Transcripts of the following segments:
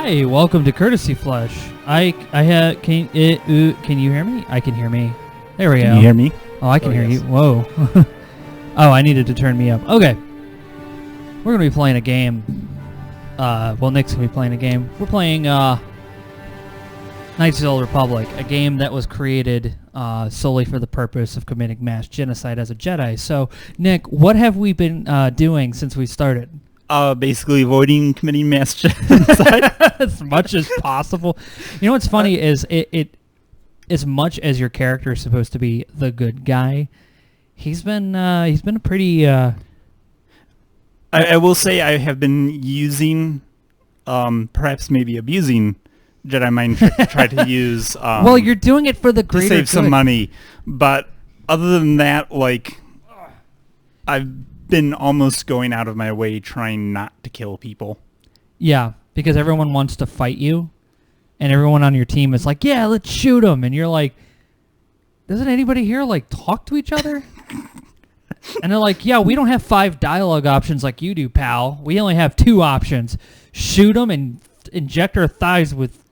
Hi, welcome to Courtesy Flush. Can you hear me? I can hear me. There we go. Can you hear me? Oh, I can hear you. Whoa. Oh, I needed to turn me up. Okay. We're going to be playing a game. Well, Nick's going to be playing a game. We're playing Knights of the Old Republic, a game that was created solely for the purpose of committing mass genocide as a Jedi. So, Nick, what have we been doing since we started? Basically avoiding committing mass genocide as much as possible. You know what's funny is it as much as your character is supposed to be the good guy, he's been a pretty I will say I have been using perhaps maybe abusing Jedi mind trick to try to use well, you're doing it for the greater to save good. some money, but other than that, like, I've been almost going out of my way trying not to kill people. Yeah, because everyone wants to fight you, and everyone on your team is like, yeah, let's shoot them, and you're like, doesn't anybody here like talk to each other? And they're like, yeah, we don't have 5 dialogue options like you do, pal. We only have 2 options. Shoot them and inject our thighs with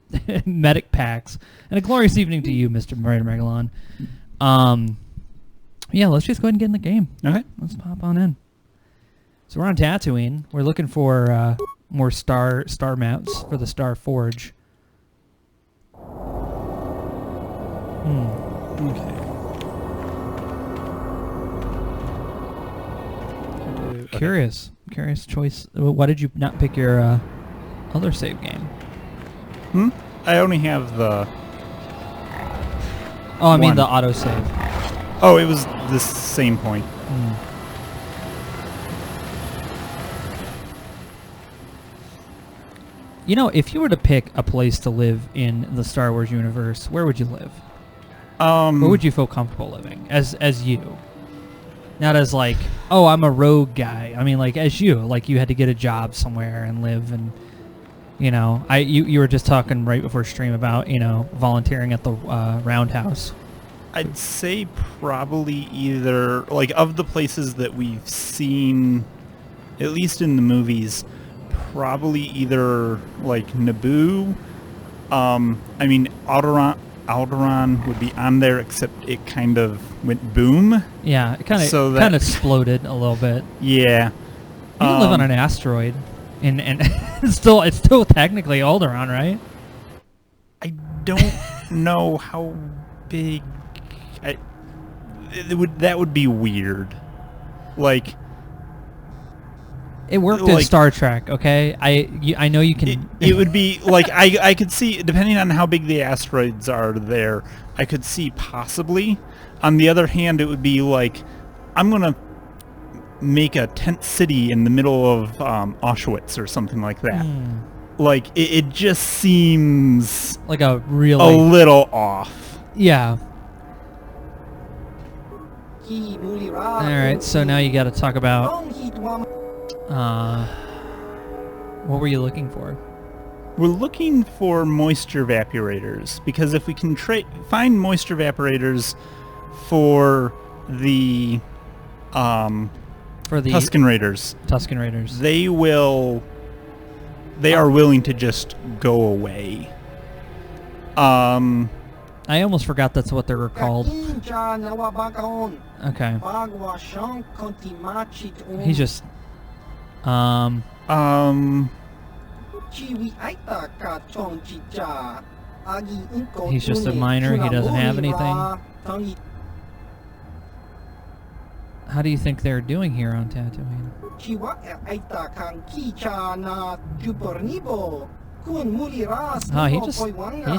medic packs. And a glorious evening to you, Mr. Miranda Megalon. Yeah, let's just go ahead and get in the game. Okay. Let's pop on in. So we're on Tatooine. We're looking for more star maps for the Star Forge. Okay. Curious choice. Why did you not pick your other save game? I only have the... Oh, I mean one. the autosave. Oh, it was the same point. You know, if you were to pick a place to live in the Star Wars universe, where would you live? Where would you feel comfortable living as you? Not as like, oh, I'm a rogue guy. I mean, like as you, like you had to get a job somewhere and live, and you know, you were just talking right before stream about volunteering at the Roundhouse. I'd say probably either, like, of the places that we've seen, at least in the movies, probably either, like, Naboo. I mean, Alderaan would be on there, except it kind of went boom. Yeah, it kind of exploded a little bit. Yeah. You can live on an asteroid, and it's still technically Alderaan, right? I don't know how big... that would be weird. Like, it worked in Star Trek, okay? I know you can... It would be, like, I could see, depending on how big the asteroids are there, I could see possibly. On the other hand, it would be like, I'm going to make a tent city in the middle of Auschwitz or something like that. Like, it just seems... like a really... a little off. Yeah. Alright, so now you got to talk about... what were you looking for? We're looking for moisture evaporators, because if we can find moisture evaporators for the Tusken Raiders, they are willing to just go away. I almost forgot that's what they were called. Okay. He's just he's just a miner. He doesn't have anything. How do you think they're doing here on Tatooine?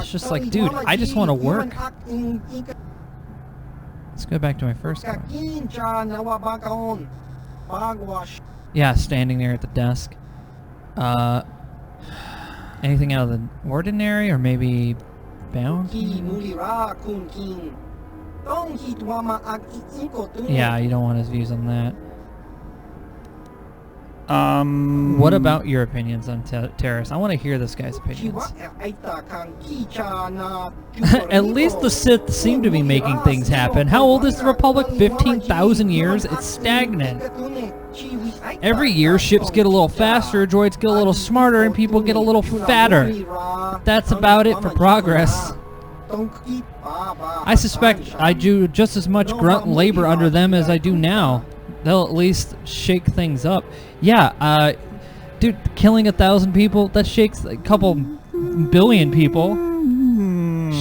He's just like, dude, I just want to work. Let's go back to my first car. Yeah, standing there at the desk. Anything out of the ordinary, or maybe bounty? Yeah, you don't want his views on that. What about your opinions on terrorists? I want to hear this guy's opinions. At least the Sith seem to be making things happen. How old is the Republic? 15,000 years? It's stagnant. Every year, ships get a little faster, droids get a little smarter, and people get a little fatter. That's about it for progress. I suspect I do just as much grunt labor under them as I do now. They'll at least shake things up. Yeah, dude, killing 1,000 people, that shakes a couple billion people.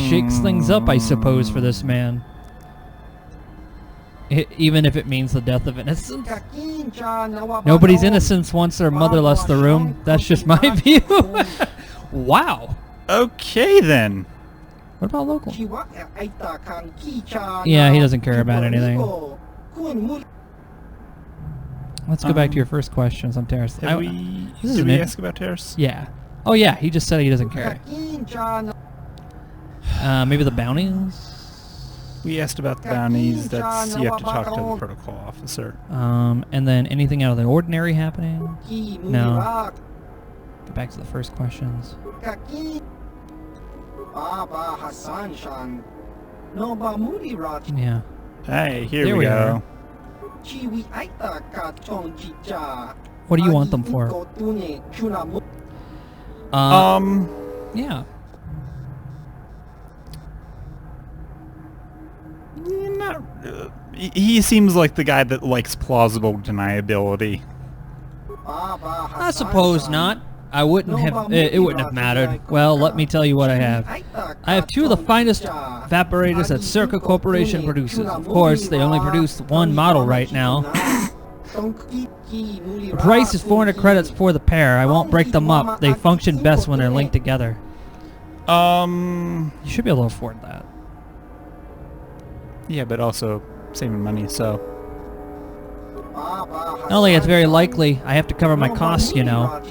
Shakes things up, I suppose, for this man. Even if it means the death of innocence. Nobody's innocence once their mother left the room. That's just my view. Wow. Okay, then. What about local? Yeah, he doesn't care about anything. Let's go back to your first questions on Terrace. Did we ask about Terrace? Yeah. Oh, yeah, he just said he doesn't care. Maybe the bounties? We asked about the bounties. That's you have to talk to the protocol officer. And then anything out of the ordinary happening? No. Get back to the first questions. Yeah. Hey, here we go. What do you want them for? Yeah. He seems like the guy that likes plausible deniability. I suppose not. I wouldn't have. It wouldn't have mattered. Well, let me tell you what I have. I have 2 of the finest evaporators that Circa Corporation produces. Of course, they only produce one model right now. The price is 400 credits for the pair. I won't break them up. They function best when they're linked together. You should be able to afford that. Yeah, but also saving money, so. Not only it's very likely I have to cover my costs, you know.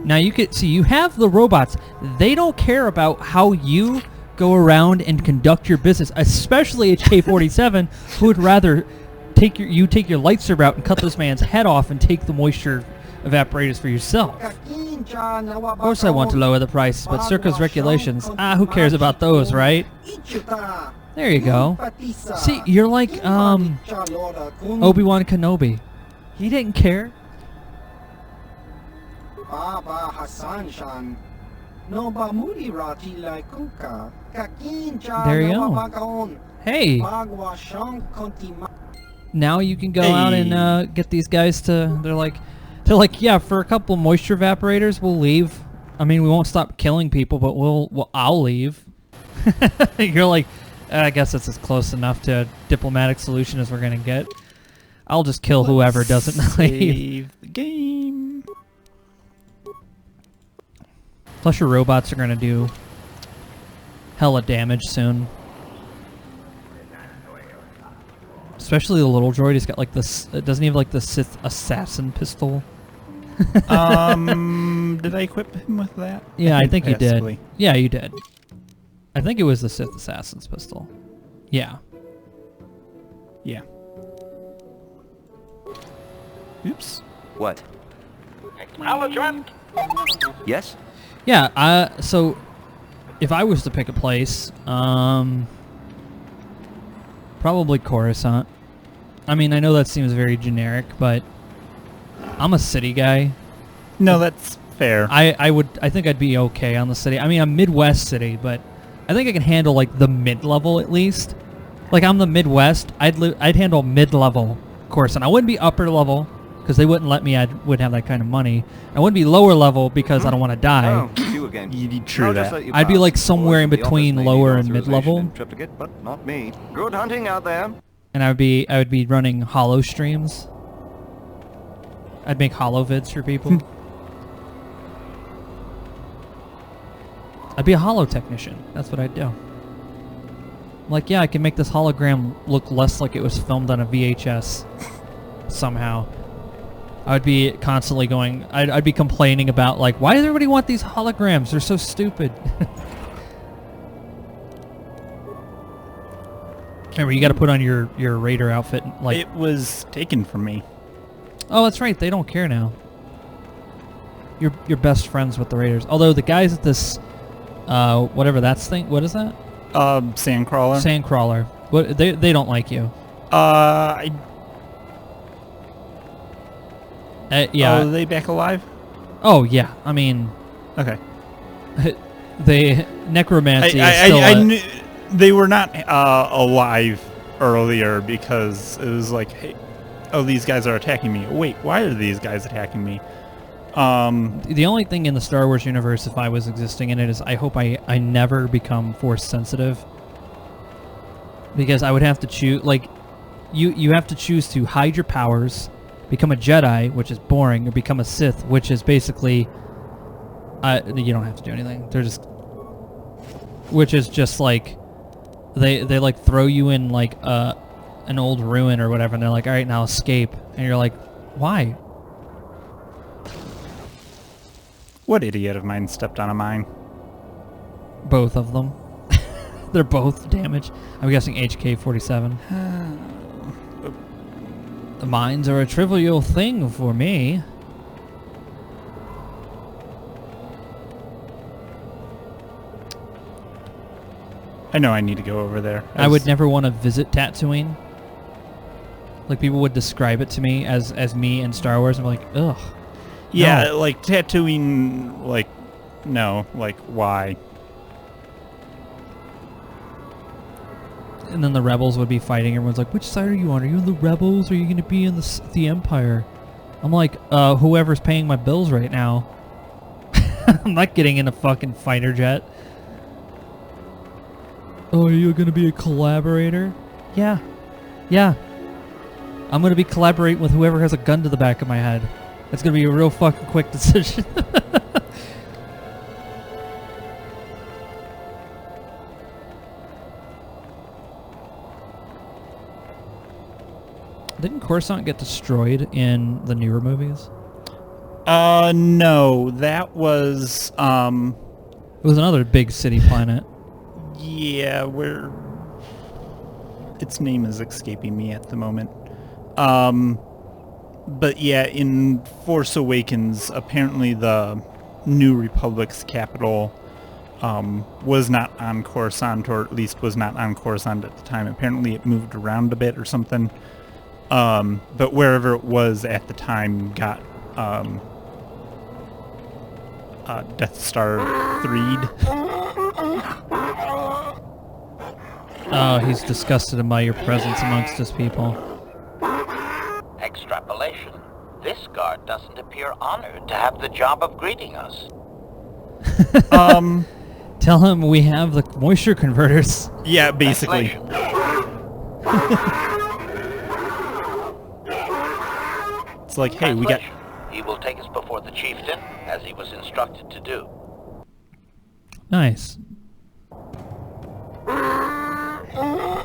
Now you can see you have the robots. They don't care about how you go around and conduct your business, especially HK-47, who would rather take your lightsaber out and cut this man's head off and take the moisture evaporators for yourself. Of course I want to lower the price, but Circa's regulations, who cares about those, right? There you go. See, you're like, Obi-Wan Kenobi. He didn't care. There you go. Hey! Now you can go out and get these guys to, they're like, yeah, for a couple moisture evaporators, we'll leave. I mean, we won't stop killing people, but I'll leave. You're like, I guess that's as close enough to a diplomatic solution as we're gonna get. I'll just kill whoever doesn't leave. Save the game. Plus your robots are gonna do hella damage soon. Especially the little droid. He's got like this. Doesn't he have like the Sith assassin pistol? Did I equip him with that? Yeah, I think you did. Yeah, you did. I think it was the Sith assassin's pistol. Yeah. Yeah. Oops. What? Acknowledgement. Yes? Yeah, so if I was to pick a place, probably Coruscant. I mean, I know that seems very generic, but I'm a city guy. No, that's fair. I think I'd be okay on the city. I mean, I'm Midwest city, but I think I can handle like the mid-level at least. Like I'm the Midwest, I'd handle mid-level Coruscant. I wouldn't be upper level because they wouldn't let me. I wouldn't have that kind of money. I wouldn't be lower level because I don't want to die. Oh, you again. True that. I'd be like somewhere in between lower and mid-level. But not me. Good hunting out there. And I would be running holo streams. I'd make holo vids for people. I'd be a holo technician. That's what I'd do. Like, yeah, I can make this hologram look less like it was filmed on a VHS somehow. I would be constantly going, I'd be complaining about, like, why does everybody want these holograms? They're so stupid. Remember, you got to put on your Raider outfit. Like, it was taken from me. Oh, that's right. They don't care now. You're best friends with the Raiders. Although the guys at this, whatever that's thing, what is that? Sandcrawler. Sandcrawler. What they don't like you. I Yeah. Oh, are they back alive? Oh yeah. I mean, Okay. necromancy is still I knew they were not alive earlier because it was like, hey, oh, these guys are attacking me. Wait, why are these guys attacking me? The only thing in the Star Wars universe, if I was existing in it, is I hope I never become force sensitive. Because I would have to choose, like, you have to choose to hide your powers, become a Jedi, which is boring, or become a Sith, which is basically, you don't have to do anything. They're just, which is just like, they like throw you in like an old ruin or whatever, and they're like, all right, now escape, and you're like, why? What idiot of mine stepped on a mine? Both of them. They're both damaged. I'm guessing HK-47. The mines are a trivial thing for me. I know I need to go over there. I would never want to visit Tatooine. Like, people would describe it to me as me in Star Wars, and I'm like, ugh. Yeah, No. like Tatooine, like, no, like, why? And then the rebels would be fighting. Everyone's like, which side are you on? Are you in the rebels, or are you going to be in the Empire? I'm like, whoever's paying my bills right now. I'm not getting in a fucking fighter jet. Oh, are you going to be a collaborator? Yeah. Yeah. I'm going to be collaborating with whoever has a gun to the back of my head. It's going to be a real fucking quick decision. Didn't Coruscant get destroyed in the newer movies? No, that was, It was another big city planet. yeah, where... Its name is escaping me at the moment. But yeah, in Force Awakens, apparently the New Republic's capital was not on Coruscant, or at least was not on Coruscant at the time. Apparently it moved around a bit or something. But wherever it was at the time got Death Star 3'd. Oh, he's disgusted by your presence amongst his people. Extrapolation. This guard doesn't appear honored to have the job of greeting us. Tell him we have the moisture converters. Yeah, basically. It's like, hey, we got... Translation. He will take us before the chieftain, as he was instructed to do. Nice.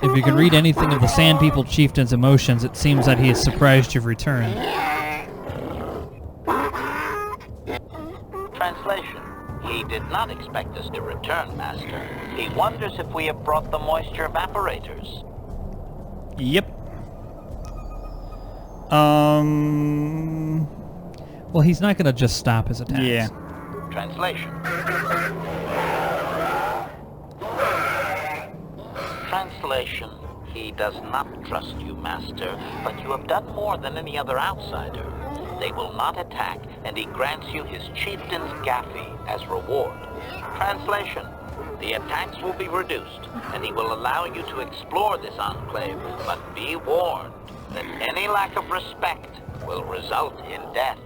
If you can read anything of the Sand People Chieftain's emotions, it seems that he is surprised you've returned. Translation. He did not expect us to return, Master. He wonders if we have brought the moisture evaporators. Yep. Well, he's not going to just stop his attacks. Yeah. Translation. Translation. He does not trust you, Master, but you have done more than any other outsider. They will not attack, and he grants you his chieftain's gaffy as reward. Translation. The attacks will be reduced, and he will allow you to explore this enclave, but be warned that any lack of respect will result in death.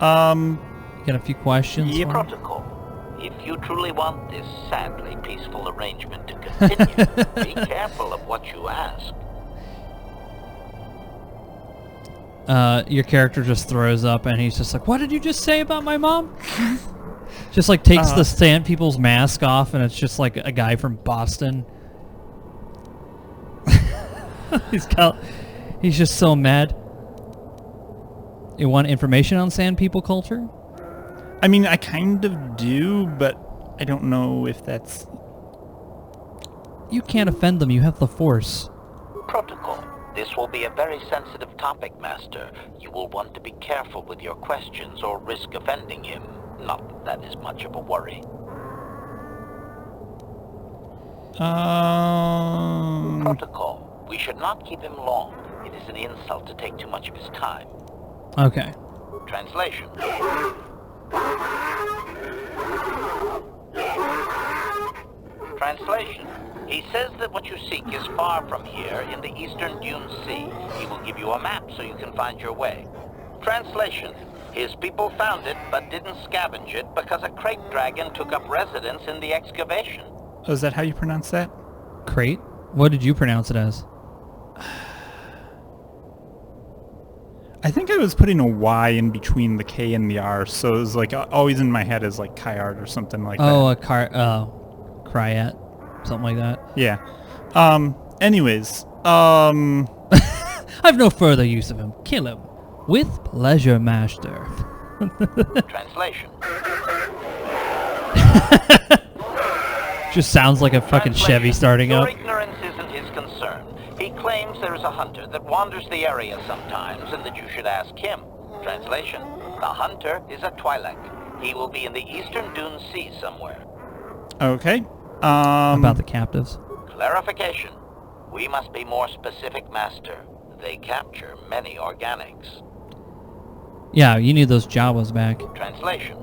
Got a few questions for him? Protocol. If you truly want this sadly peaceful arrangement to continue, be careful of what you ask. Your character just throws up and he's just like, what did you just say about my mom? Just like takes the Sand People's mask off and it's just like a guy from Boston. He's just so mad. You want information on Sand People culture? I mean, I kind of do, but I don't know if that's... You can't offend them, you have the Force. Protocol. This will be a very sensitive topic, Master. You will want to be careful with your questions or risk offending him. Not that that is much of a worry. Protocol. We should not keep him long. It is an insult to take too much of his time. Okay. Translation. Translation. He says that what you seek is far from here in the eastern Dune Sea. He will give you a map so you can find your way. Translation. His people found it but didn't scavenge it because a crate dragon took up residence in the excavation. Oh, is that how you pronounce that? Crate? What did you pronounce it as? I think I was putting a Y in between the K and the R, so it was like always in my head as like Kyard or something like that. Oh, a Cryat. Something like that. Yeah. Anyways, I've no further use of him. Kill him. With pleasure, master. Translation. Just sounds like a fucking Chevy starting Your up. ignorance isn't his concern. He claims there is a hunter that wanders the area sometimes and that you should ask him. Translation. The hunter is a Twi'lek. He will be in the eastern Dune Sea somewhere. okay. About the captives. Clarification. We must be more specific, Master. They capture many organics. Yeah, you need those Jawas back. Translation.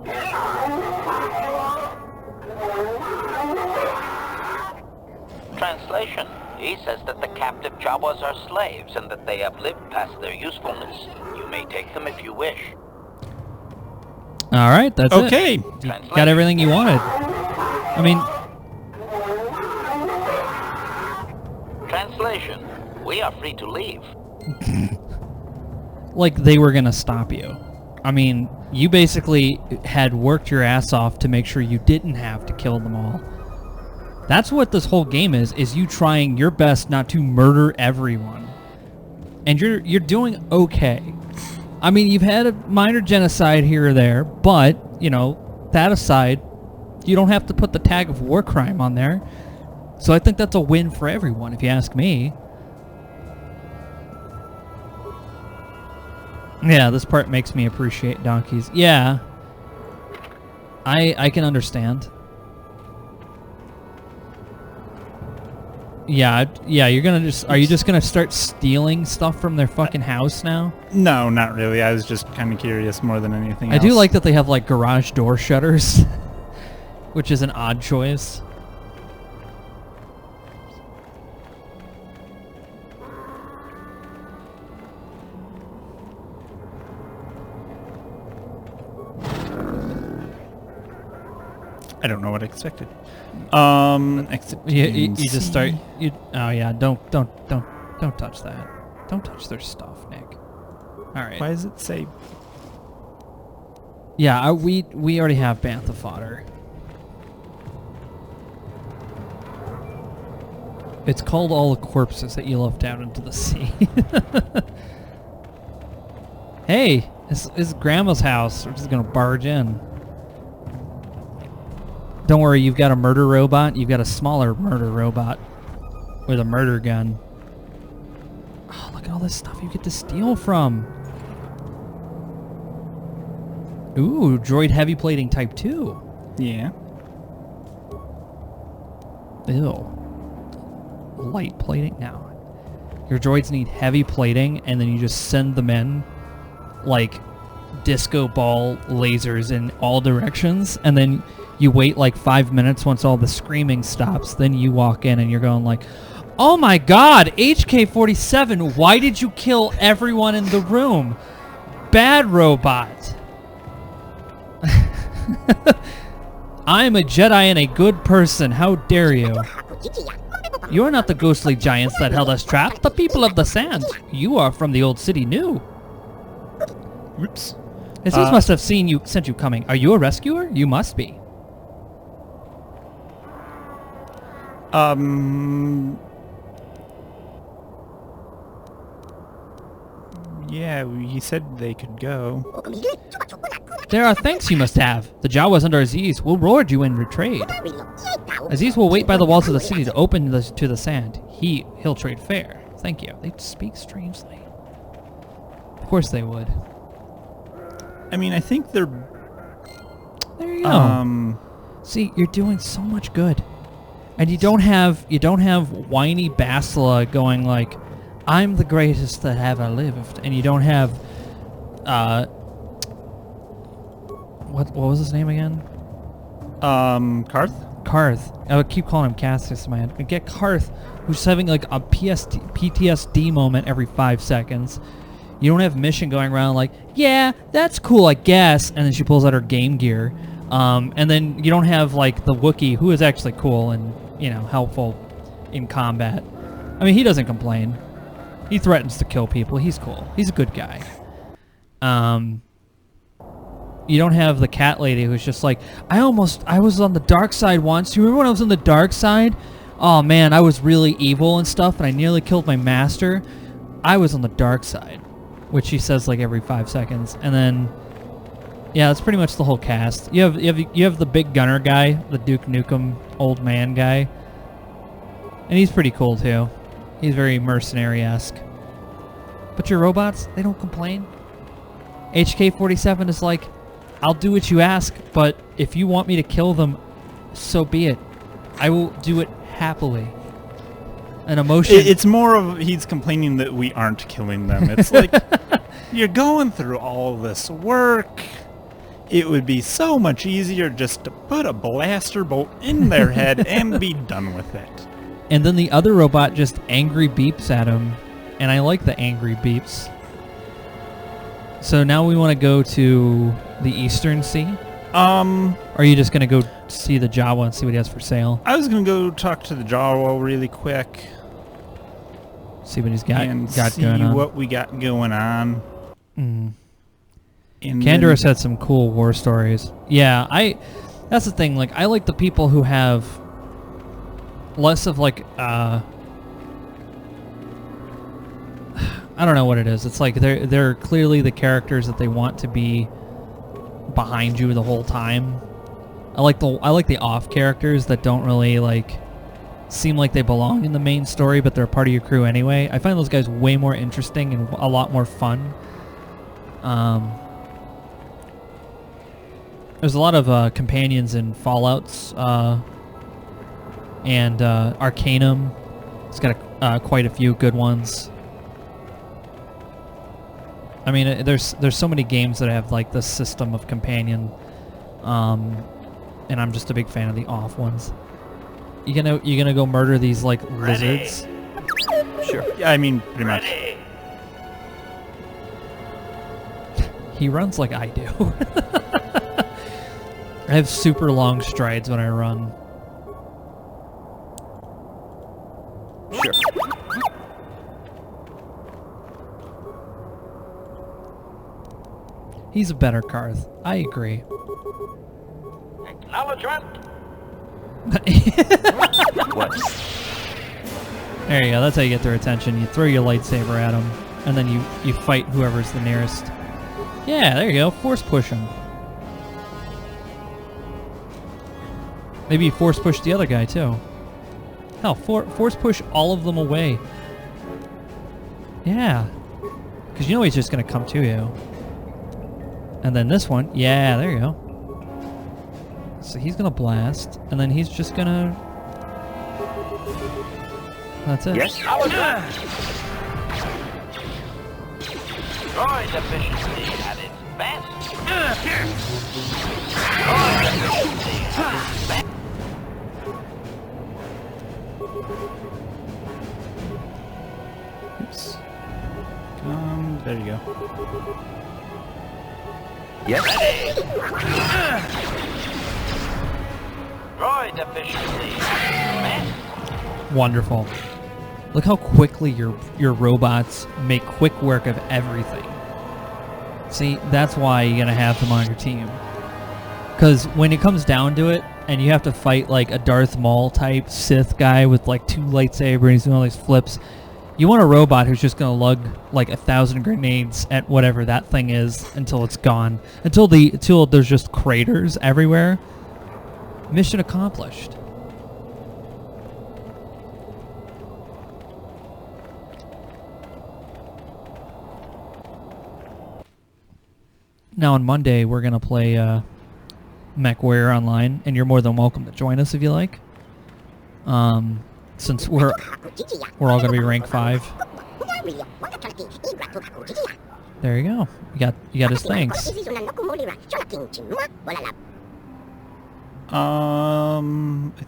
Translation. He says that the captive Jawas are slaves and that they have lived past their usefulness. You may take them if you wish. All right, that's Okay. it. You got everything you wanted. I mean, Translation. We are free to leave. like they were gonna stop you. I mean, you basically had worked your ass off to make sure you didn't have to kill them all. That's what this whole game is you trying your best not to murder everyone. And you're doing okay. I mean, you've had a minor genocide here or there, but, you know, that aside, you don't have to put the tag of war crime on there. So I think that's a win for everyone, if you ask me. Yeah, this part makes me appreciate donkeys. Yeah. I can understand. Yeah, you're gonna are you just gonna start stealing stuff from their fucking house now? No, not really. I was just kind of curious more than anything else. I do like that they have like garage door shutters, which is an odd choice. I don't know what I expected. You just start. Oh yeah, don't touch that. Don't touch their stuff, Nick. All right. Why does it say? Yeah, we already have bantha fodder. It's called all the corpses that you left out into the sea. Hey, this is Grandma's house. We're just gonna barge in. Don't worry, you've got a murder robot. You've got a smaller murder robot with a murder gun. Oh, look at all this stuff you get to steal from. Ooh, droid heavy plating type 2. Yeah. Ew. Light plating now. Your droids need heavy plating, and then you just send them in like disco ball lasers in all directions, and then you wait like 5 minutes once all the screaming stops. Then you walk in and you're going like, oh my god, HK-47, why did you kill everyone in the room? Bad robot. I'm a Jedi and a good person. How dare you? You're not the ghostly giants that held us trapped. The people of the sand. You are from the old city new. Whoops. Jesus must have sent you coming. Are you a rescuer? You must be. Yeah, he said they could go. There are thanks you must have. The Jawas under Aziz will reward you in trade. Aziz will wait by the walls of the city to open to the sand. He'll trade fair. Thank you. They speak strangely. Of course they would. I mean, I think they're... There you go. See, you're doing so much good. And you don't have whiny Bastila going like, I'm the greatest that ever lived, and you don't have what was his name again? Karth? Karth. I would keep calling him Cassius in my head. And get Karth, who's having like a PTSD moment every 5 seconds. You don't have Mission going around like, yeah, that's cool, I guess, and then she pulls out her Game Gear. And then you don't have like the Wookiee, who is actually cool and, you know, helpful in combat. I mean, he doesn't complain. He threatens to kill people. He's cool. He's a good guy. You don't have the cat lady who's just like, I was on the dark side once. You remember when I was on the dark side? Oh man, I was really evil and stuff, and I nearly killed my master. I was on the dark side, which she says like every 5 seconds. And then, yeah, that's pretty much the whole cast. You have the big gunner guy, the Duke Nukem old man guy, and he's pretty cool too. He's very mercenary-esque. But your robots, they don't complain. HK-47 is like, I'll do what you ask, but if you want me to kill them, so be it. I will do it happily. An emotion... It's more of he's complaining that we aren't killing them. It's like, you're going through all this work. It would be so much easier just to put a blaster bolt in their head and be done with it. And then the other robot just angry beeps at him, and I like the angry beeps. So now we want to go to the Eastern Sea? Or are you just going to go see the Jawa and see what he has for sale? I was going to go talk to the Jawa really quick. See what he's got and see going on. what we got going on. Mm. And Canderous had some cool war stories. Yeah, that's the thing. Like, I like the people who have less of like I don't know what it is. It's like they're clearly the characters that they want to be behind you the whole time. I like the off characters that don't really like seem like they belong in the main story, but they're part of your crew anyway. I find those guys way more interesting and a lot more fun. There's a lot of companions in Fallouts and Arcanum. It's got quite a few good ones. I mean, there's so many games that have like this system of companion, and I'm just a big fan of the off ones. You gonna go murder these like lizards? Sure. Yeah, I mean, pretty much. He runs like I do. I have super long strides when I run. Sure. He's a better Karth. I agree. Acknowledgement. What? There you go. That's how you get their attention. You throw your lightsaber at them, and then you fight whoever's the nearest. Yeah, there you go. Force push them. Maybe you force push the other guy too. Hell, force push all of them away. Yeah, because you know he's just gonna come to you. And then this one, yeah, there you go. So he's gonna blast, and then he's just gonna... That's it. Yes? Droid efficiency at its best. Droid efficiency at its best. Oops. There you go. Yes? Droid efficiency at its best. Wonderful. Look how quickly your robots make quick work of everything. See, that's why you're gonna have them on your team. Because when it comes down to it, and you have to fight like a Darth Maul type Sith guy with like 2 lightsabers and he's doing all these flips, you want a robot who's just gonna lug like 1,000 grenades at whatever that thing is until it's gone. Until there's just craters everywhere. Mission accomplished. Now on Monday we're gonna play MechWarrior Online, and you're more than welcome to join us if you like. Since we're all gonna be rank 5. There you go. You got his thanks. I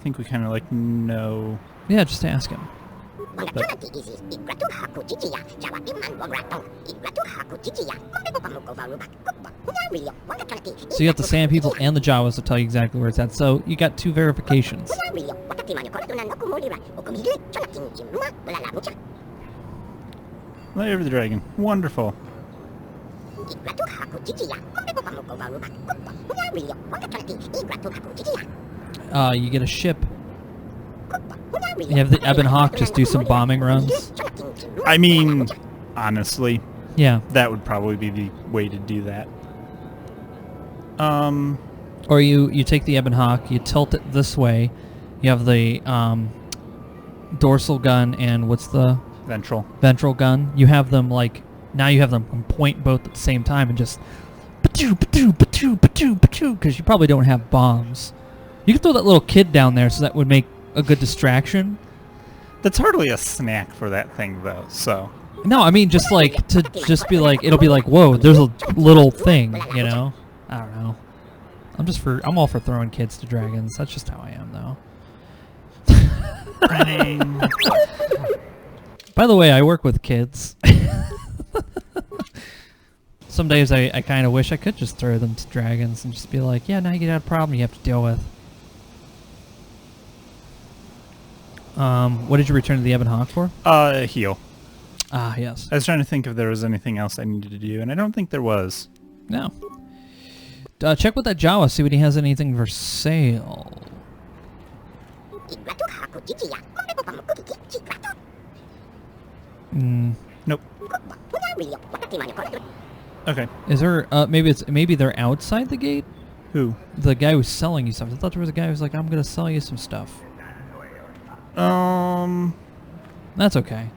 think we kind of like know. Yeah, just ask him. So you got the Sand people and the Jawas to tell you exactly where it's at. So you got 2 verifications. Lair of the Dragon. Wonderful. You get a ship. You have the Ebon Hawk just do some bombing runs. I mean, honestly, Yeah. that would probably be the way to do that. Or you take the Ebon Hawk, you tilt it this way. You have the dorsal gun and what's the ventral gun. You have them like now you have them point both at the same time and just because you probably don't have bombs. You could throw that little kid down there so that would make a good distraction. That's hardly a snack for that thing, though, so... No, I mean just like, to just be like, it'll be like, whoa, there's a little thing, you know? I don't know. I'm all for throwing kids to dragons. That's just how I am, though. By the way, I work with kids. Some days I kind of wish I could just throw them to dragons and just be like, yeah, now you get a problem you have to deal with. What did you return to the Ebon Hawk for? Heal. Ah, yes. I was trying to think if there was anything else I needed to do, and I don't think there was. No. Check with that Jawa, see what he has anything for sale. Nope. Okay. Is there, maybe they're outside the gate? Who? The guy who's selling you stuff. I thought there was a guy who was like, I'm gonna sell you some stuff. That's okay.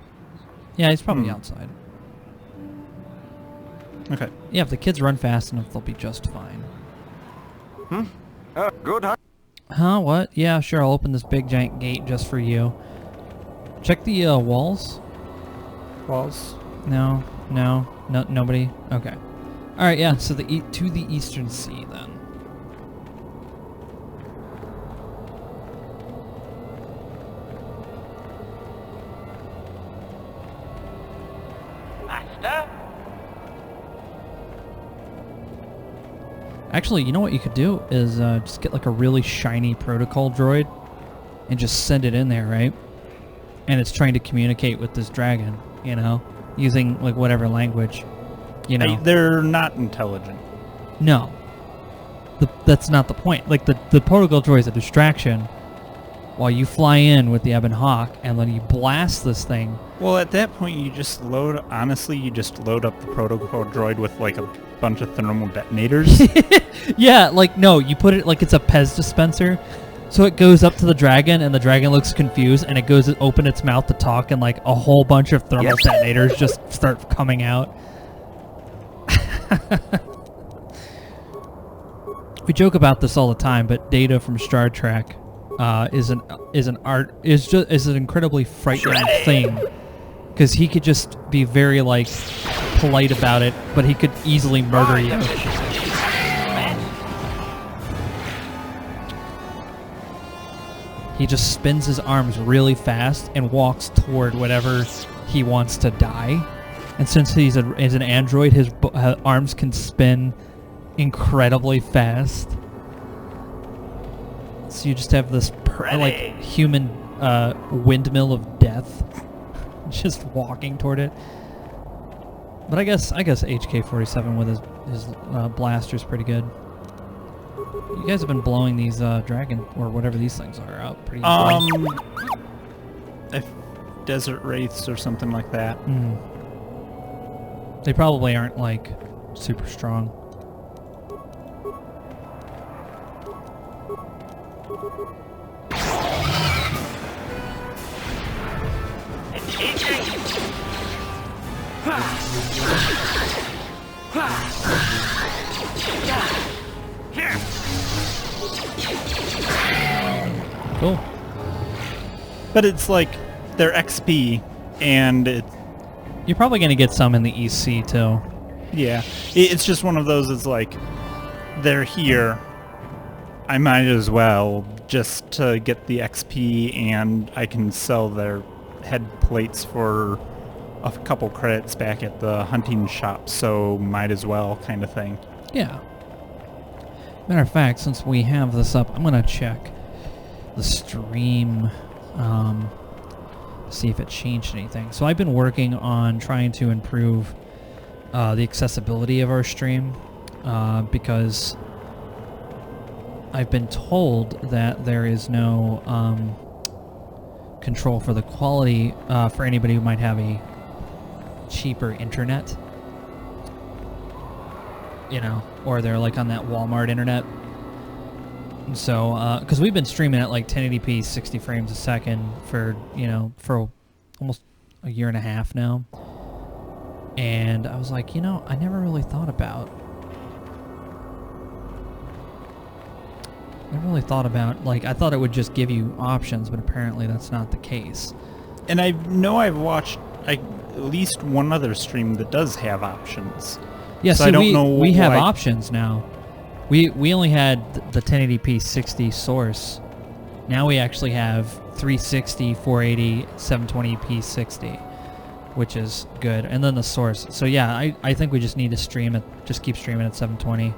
Yeah, he's probably outside. Okay. Yeah, if the kids run fast enough, they'll be just fine. Good. Huh? What? Yeah, sure. I'll open this big giant gate just for you. Check the walls. Walls? No, nobody. Okay. All right. Yeah. So to the eastern sea then. Master? Actually, you know what you could do is just get like a really shiny protocol droid and just send it in there, right? And it's trying to communicate with this dragon, you know, using like whatever language, you know. They're not intelligent. No. That's not the point. Like the protocol droid is a distraction while you fly in with the Ebon Hawk and then you blast this thing. Well, at that point, you just load up the protocol droid with like a bunch of thermal detonators. Yeah, like no, you put it like it's a Pez dispenser. So it goes up to the dragon, and the dragon looks confused, and it goes to open its mouth to talk, and like a whole bunch of thermal detonators just start coming out. We joke about this all the time, but Data from Star Trek is an incredibly frightening thing, because he could just be very like polite about it, but he could easily murder you. He just spins his arms really fast and walks toward whatever he wants to die. And since he's an android, his arms can spin incredibly fast. So you just have this like human windmill of death, just walking toward it. But I guess HK-47 with his blaster's pretty good. You guys have been blowing these dragon or whatever these things are out pretty easily. If desert wraiths or something like that. They probably aren't like super strong. Cool. But it's like they're XP, and You're probably going to get some in the EC too. yeah, it's just one of those. It's like they're here. I might as well just to get the XP, and I can sell their head plates for a couple credits back at the hunting shop. So might as well, kind of thing. Yeah. Matter of fact, since we have this up, I'm going to check the stream, see if it changed anything. So I've been working on trying to improve the accessibility of our stream because I've been told that there is no control for the quality for anybody who might have a cheaper internet. You know, or they're like on that Walmart internet. And so, because we've been streaming at like 1080p 60 frames a second for, you know, for almost a year and a half now. And I was like, you know, I never really thought about like, I thought it would just give you options, but apparently that's not the case. And I know I've watched at least one other stream that does have options. Yeah, so see, I don't know we have why- options now. We only had the 1080p 60 source. Now we actually have 360, 480, 720p 60, which is good. And then the source. So yeah, I think we just need to stream it. Just keep streaming at 720.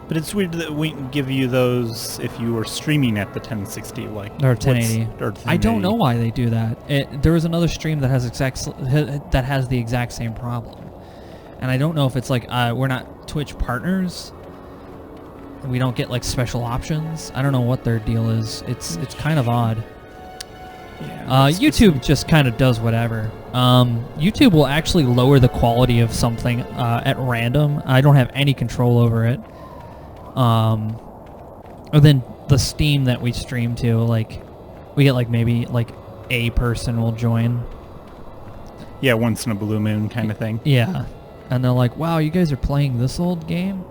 But it's weird that we can give you those if you were streaming at the 1060, like Or what's- 1080. or I don't 1080. know why they do that. There was another stream that has the exact same problem. And I don't know if it's like we're not Twitch partners. We don't get like special options. I don't know what their deal is. It's kind of odd. Yeah, it's just- YouTube just kind of does whatever. YouTube will actually lower the quality of something at random. I don't have any control over it. Or then the Steam that we stream to, like, we get like maybe like a person will join. yeah, once in a blue moon kind of thing. Yeah. And they're like, wow, you guys are playing this old game?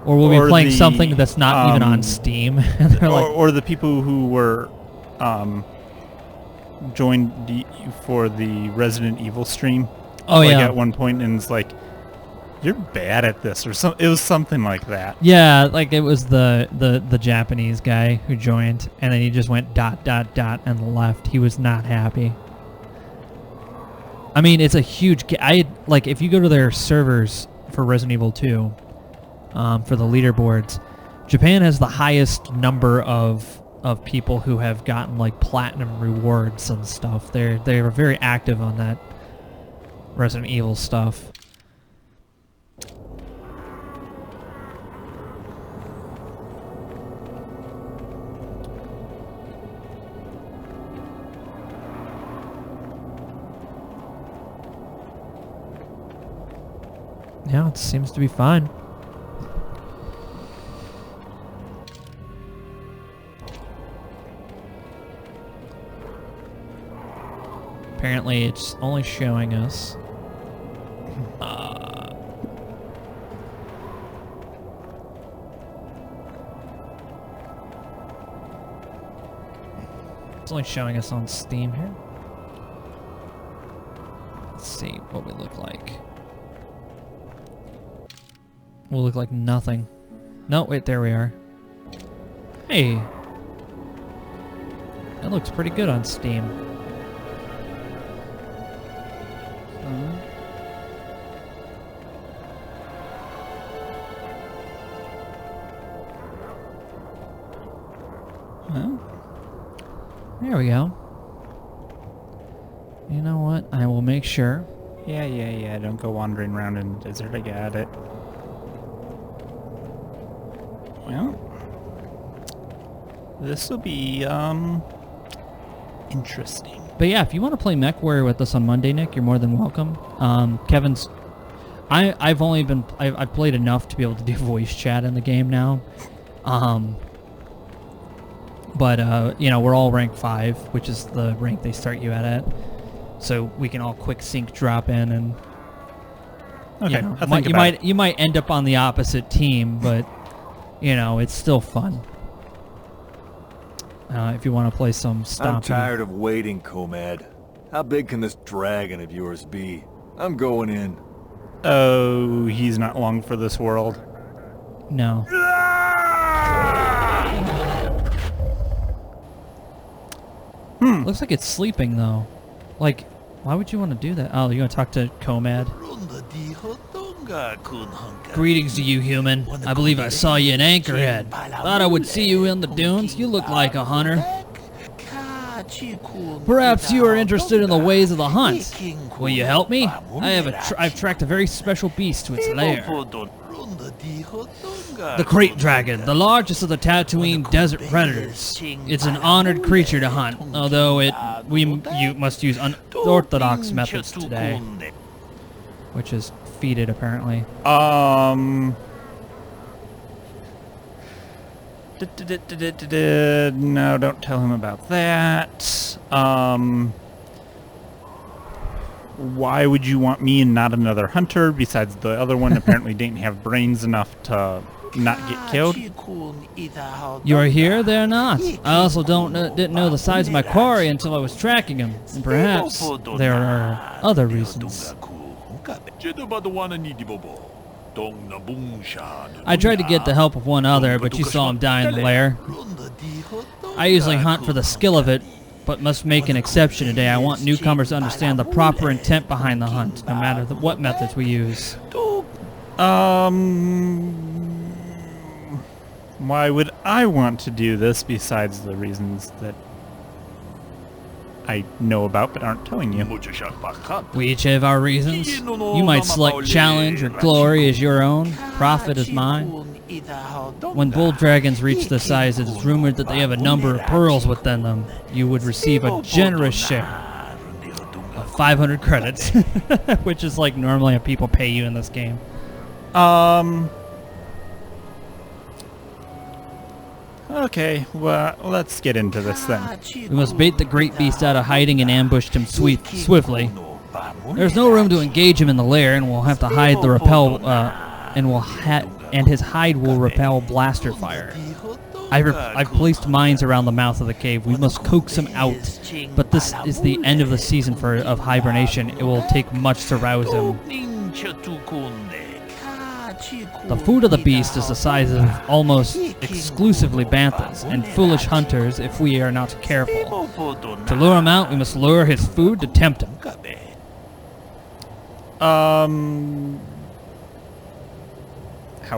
Or we'll Or be playing the, something that's not even on Steam. And they're like, or the people who were joined for the Resident Evil stream. oh like yeah. at one point, and it's like, you're bad at this, or it was something like that. Yeah, like it was the Japanese guy who joined, and then he just went ... and left. He was not happy. I mean, it's a huge... like, if you go to their servers for Resident Evil 2, for the leaderboards, Japan has the highest number of people who have gotten, like, platinum rewards and stuff. They are very active on that Resident Evil stuff. Yeah, it seems to be fine. Apparently, it's only showing us... it's only showing us on Steam here. Let's see what we look like. Will look like nothing. No, wait, there we are. Hey. That looks pretty good on Steam. Huh? There we go. You know what? I will make sure. Yeah. Don't go wandering around in the desert. I got it. Well, this will be interesting. But yeah, if you want to play MechWarrior with us on Monday, Nick, you're more than welcome. Kevin's... I've played enough to be able to do voice chat in the game now. But you know, we're all rank 5, which is the rank they start you at. So we can all quick sync drop in and... Okay, you know, I'll think about it. you might end up on the opposite team, but... You know, it's still fun. if you want to play some I'm stompy. tired of waiting, Comad. How big can this dragon of yours be? I'm going in. Oh, he's not long for this world. No. Looks like it's sleeping though. Like, why would you want to do that? Oh, you want to talk to Comad? Greetings to you, human. I believe I saw you in Anchorhead. Thought I would see you in the dunes. You look like a hunter. Perhaps you are interested in the ways of the hunt. Will you help me? I've tracked a very special beast to its lair. The Crate Dragon, the largest of the Tatooine desert predators. It's an honored creature to hunt, although you must use unorthodox methods today. Which is feed it, apparently. No, don't tell him about that. Why would you want me and not another hunter? Besides, the other one apparently didn't have brains enough to not get killed. You're here, they're not. I also didn't know the size of my quarry until I was tracking him. And perhaps there are other reasons. I tried to get the help of one other, but you saw him die in the lair. I usually hunt for the skill of it, but must make an exception today. I want newcomers to understand the proper intent behind the hunt, no matter what methods we use. Why would I want to do this besides the reasons that I know about but aren't telling you? We each have our reasons. You might select challenge or glory as your own. Profit is mine. When bull dragons reach this size, it is rumored that they have a number of pearls within them. You would receive a generous share of 500 credits, which is like normally how people pay you in this game. Okay, well, let's get into this then. We must bait the great beast out of hiding and ambush him swiftly. There's no room to engage him in the lair, and we'll have to hide the repel, and his hide will repel blaster fire. I've placed mines around the mouth of the cave. We must coax him out, but this is the end of the season of hibernation. It will take much to rouse him. The food of the beast is the size of almost exclusively banthas and foolish hunters if we are not careful. To lure him out, we must lure his food to tempt him. How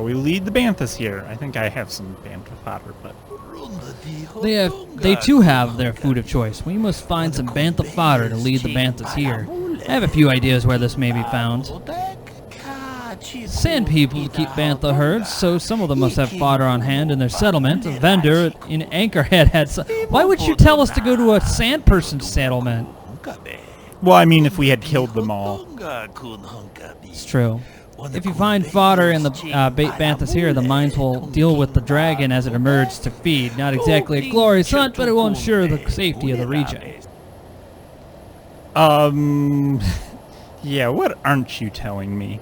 we lead the banthas here? I think I have some bantha fodder, but They too have their food of choice. We must find some bantha fodder to lead the banthas here. I have a few ideas where this may be found. Sand people keep bantha herds, so some of them must have fodder on hand in their settlement. A vendor in Anchorhead had some. Why would you tell us to go to a sand person's settlement? well, I mean, if we had killed them all. It's true. If you find fodder in the bait banthas here, the mines will deal with the dragon as it emerges to feed. Not exactly a glorious hunt, but it will ensure the safety of the region. Yeah, what aren't you telling me?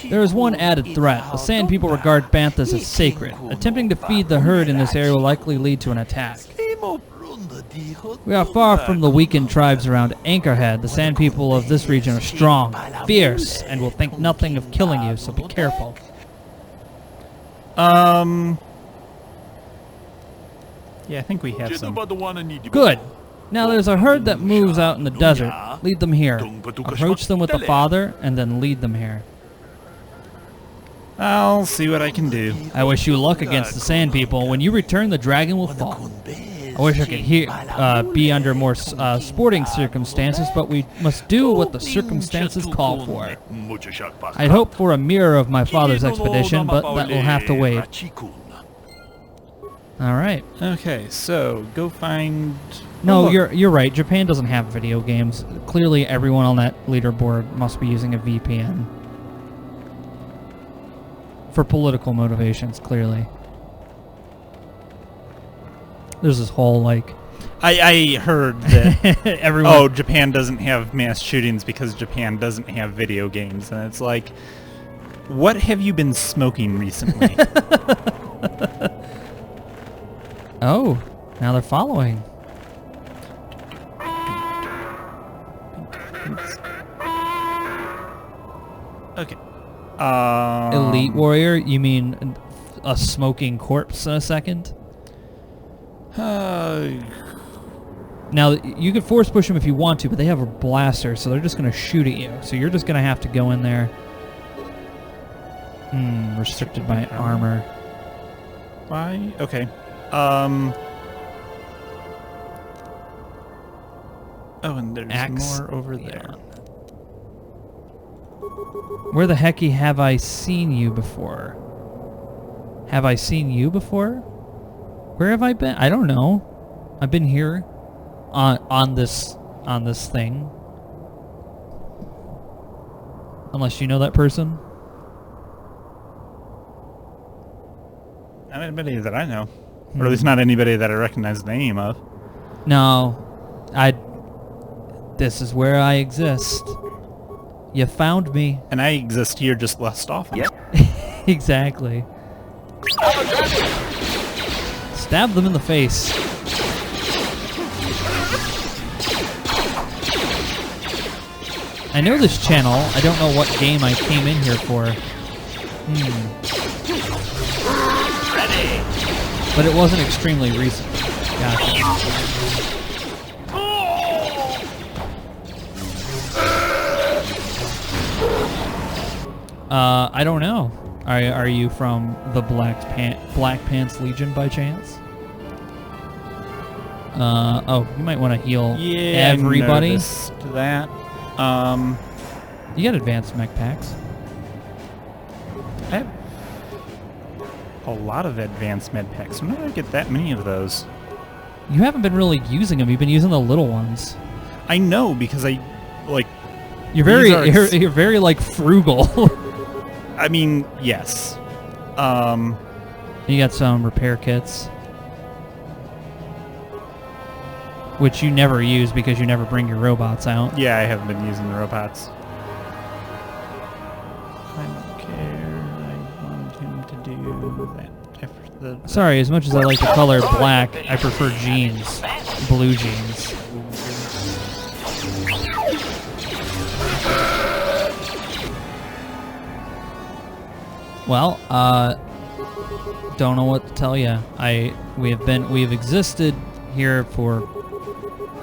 There is one added threat. The sand people regard banthas as sacred. Attempting to feed the herd in this area will likely lead to an attack. We are far from the weakened tribes around Anchorhead. The sand people of this region are strong, fierce, and will think nothing of killing you, so be careful. Yeah, I think we have some. Good. Now there's a herd that moves out in the desert. Lead them here. Approach them with the father, and then lead them here. I'll see what I can do. I wish you luck against the sand people. When you return, the dragon will fall. I wish I could be under more sporting circumstances, but we must do what the circumstances call for. I'd hoped for a mirror of my father's expedition, but that will have to wait. All right. Okay, so go find. No, you're right. Japan doesn't have video games. Clearly, everyone on that leaderboard must be using a VPN for political motivations. Clearly. There's this whole, like... I heard that, everyone... oh, Japan doesn't have mass shootings because Japan doesn't have video games. And it's like, what have you been smoking recently? Oh, now they're following. Okay. Elite warrior? You mean a smoking corpse in a second? Now, you can force push them if you want to, but they have a blaster, so they're just going to shoot at you. So you're just going to have to go in there. Restricted by armor. Why? Okay. Oh, and there's Axe. more over there. Where the hecky have I seen you before? Have I seen you before? Where have I been? I don't know. I've been here on this thing. Unless you know that person. Not anybody that I know. Or at least not anybody that I recognize the name of. No. This is where I exist. You found me. And I exist here just less often. Yep. Exactly. Stab them in the face. I know this channel. I don't know what game I came in here for. Ready. But it wasn't extremely recent. Gotcha. I don't know. Are you from the Black Pants Legion by chance? Oh, you might want to heal everybody. I noticed that. You got advanced mech packs. I have a lot of advanced med packs. When did I get that many of those? You haven't been really using them. You've been using the little ones. I know because I like. You're very These are you're very like frugal. I mean, yes. You got some repair kits, which you never use because you never bring your robots out. Yeah, I haven't been using the robots. I don't care. I want him to do that. Sorry, as much as I like the color black, I prefer jeans, blue jeans. Well, don't know what to tell you. We have existed here for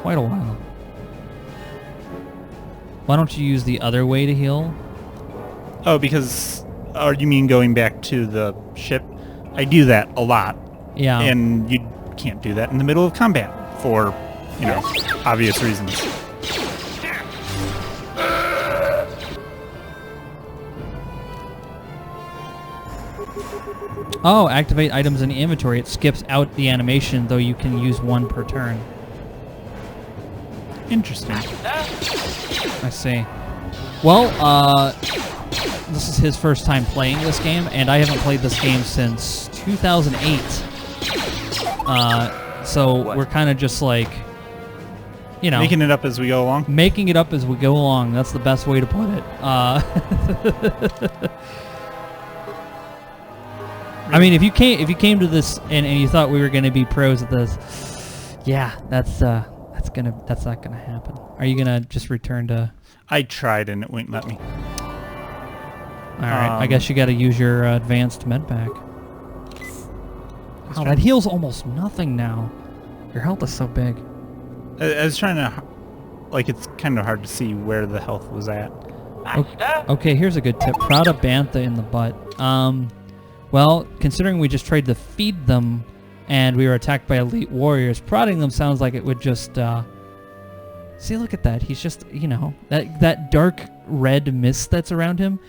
quite a while. Why don't you use the other way to heal? Oh, because... Or you mean going back to the ship? I do that a lot. Yeah. And you can't do that in the middle of combat for, you know, obvious reasons. Oh, activate items in the inventory. It skips out the animation, though you can use one per turn. Interesting. I see. Well, this is his first time playing this game, and I haven't played this game since 2008. So we're kind of just like, you know, Making it up as we go along? making it up as we go along. That's the best way to put it. I mean, if you came to this and you thought we were going to be pros at this, yeah, that's not gonna happen. Are you gonna just return to? I tried and it wouldn't let me. All right, I guess you got to use your advanced med pack. Wow, that heals almost nothing now. Your health is so big. I was trying to... Like, it's kind of hard to see where the health was at. Master? Okay, here's a good tip. Prod a bantha in the butt. Well, considering we just tried to feed them and we were attacked by elite warriors, prodding them sounds like it would just... See, look at that. He's just, you know, that dark red mist that's around him.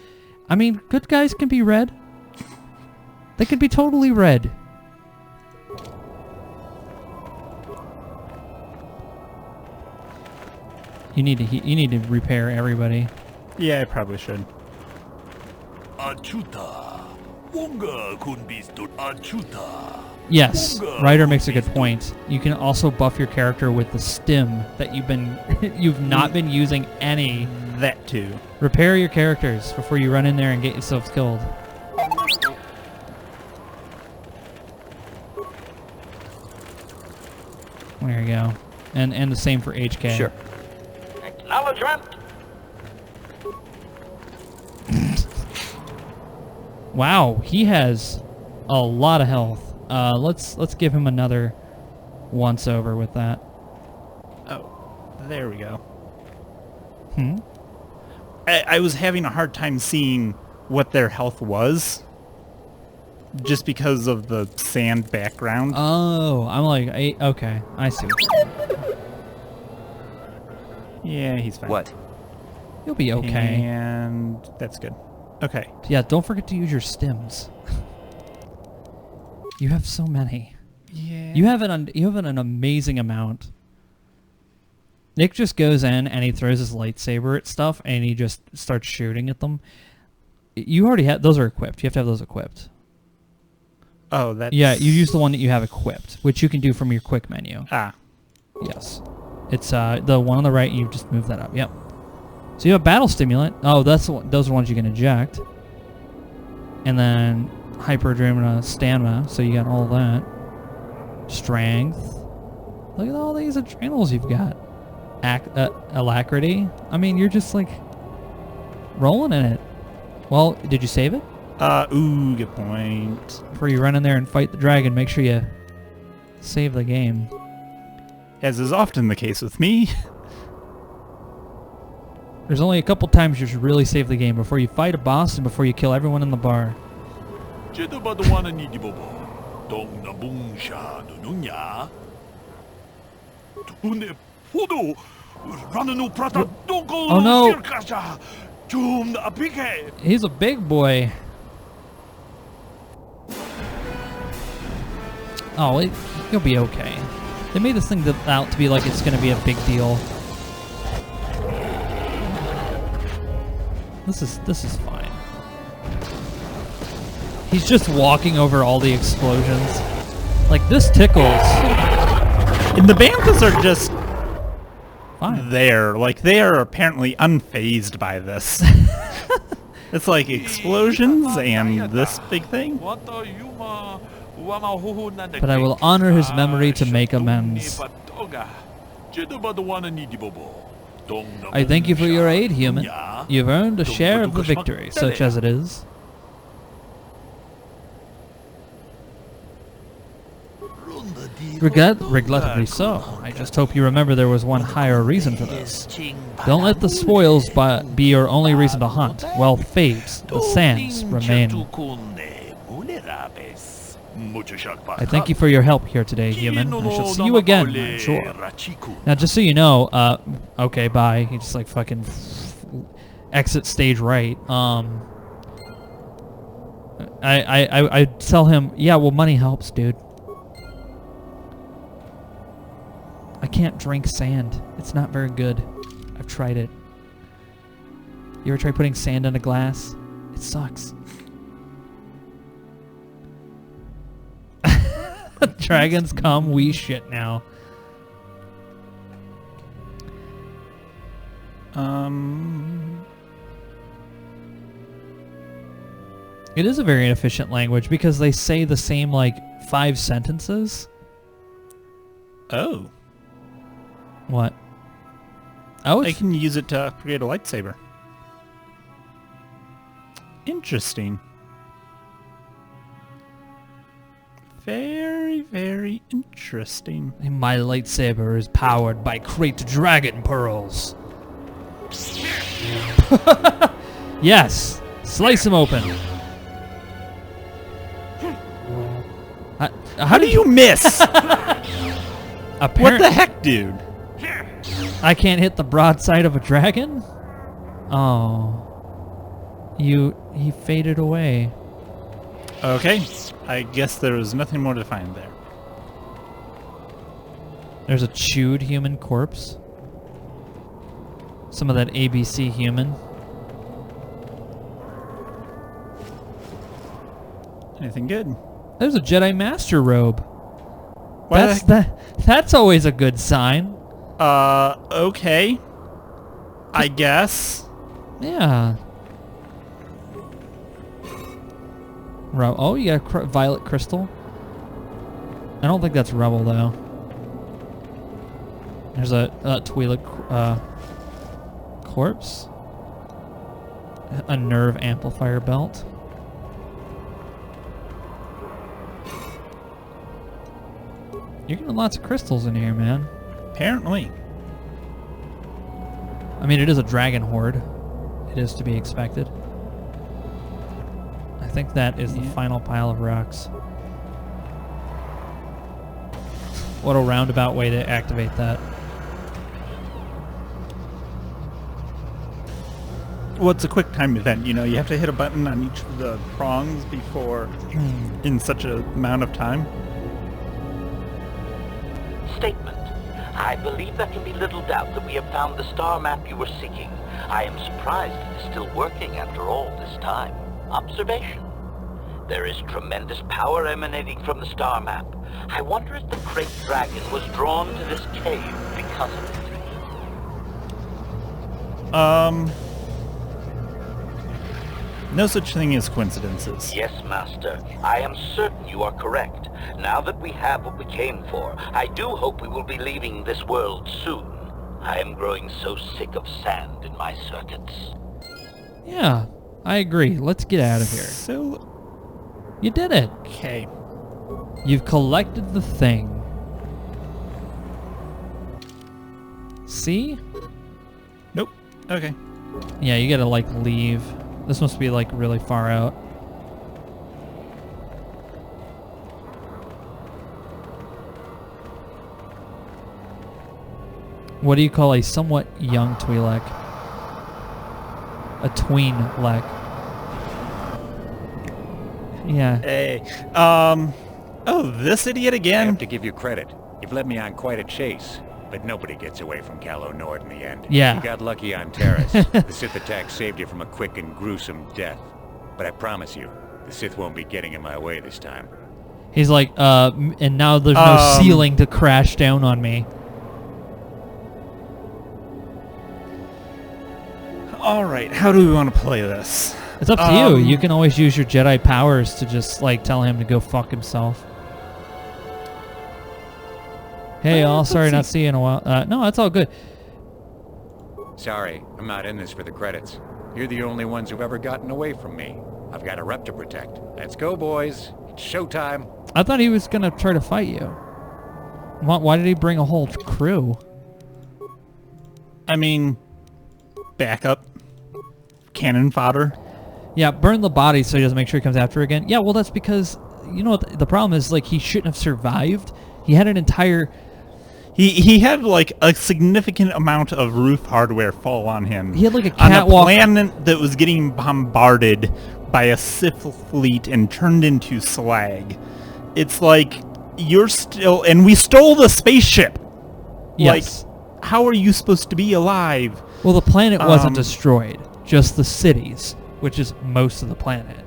I mean, good guys can be red. They can be totally red. You need to repair everybody. Yeah, I probably should. Yes, Ryder makes a good point. You can also buff your character with the stim that you've not been using any. That too. Repair your characters before you run in there and get yourself killed. There you go. And the same for HK. Sure. Acknowledgement. Wow, he has a lot of health. Let's give him another once over with that. Oh, there we go. Hmm. I was having a hard time seeing what their health was, just because of the sand background. Oh, I'm like, okay, I see. Yeah, he's fine. What? You'll be okay. And that's good. Okay. Yeah, don't forget to use your stims. You have so many. Yeah. You have an amazing amount. Nick just goes in and he throws his lightsaber at stuff and he just starts shooting at them. You already have those are equipped. You have to have those equipped. Oh, that's... Yeah, you use the one that you have equipped, which you can do from your quick menu. Ah. Yes. It's the one on the right, you just move that up. Yep. So you have battle stimulant. Oh, that's the one, those are the ones you can eject. And then hyper stamina, so you got all that. Strength. Look at all these adrenals you've got. Alacrity. I mean, you're just like rolling in it. Well, did you save it? Ooh, good point. Before you run in there and fight the dragon, make sure you save the game. As is often the case with me. There's only a couple times you should really save the game: before you fight a boss and before you kill everyone in the bar. Oh no! He's a big boy. Oh, he'll be okay. They made this thing out to be like it's going to be a big deal. This is fine. He's just walking over all the explosions. Like, this tickles. And the banthas are just Fine. there. Like, they are apparently unfazed by this. It's like explosions and this big thing. But I will honor his memory to make amends. I thank you for your aid, human. You've earned a share of the victory, such as it is. Regrettably so. I just hope you remember there was one higher reason for this. Don't let the spoils be your only reason to hunt. While fate, the sands, remain. I thank you for your help here today, human. I shall see you again, I'm sure. Now, just so you know, okay, bye. He just like fucking exit stage right. I tell him, yeah, well, money helps, dude. I can't drink sand. It's not very good. I've tried it. You ever try putting sand in a glass? It sucks. Dragons come, we shit now. It is a very inefficient language because they say the same, like, 5 sentences. Oh. What? Oh, I can use it to create a lightsaber. Interesting. Very, very interesting. my lightsaber is powered by great dragon pearls. Yes! Slice him open. How do you miss? What the heck, dude? I can't hit the broadside of a dragon? Oh. He faded away. Okay. I guess there was nothing more to find there. There's a chewed human corpse. Some of that ABC human. Anything good? There's a Jedi Master robe. Why That's always a good sign. Okay. I guess. Yeah. Oh, you got a violet crystal? I don't think that's rubble, though. There's a Twi'lek corpse. A nerve amplifier belt. You're getting lots of crystals in here, man. Apparently. I mean, it is a dragon horde. It is to be expected. I think that is the final pile of rocks. What a roundabout way to activate that. Well, it's a quick time event, you know. You have to hit a button on each of the prongs before in such a amount of time. Statement. I believe there can be little doubt that we have found the star map you were seeking. I am surprised it is still working after all this time. Observation. There is tremendous power emanating from the star map. I wonder if the great dragon was drawn to this cave because of it. No such thing as coincidences. Yes, Master. I am certain you are correct. Now that we have what we came for, I do hope we will be leaving this world soon. I am growing so sick of sand in my circuits. Yeah, I agree. Let's get out of here. So, You did it. okay. You've collected the thing. See? Nope. Okay. Yeah, you gotta, like, leave. This must be, like, really far out. What do you call a somewhat young Twi'lek? A tween-lek. Yeah. Hey. Oh, this idiot I again? have to give you credit. You've led me on quite a chase. But nobody gets away from Calo Nord in the end. Yeah. You got lucky on Terrace. The Sith attack saved you from a quick and gruesome death. But I promise you, the Sith won't be getting in my way this time. He's like, and now there's no ceiling to crash down on me. Alright, how do we want to play this? It's up to you. You can always use your Jedi powers to just, like, tell him to go fuck himself. Hey, all. Sorry not seeing you in a while. No, that's all good. Sorry, I'm not in this for the credits. You're the only ones who've ever gotten away from me. I've got a rep to protect. Let's go, boys. It's showtime. I thought he was going to try to fight you. Why did he bring a whole crew? I mean, backup. Cannon fodder. Yeah, burn the body so he doesn't make sure he comes after again. Yeah, well, that's because, you know what, the problem is, like, he shouldn't have survived. He had an entire... He had, like, a significant amount of roof hardware fall on him. He had, like, a catwalk... on a planet that was getting bombarded by a Sith fleet and turned into slag. It's like, you're still... And we stole the spaceship! Yes. Like, how are you supposed to be alive? Well, the planet wasn't destroyed. Just the cities, which is most of the planet.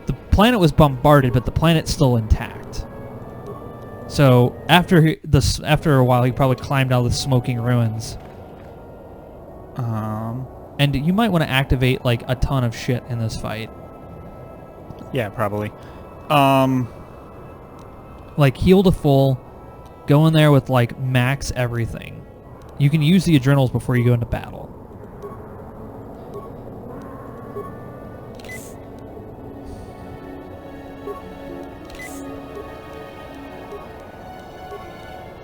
The planet was bombarded, but the planet's still intact. So after a while, he probably climbed out of the smoking ruins. And you might want to activate, like, a ton of shit in this fight. Yeah, probably. Like, heal to full, go in there with, like, max everything. You can use the adrenals before you go into battle.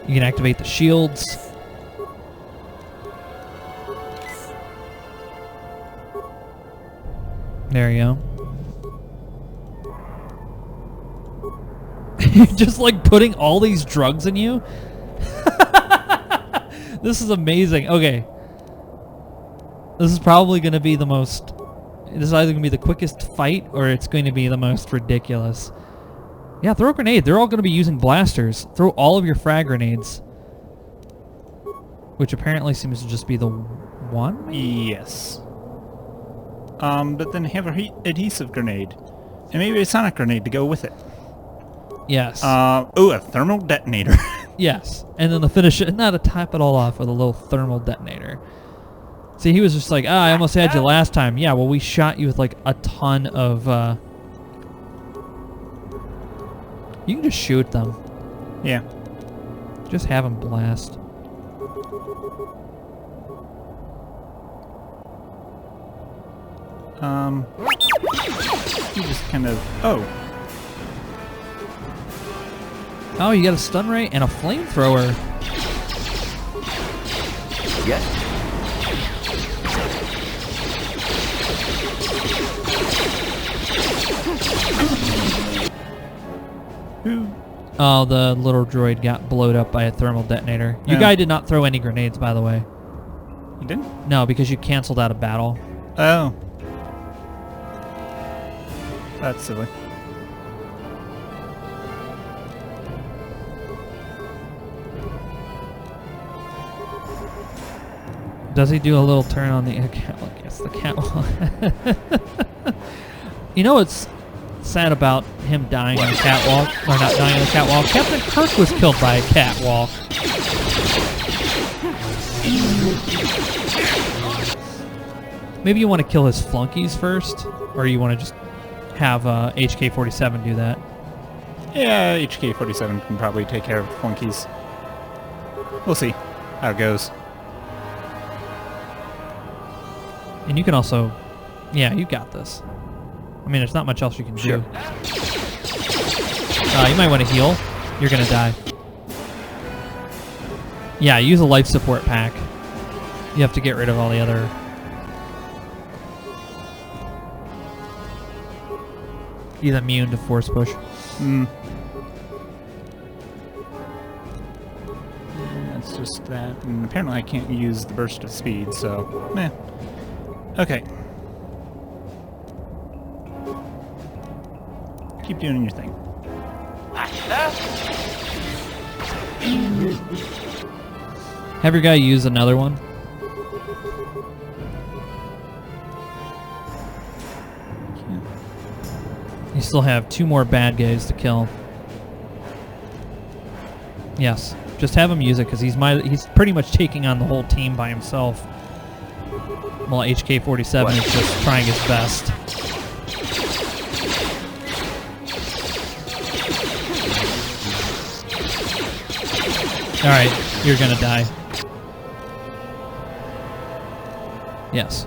You can activate the shields. There you go. You're just like putting all these drugs in you? This is amazing. Okay. This is probably going to be the most... This is either going to be the quickest fight or it's going to be the most ridiculous. Yeah, throw a grenade. They're all going to be using blasters. Throw all of your frag grenades. Which apparently seems to just be the one? Yes. But then have a adhesive grenade. And maybe a sonic grenade to go with it. Yes. Oh, a thermal detonator. Yes. And then the finish it, not to top it all off with a little thermal detonator. See, he was just like, I almost had you last time. Yeah, well, we shot you with like a ton of, You can just shoot them. Yeah. Just have them blast. You just kind of... Oh. Oh, you got a stun ray and a flamethrower. Yes. Who? Oh, the little droid got blowed up by a thermal detonator. You Yeah. guy did not throw any grenades, by the way. You didn't? No, because you canceled out of battle. Oh. That's silly. Does he do a little turn on the catwalk? Yes, the catwalk. You know what's sad about him dying on the catwalk, or not dying on the catwalk? Captain Kirk was killed by a catwalk. Maybe you want to kill his flunkies first, or you want to just have HK-47 do that. Yeah, HK-47 can probably take care of the flunkies. We'll see how it goes. And you can also, yeah, you got this. I mean, there's not much else you can do. You might want to heal. You're gonna die. Yeah, use a life support pack. You have to get rid of all the other. He's immune to force push. That's just that. And apparently I can't use the burst of speed, so... meh. Okay. Keep doing your thing. Have your guy use another one. You still have 2 more bad guys to kill. Yes, just have him use it because he's pretty much taking on the whole team by himself. While HK-47 is just trying his best. All right, you're gonna die. Yes.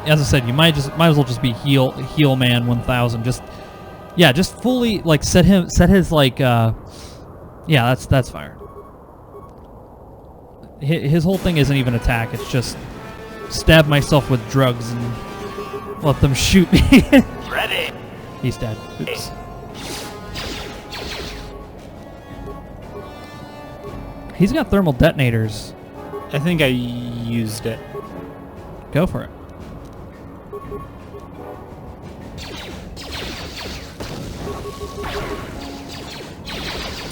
As I said, you might as well just be heal man 1000. Just fully like set his like yeah, that's fire. His whole thing isn't even attack. It's just stab myself with drugs and let them shoot me. Ready. He's dead. Oops. He's got thermal detonators. I think I used it. Go for it.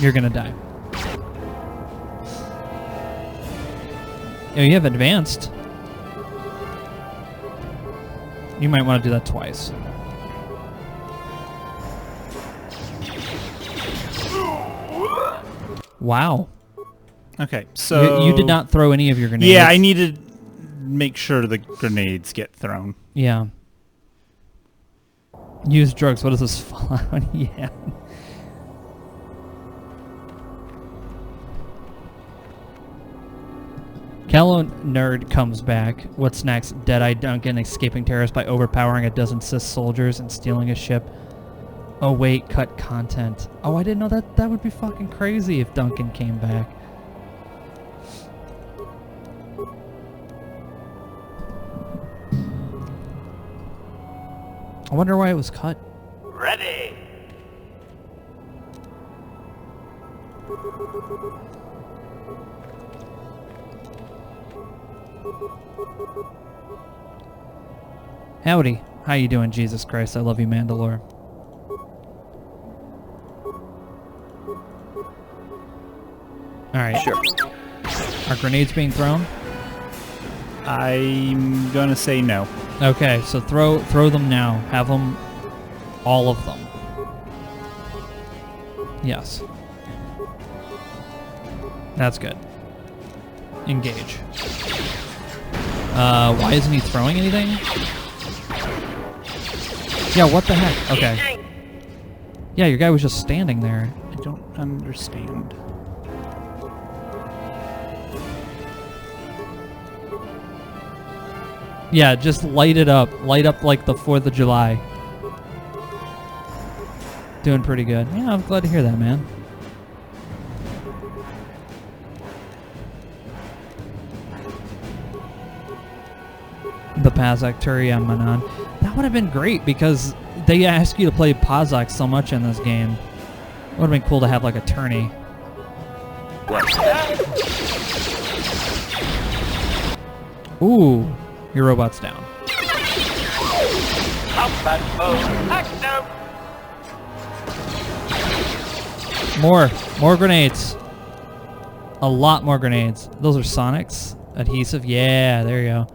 You're gonna die. Oh, you have advanced. You might want to do that twice. Wow. Okay, so... You did not throw any of your grenades. Yeah, I need to make sure the grenades get thrown. Yeah. Use drugs. What does this fall out? Yeah. Callow Nerd comes back. What's next? Deadeye Duncan escaping terrorists by overpowering a dozen Sith soldiers and stealing a ship. Oh wait, cut content. Oh, I didn't know that. That would be fucking crazy if Duncan came back. I wonder why it was cut. Ready. Howdy. How you doing, Jesus Christ? I love you, Mandalore. Alright. Sure. Are grenades being thrown? I'm gonna say no. Okay, so throw them now. Have them, all of them. Yes. That's good. Engage. Why isn't he throwing anything? Yeah, what the heck? Okay. Yeah, your guy was just standing there. I don't understand. Yeah, just light it up. Light up like the 4th of July. Doing pretty good. Yeah, I'm glad to hear that, man. The Pazak Thur Manan. That would have been great because they ask you to play Pazak so much in this game. It would have been cool to have like a tourney. What? Ooh, your robot's down. More grenades. A lot more grenades. Those are Sonics. Adhesive. Yeah, there you go.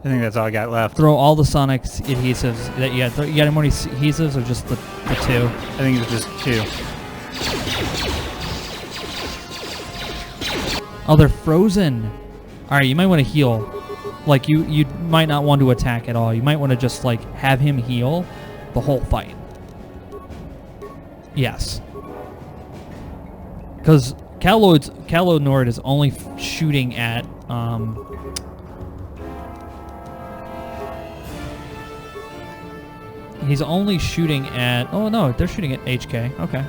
I think that's all I got left. Throw all the Sonics adhesives that you got. You got any more adhesives or just the 2? I think it's just 2. Oh, they're frozen. All right, you might want to heal. Like you might not want to attack at all. You might want to just like have him heal the whole fight. Yes. Because Calo Nord is only shooting at he's only shooting at, oh no, they're shooting at HK. Okay.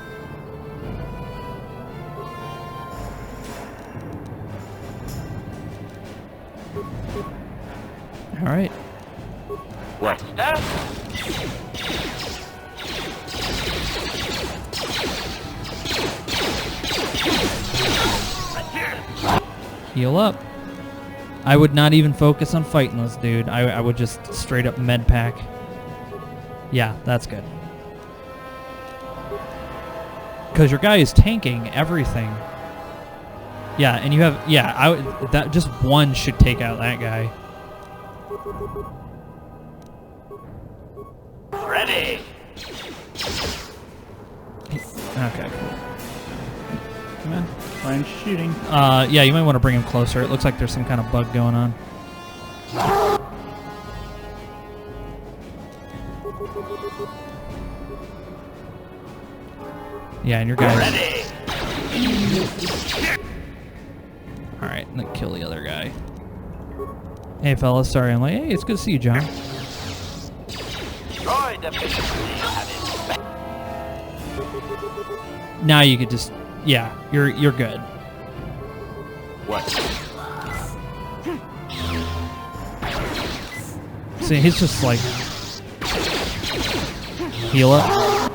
All right. What? Heal up. I would not even focus on fighting this dude. I would just straight up med pack. Yeah, that's good. Because your guy is tanking everything. Yeah, and you have, yeah, that just one should take out that guy. Ready. Okay, cool. Come on, line shooting. Yeah, you might want to bring him closer. It looks like there's some kind of bug going on. Yeah, and your guy. Ready. All right, and then kill the other guy. Hey, fellas, sorry I'm late. Hey, it's good to see you, John. Droid efficiency at its best. Now you could just, yeah, you're good. What? See, he's just like heal up.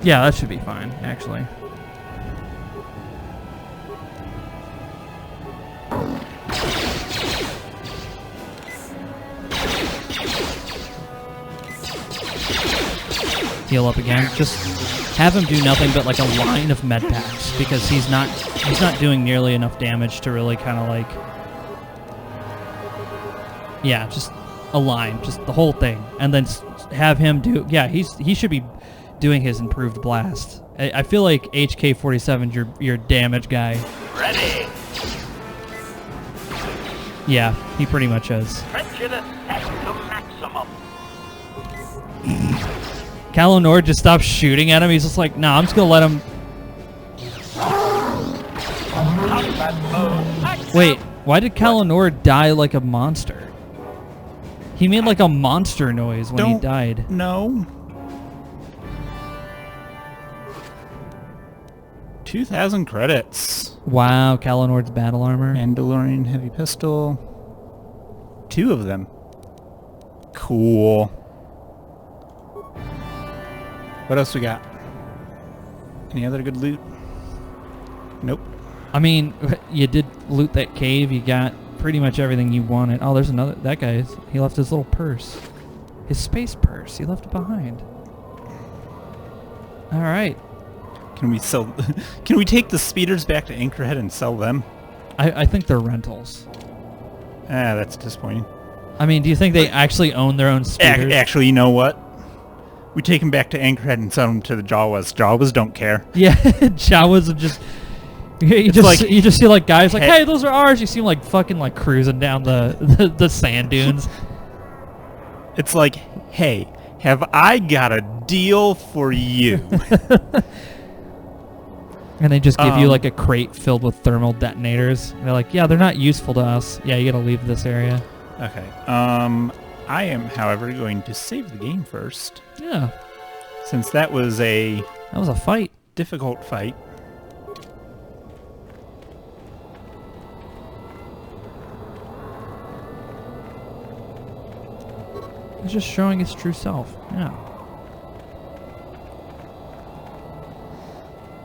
Yeah, that should be fine, actually. Heal up again. Just have him do nothing but like a line of med packs because he's not doing nearly enough damage to really kind of like, yeah, just a line, just the whole thing, and then have him do, yeah, he should be doing his improved blast. I feel like HK-47's your damage guy. Ready. Yeah, he pretty much is. Prejudice set to maximum. Calo Nord just stops shooting at him. He's just like, nah, I'm just gonna let him. Combat mode. Active. Wait, why did Calo Nord die like a monster? He made like a monster noise when he Don't died. know. 2,000 credits. Wow, Calo Nord's battle armor. Mandalorian heavy pistol. 2 of them. Cool. What else we got? Any other good loot? Nope. I mean, you did loot that cave. You got pretty much everything you wanted. Oh, there's another. That guy, he left his little purse. His space purse. He left it behind. All right. Can we sell? Can we take the speeders back to Anchorhead and sell them? I think they're rentals. Ah, that's disappointing. I mean, do you think they actually own their own speeders? Actually, you know what? We take them back to Anchorhead and sell them to the Jawas. Jawas don't care. Yeah, Jawas would just. You just see like guys like, hey, those are ours. You see them like fucking like cruising down the sand dunes. It's like, hey, have I got a deal for you? And they just give you like a crate filled with thermal detonators. And they're like, yeah, they're not useful to us. Yeah, you gotta leave this area. Okay. I am, however, going to save the game first. Yeah. Since that was a fight. difficult fight. It's just showing its true self. Yeah.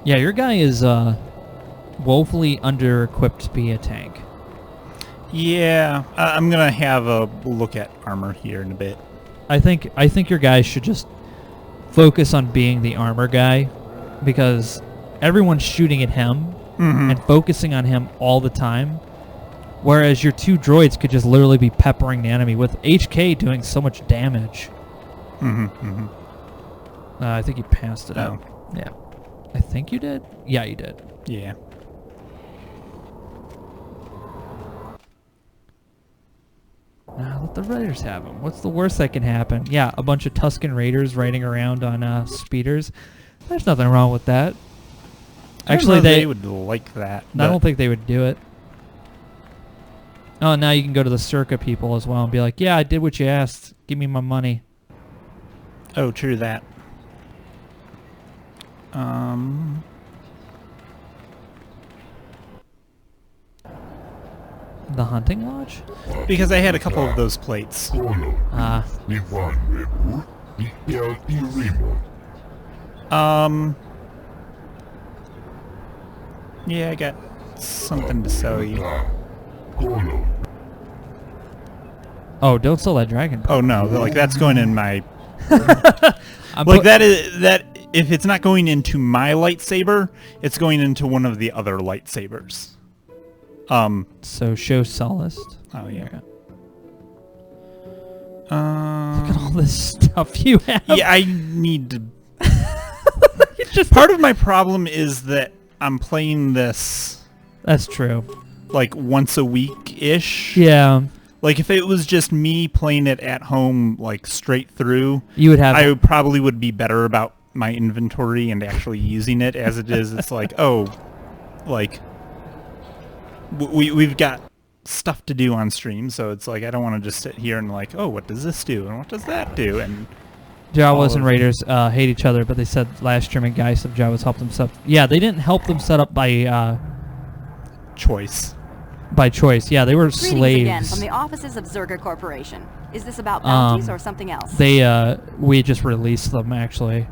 Yeah, your guy is woefully under-equipped to be a tank. Yeah, I'm gonna have a look at armor here in a bit. I think your guy should just focus on being the armor guy, because everyone's shooting at him and focusing on him all the time, whereas your two droids could just literally be peppering the enemy with HK doing so much damage. I think you passed it out. Yeah. I think you did? Yeah, you did. Yeah. Let the Raiders have him. What's the worst that can happen? Yeah, a bunch of Tusken Raiders riding around on speeders. There's nothing wrong with that. Actually, they would like that. I don't think they would do it. Oh, now you can go to the Circa people as well and be like, yeah, I did what you asked. Give me my money. Oh, true that. The hunting lodge? Because I had a couple of those plates. Yeah, I got something to sell you. Oh, don't sell that dragon. Oh no, like that's going in my like that if it's not going into my lightsaber, it's going into one of the other lightsabers. So show Solist. Oh yeah. Look at all this stuff you have. Yeah, I need to part of my problem is that I'm playing this That's true. like once a week-ish. Yeah. Like if it was just me playing it at home like straight through, You would have I probably would be better about my inventory and actually using it. As it is, it's like, oh, like we've got stuff to do on stream, so it's like I don't want to just sit here and like, oh, what does this do and what does that do? And Jawas and Raiders hate each other, but they said last streaming guy said Jawas helped them set up. Yeah, they didn't help them set up by choice. By choice. Yeah, they were Greetings slaves. again from the offices of Zerga Corporation. Is this about bounties or something else? We just released them actually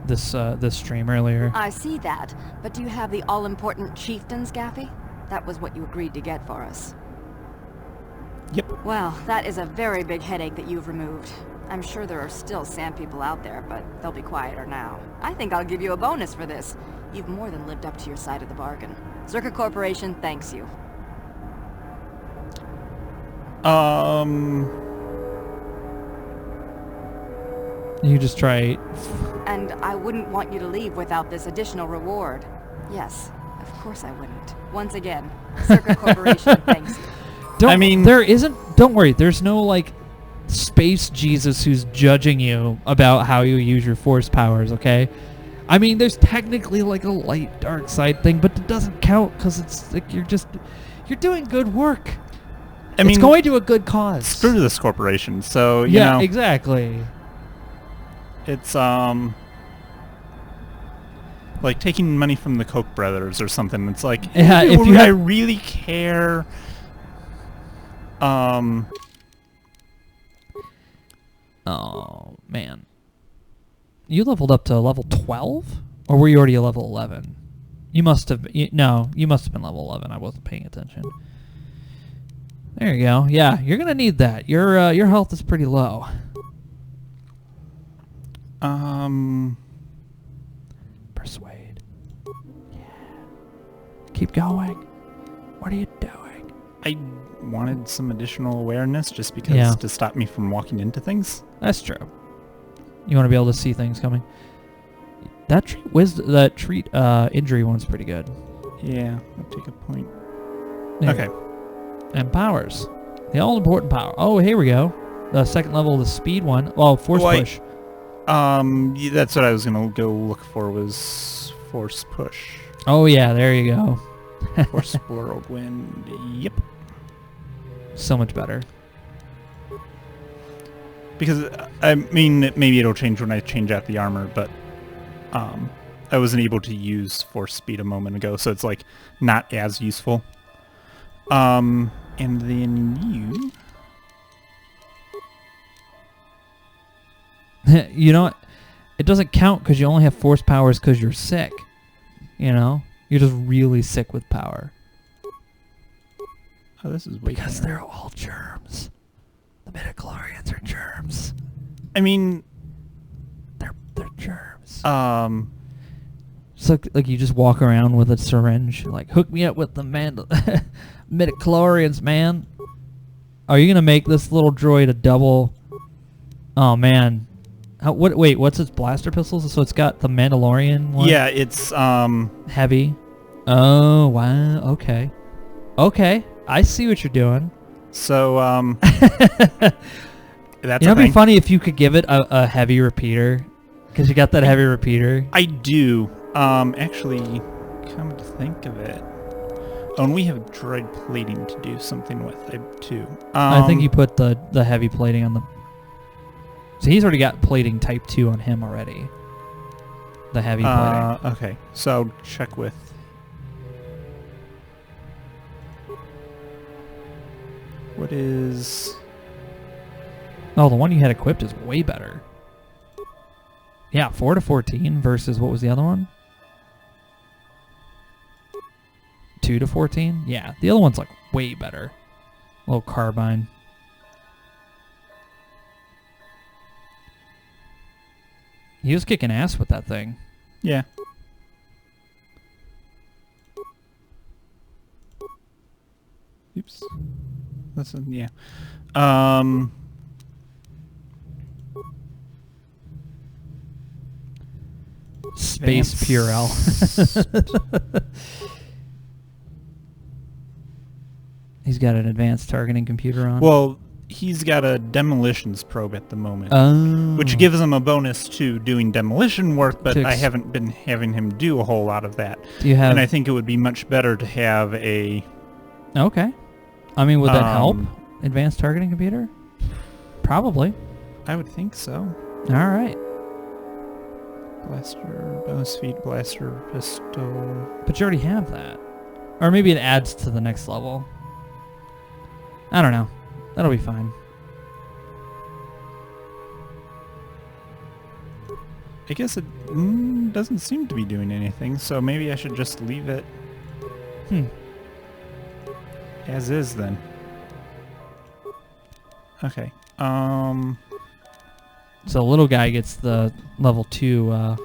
this stream earlier. I see that, but do you have the all-important Chieftain's Gaffy? That was what you agreed to get for us. Yep. Well, that is a very big headache that you've removed. I'm sure there are still sand people out there, but they'll be quieter now. I think I'll give you a bonus for this. You've more than lived up to your side of the bargain. Zerga Corporation thanks you. You just try. And I wouldn't want you to leave without this additional reward. Yes, of course I wouldn't. Once again, Zerga Corporation thanks you. There isn't. Don't worry. There's no like space Jesus who's judging you about how you use your force powers. Okay. I mean, there's technically like a light dark side thing, but it doesn't count because it's like you're doing good work. I mean, it's going to a good cause. Screw this corporation. So you know, exactly. It's like taking money from the Koch brothers or something. It's like, yeah, if I really care. Oh man, you leveled up to level 12, or were you already a level 11? You must have. No, you must have been level 11. I wasn't paying attention. There you go. Yeah, you're gonna need that. Your health is pretty low. Persuade. Yeah. Keep going. What are you doing? I wanted some additional awareness just because to stop me from walking into things. That's true. You want to be able to see things coming. That treat injury one's pretty good. Yeah, I'll take a point. There. Okay. And powers. The all-important power. Oh, here we go. The second level of the speed one. Oh, force push. That's what I was gonna go look for was force push. Oh yeah, there you go. Force whirlwind. Yep. So much better. Because, I mean, maybe it'll change when I change out the armor, but I wasn't able to use force speed a moment ago, so it's like not as useful. And then You know what? It doesn't count because you only have force powers because you're sick. You know? You're just really sick with power. Oh, this is way Because better. they're all germs. The midichlorians are germs. I mean, They're germs. so So like you just walk around with a syringe, like hook me up with the midichlorians, man. Are you gonna make this little droid a double? Oh man, wait, what's its blaster pistols? So it's got the Mandalorian one. yeah, it's Heavy. Oh wow. Okay. Okay. I see what you're doing. so that's You know, a it'd be thing. funny if you could give it a heavy repeater, because you got that heavy repeater. I do. Actually, come to think of it, oh, and we have droid plating to do something with too. I think you put the heavy plating on the. So he's already got plating type 2 on him already. The heavy plating. Okay, so check with. What is? Oh, the one you had equipped is way better. Yeah, 4 to 14 versus what was the other one? 2 to 14? Yeah, the other one's like way better. Little carbine. He was kicking ass with that thing. Yeah. Oops. Listen, yeah. Space Advanced- Purell. He's got an advanced targeting computer on. Well, he's got a demolitions probe at the moment, Oh. which gives him a bonus to doing demolition work, but To I ex- haven't been having him do a whole lot of that. Do you have? And I think it would be much better to have a... Okay. I mean, would that help? Um, Advanced targeting computer? Probably. I would think so. All right. Blaster, bonus speed, blaster, pistol... But you already have that. Or maybe it adds to the next level. I don't know. That'll be fine. I guess it doesn't seem to be doing anything, so maybe I should just leave it as is then. Okay. So the little guy gets the level 2.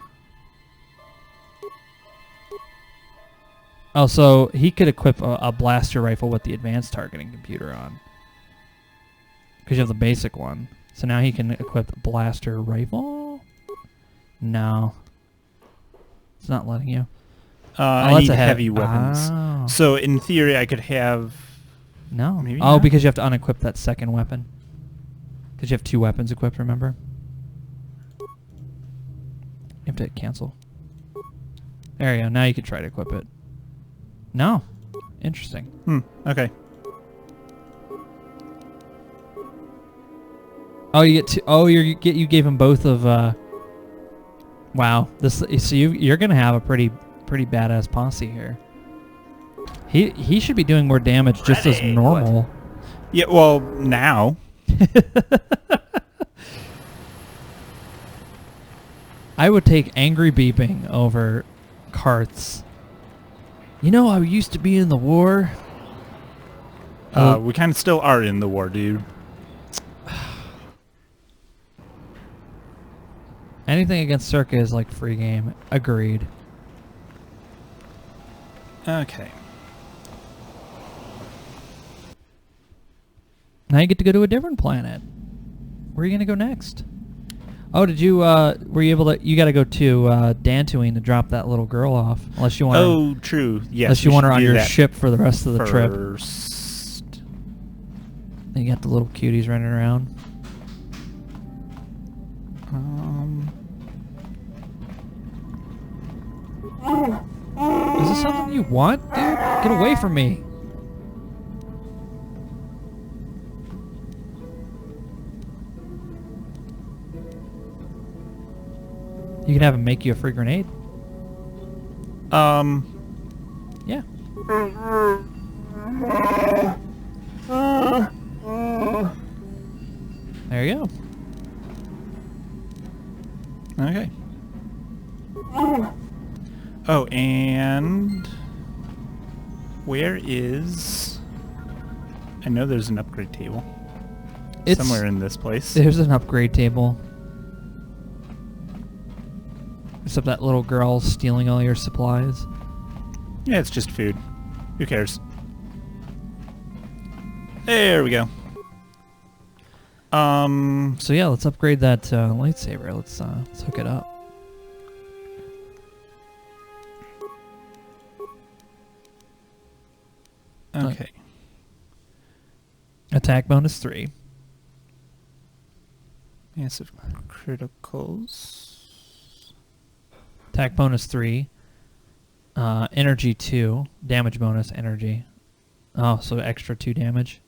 Oh, so he could equip a blaster rifle with the advanced targeting computer on. Because you have the basic one. So now he can equip the blaster rifle? No. It's not letting you. I that's need a heavy weapons. Oh. So in theory, I could have... No. Maybe Oh, not. because you have to unequip that second weapon. Because you have 2 weapons equipped, remember? You have to hit cancel. There you go. Now you can try to equip it. No. Interesting. Okay. Oh, you get 2. Oh, you gave him both of. Wow. This. So you're gonna have a pretty badass posse here. He should be doing more damage just as Ready, normal. Yeah, well, now. I would take angry beeping over carts. You know, I used to be in the war. We kind of still are in the war, dude. Anything against Circa is like free game. Agreed. Okay. Now you get to go to a different planet. Where are you gonna go next? Oh, did you? Were you able to? You got to go to Dantooine to drop that little girl off, unless you want. Oh, true. Yes. unless you we want her should on do your that ship for the rest of the trip. first. And you got the little cuties running around. Is this something you want, dude? Get away from me. You can have him make you a free grenade. Yeah. There you go. Okay. Oh, and where is... I know there's an upgrade table. It's somewhere in this place. There's an upgrade table. Except that little girl's stealing all your supplies. Yeah, it's just food. Who cares? There we go. So yeah, let's upgrade that lightsaber. Let's hook it up. Okay. Attack bonus 3. Massive criticals. Attack bonus 3. Energy 2. Damage bonus energy. Oh, so extra 2 damage.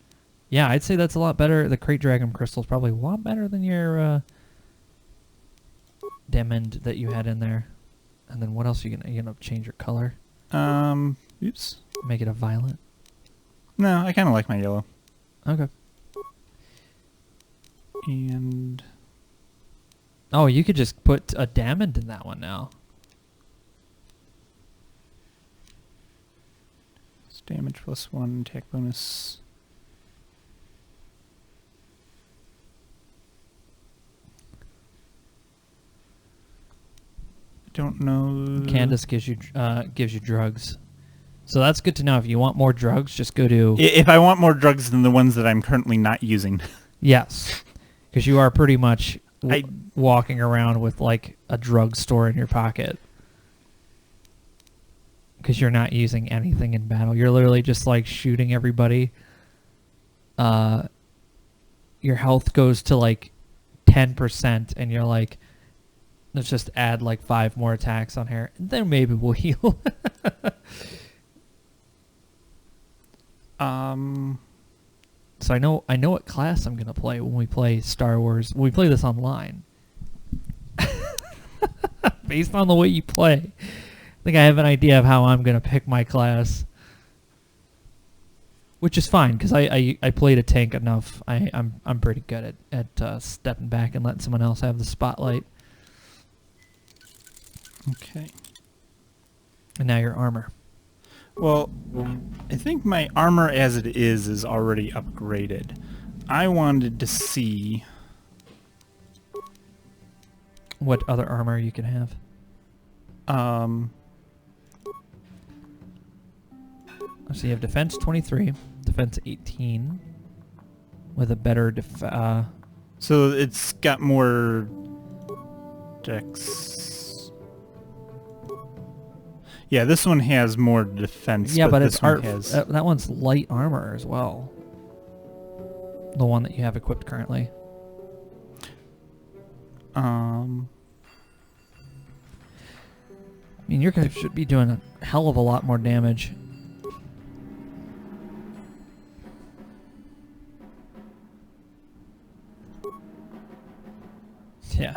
Yeah, I'd say that's a lot better. The Crate Dragon Crystal is probably a lot better than your Demond that you had in there. And then what else are you gonna change your color? Oops. Make it a violet. No, I kind of like my yellow. Okay. And oh, you could just put a Demond in that one now. it's damage +1, attack bonus. I don't know. Candace gives you drugs. So that's good to know. If you want more drugs, just go to... If I want more drugs than the ones that I'm currently not using. Yes. Because you are pretty much walking around with like a drugstore in your pocket. Because you're not using anything in battle. You're literally just like shooting everybody. Your health goes to like 10% and you're like, let's just add like 5 more attacks on here. And then maybe we'll heal. So I know what class I'm gonna play when we play Star Wars. When we play this online, based on the way you play, I think I have an idea of how I'm gonna pick my class, which is fine because I played a tank enough. I'm pretty good at stepping back and letting someone else have the spotlight. Okay. And now your armor. Well, I think my armor as it is already upgraded. I wanted to see What other armor you can have. So you have defense 23, defense 18, with a better so it's got more dex. Yeah, this one has more defense. yeah, but this it's one art. has... That one's light armor as well. The one that you have equipped currently. I mean, your guy should be doing a hell of a lot more damage. Yeah.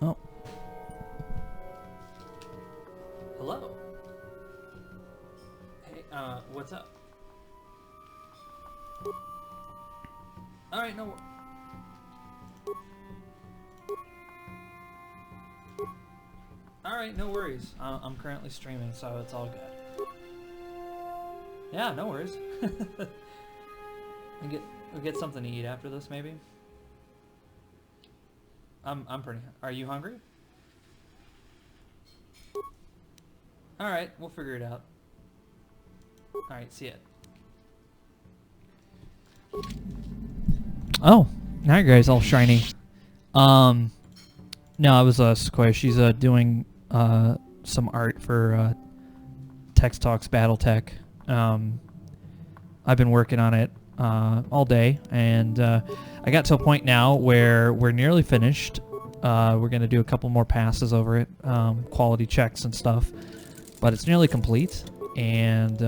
Oh. Hello. Hey, what's up? All right, no. All right, no worries. I'm currently streaming, so it's all good. Yeah, no worries. We'll get something to eat after this, maybe. I'm pretty. Are you hungry? All right, we'll figure it out. All right, see it. Oh, now your guy's all shiny. No, it was Sequoia. She's doing some art for Text Talks BattleTech. I've been working on it all day, and I got to a point now where we're nearly finished. We're going to do a couple more passes over it, quality checks and stuff. But it's nearly complete. And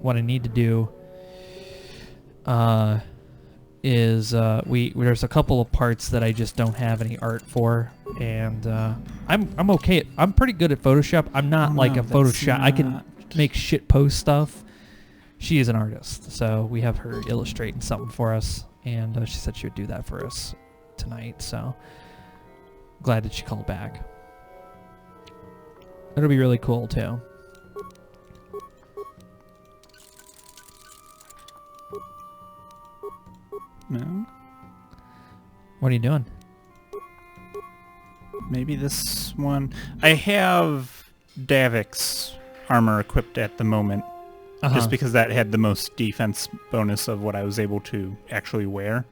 what I need to do is there's a couple of parts that I just don't have any art for. And I'm okay. I'm pretty good at Photoshop. I'm not like a Photoshop. I can make shit post stuff. She is an artist, so we have her illustrating something for us, and she said she would do that for us tonight, so glad that she called back. It'll be really cool, too. No? What are you doing? Maybe this one. I have Davik's armor equipped at the moment. Just because that had the most defense bonus of what I was able to actually wear.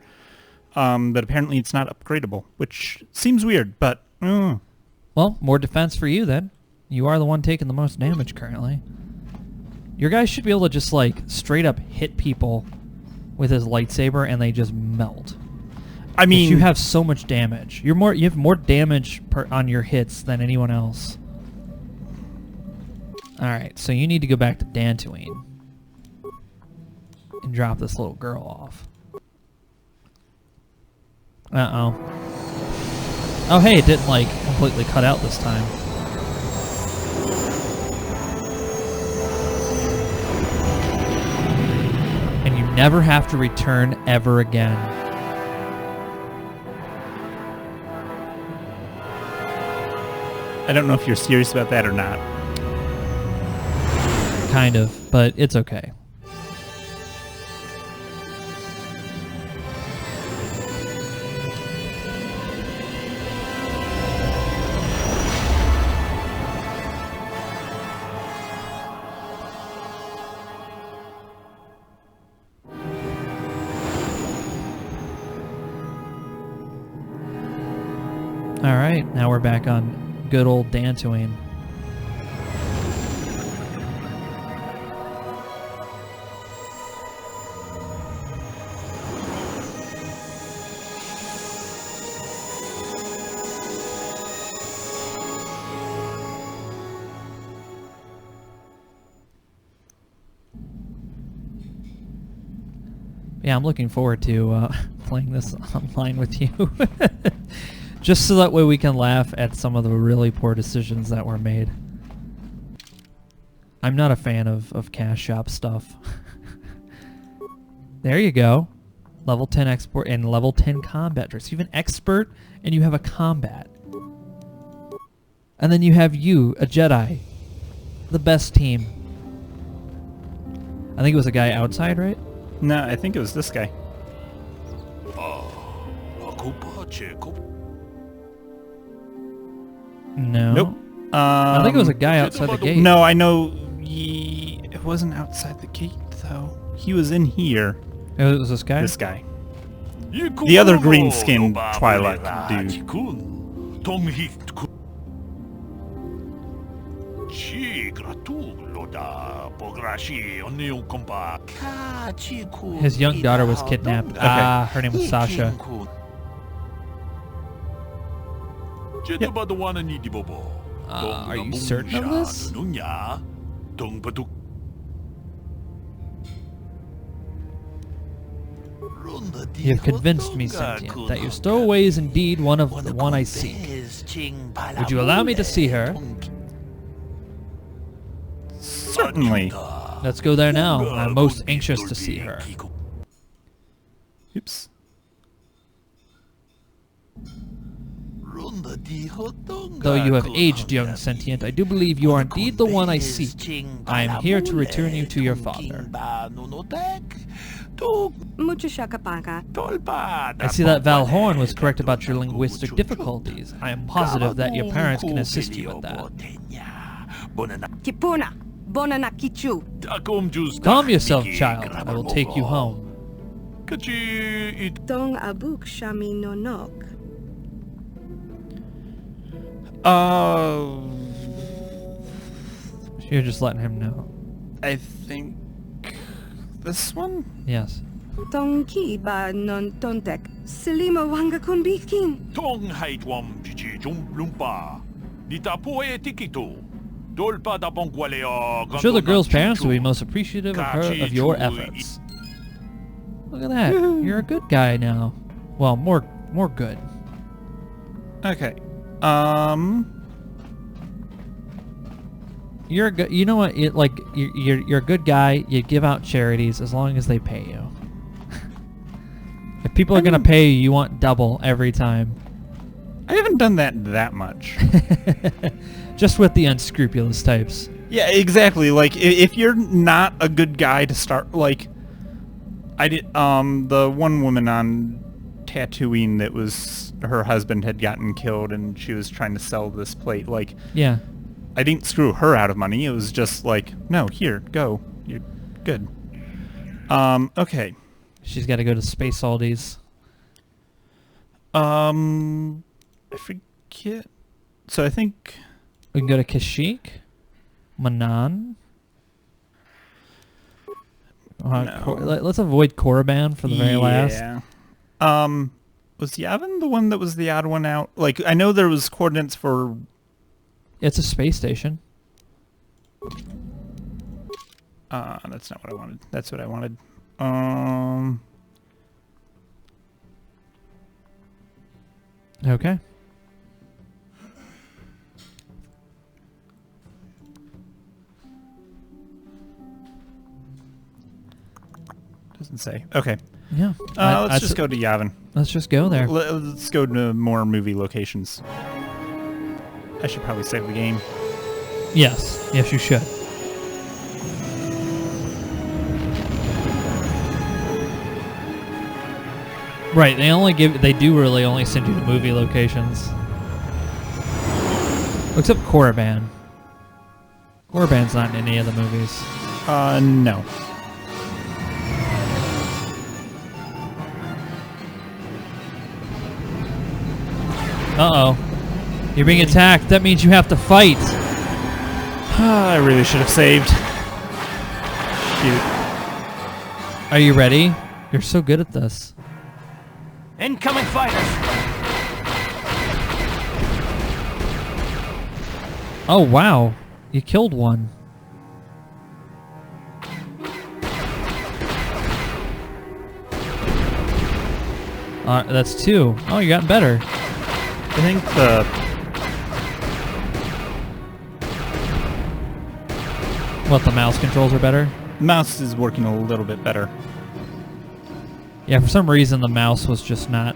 But apparently it's not upgradable, which seems weird, but... Well, more defense for you, then. You are the one taking the most damage currently. Your guy should be able to just, like, straight up hit people with his lightsaber, and they just melt. I mean... You have so much damage. You have more damage on your hits than anyone else. Alright, so you need to go back to Dantooine and drop this little girl off. Uh-oh. Oh, hey, it didn't, like, completely cut out this time. And you never have to return ever again. I don't know if you're serious about that or not. Kind of, but it's okay. All right, now we're back on good old Dantooine. Yeah, I'm looking forward to playing this online with you. Just so that way we can laugh at some of the really poor decisions that were made. I'm not a fan of cash shop stuff. There you go. Level 10 export and level 10 combat dress. You have an expert and you have a combat. And then you have you, a Jedi. The best team. I think it was a guy outside, right? No, I think it was this guy. No. Nope. I think it was a guy outside the gate. No, I know. It wasn't outside the gate, though. He was in here. It was this guy? This guy. The other green-skinned Twilight dude. His young daughter was kidnapped. Okay. Her name was Sasha. Are you certain of this? You have convinced me, Sentient, that your stowaway is indeed one of the one I seek. Would you allow me to see her? Certainly. Let's go there now. I'm most anxious to see her. Oops. Though you have aged, young Sentient, I do believe you are indeed the one I seek. I am here to return you to your father. I see that Val Horn was correct about your linguistic difficulties. I am positive that your parents can assist you with that. Calm yourself, child. I will take you home. You're just letting him know. I think this one? Yes. Tongki ba non tontek. Silimo wanga kunbitkin. Tong haitwam chichi lumpa. Ditapo e tikito. Dolpa da bongualeo. I'm sure the girl's parents will be most appreciative of your efforts. Look at that. You're a good guy now. Well, more good. Okay. You're a good. You know what? You're a good guy. You give out charities as long as they pay you. If people are gonna pay you, you want double every time. I haven't done that much. Just with the unscrupulous types. Yeah, exactly. Like, if you're not a good guy to start, like, I did, the one woman on Tatooine that was, her husband had gotten killed and she was trying to sell this plate, like, Yeah. I didn't screw her out of money. It was just like, no, here, go. You're good. Okay. She's got to go to Space Aldi's. I forget. So I think... We can go to Kashyyyk. Manan. No. Let's avoid Korriban for the very last. Yeah. Was Yavin the one that was the odd one out? Like, I know there was coordinates for... It's a space station. That's not what I wanted. That's what I wanted. Okay. Doesn't say. Okay. Yeah. Let's just go to Yavin. Let's just go there. Let's go to more movie locations. I should probably save the game. Yes. Yes, you should. Right. They do really only send you to movie locations. Except Korriban. Korriban's not in any of the movies. No. Uh-oh. You're being attacked. That means you have to fight. I really should have saved. Shoot. Are you ready? You're so good at this. Incoming fighters! Oh, wow. You killed one. That's two. Oh, you got better. I think the mouse controls are better? mouse is working a little bit better. Yeah, for some reason the mouse was just not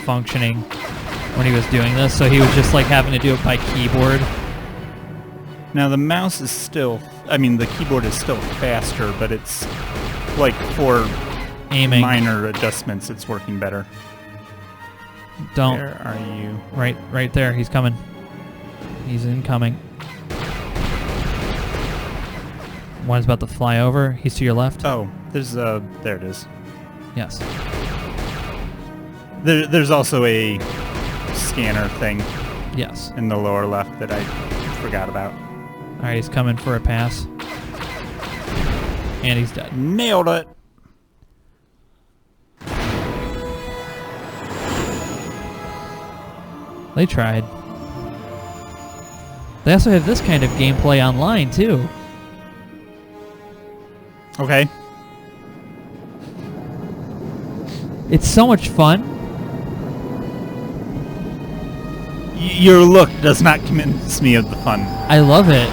functioning when he was doing this, so he was just like having to do it by keyboard. Now the mouse is still, I mean the keyboard is still faster, but it's like for Aiming. minor adjustments it's working better. Don't. Where are you? Right there. He's coming. He's incoming. One's about to fly over. He's to your left. Oh, there it is. Yes. There's also a scanner thing Yes. in the lower left that I forgot about. All right, he's coming for a pass. And he's dead. Nailed it. They tried. They also have this kind of gameplay online, too. Okay. It's so much fun. Your look does not convince me of the fun. I love it.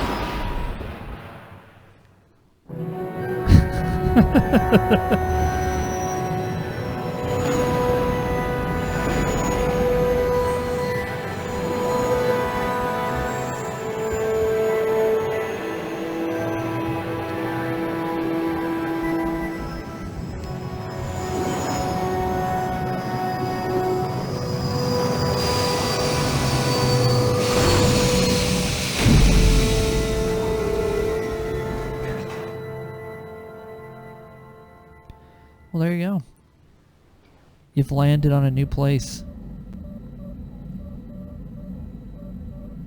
Well, there you go. You've landed on a new place.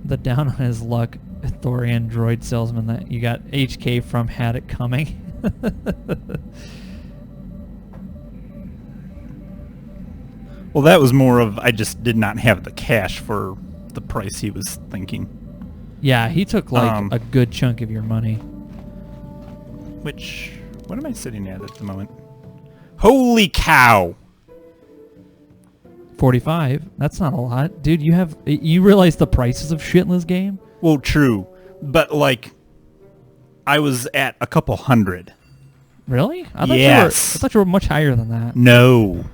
The down on his luck Thorian droid salesman that you got HK from had it coming. Well, that was more of I just did not have the cash for the price he was thinking. Yeah, he took like a good chunk of your money. Which, what am I sitting at the moment? Holy cow! 45. That's not a lot. Dude, you realize the prices of shit in this game? Well, true. But, like, I was at a couple hundred. Really? I thought Yes. I thought you were much higher than that. No.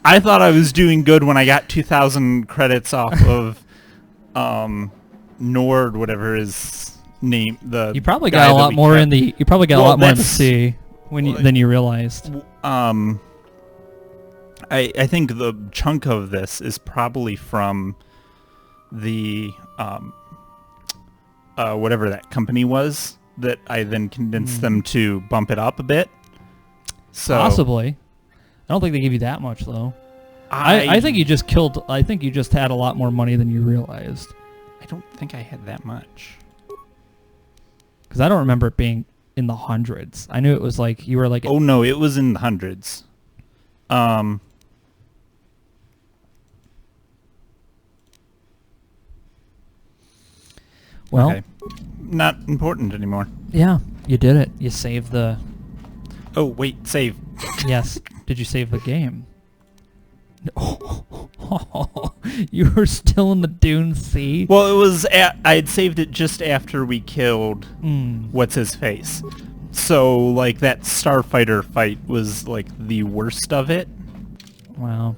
I thought I was doing good when I got 2,000 credits off of Nord, whatever his name. You probably got a lot more in the. You probably got a lot more in the sea than you realized. I think the chunk of this is probably from the whatever that company was that I then convinced them to bump it up a bit. So possibly. I don't think they give you that much though. I think you just killed. I think you just had a lot more money than you realized. I don't think I had that much. Because I don't remember it being in the hundreds. I knew it was like you were like. Oh no, it was in the hundreds. Well, okay. Not important anymore. Yeah, you did it. You saved the. Oh wait, save. Yes. Did you save the game? You were still in the Dune Sea? Well, it was I had saved it just after we killed what's his face. So like that starfighter fight was like the worst of it. Wow.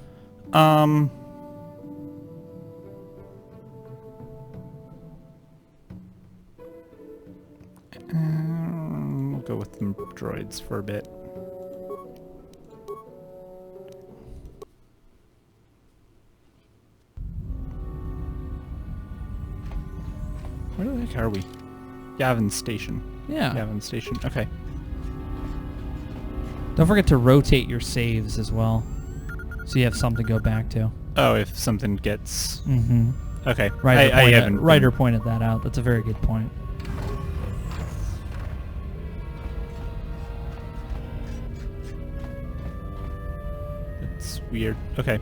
We'll go with the droids for a bit. Where the heck are we? Yavin Station. Yeah. Yavin Station. Okay. Don't forget to rotate your saves as well, so you have something to go back to. Oh, if something gets. Mm-hmm. Okay. Ryder pointed that out. That's a very good point. It's weird. Okay.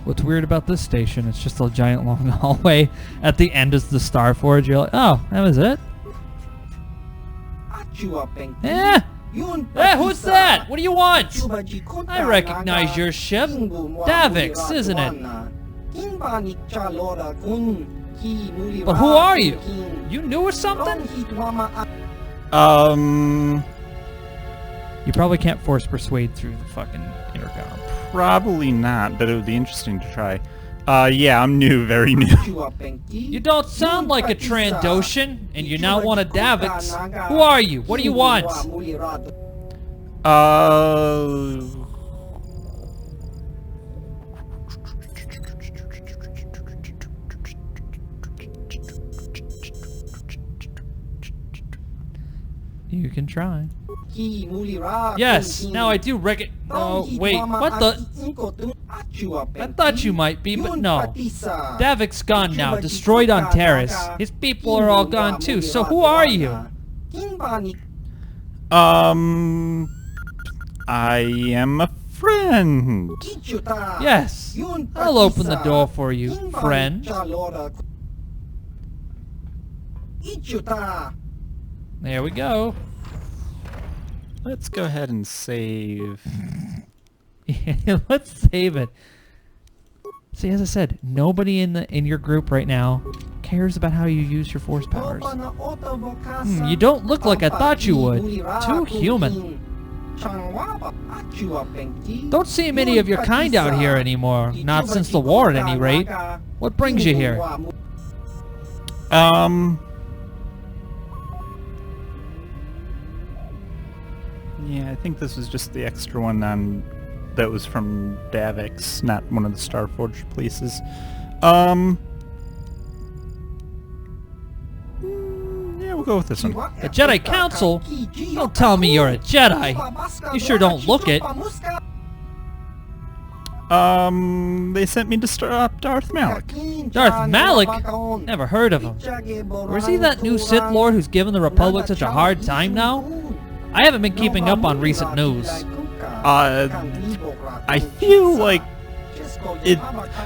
What's weird about this station? It's just a giant long hallway. At the end is the Star Forge. You're like, oh, that was it? Eh? Who's that? What do you want? I recognize your ship. Davix, isn't it? But who are you? You new or something? You probably can't force persuade through the fucking intercom. Probably not, but it would be interesting to try. Yeah, I'm new, very new. You don't sound like a Trandoshan, and you're not one of Davix. Who are you? What do you want? You can try. Yes, now I do oh, wait, what the? I thought you might be, but no. Davic's gone now, destroyed on Terrace. His people are all gone too, so who are you? I am a friend. Yes, I'll open the door for you, friend. There we go. Let's go ahead and save. Yeah, let's save it. See, as I said, nobody in your group right now cares about how you use your force powers. You don't look like I thought you would. Too human. Don't see many of your kind out here anymore. Not since the war, at any rate. What brings you here? Yeah, I think this was just the extra one on that was from Davix, not one of the Starforged places. Yeah, we'll go with this one. The Jedi Council? Don't tell me you're a Jedi. You sure don't look it. They sent me to stop Darth Malik. Darth Malik? Never heard of him. Or is he that new Sith Lord who's given the Republic such a hard time now? I haven't been keeping up on recent news. I feel like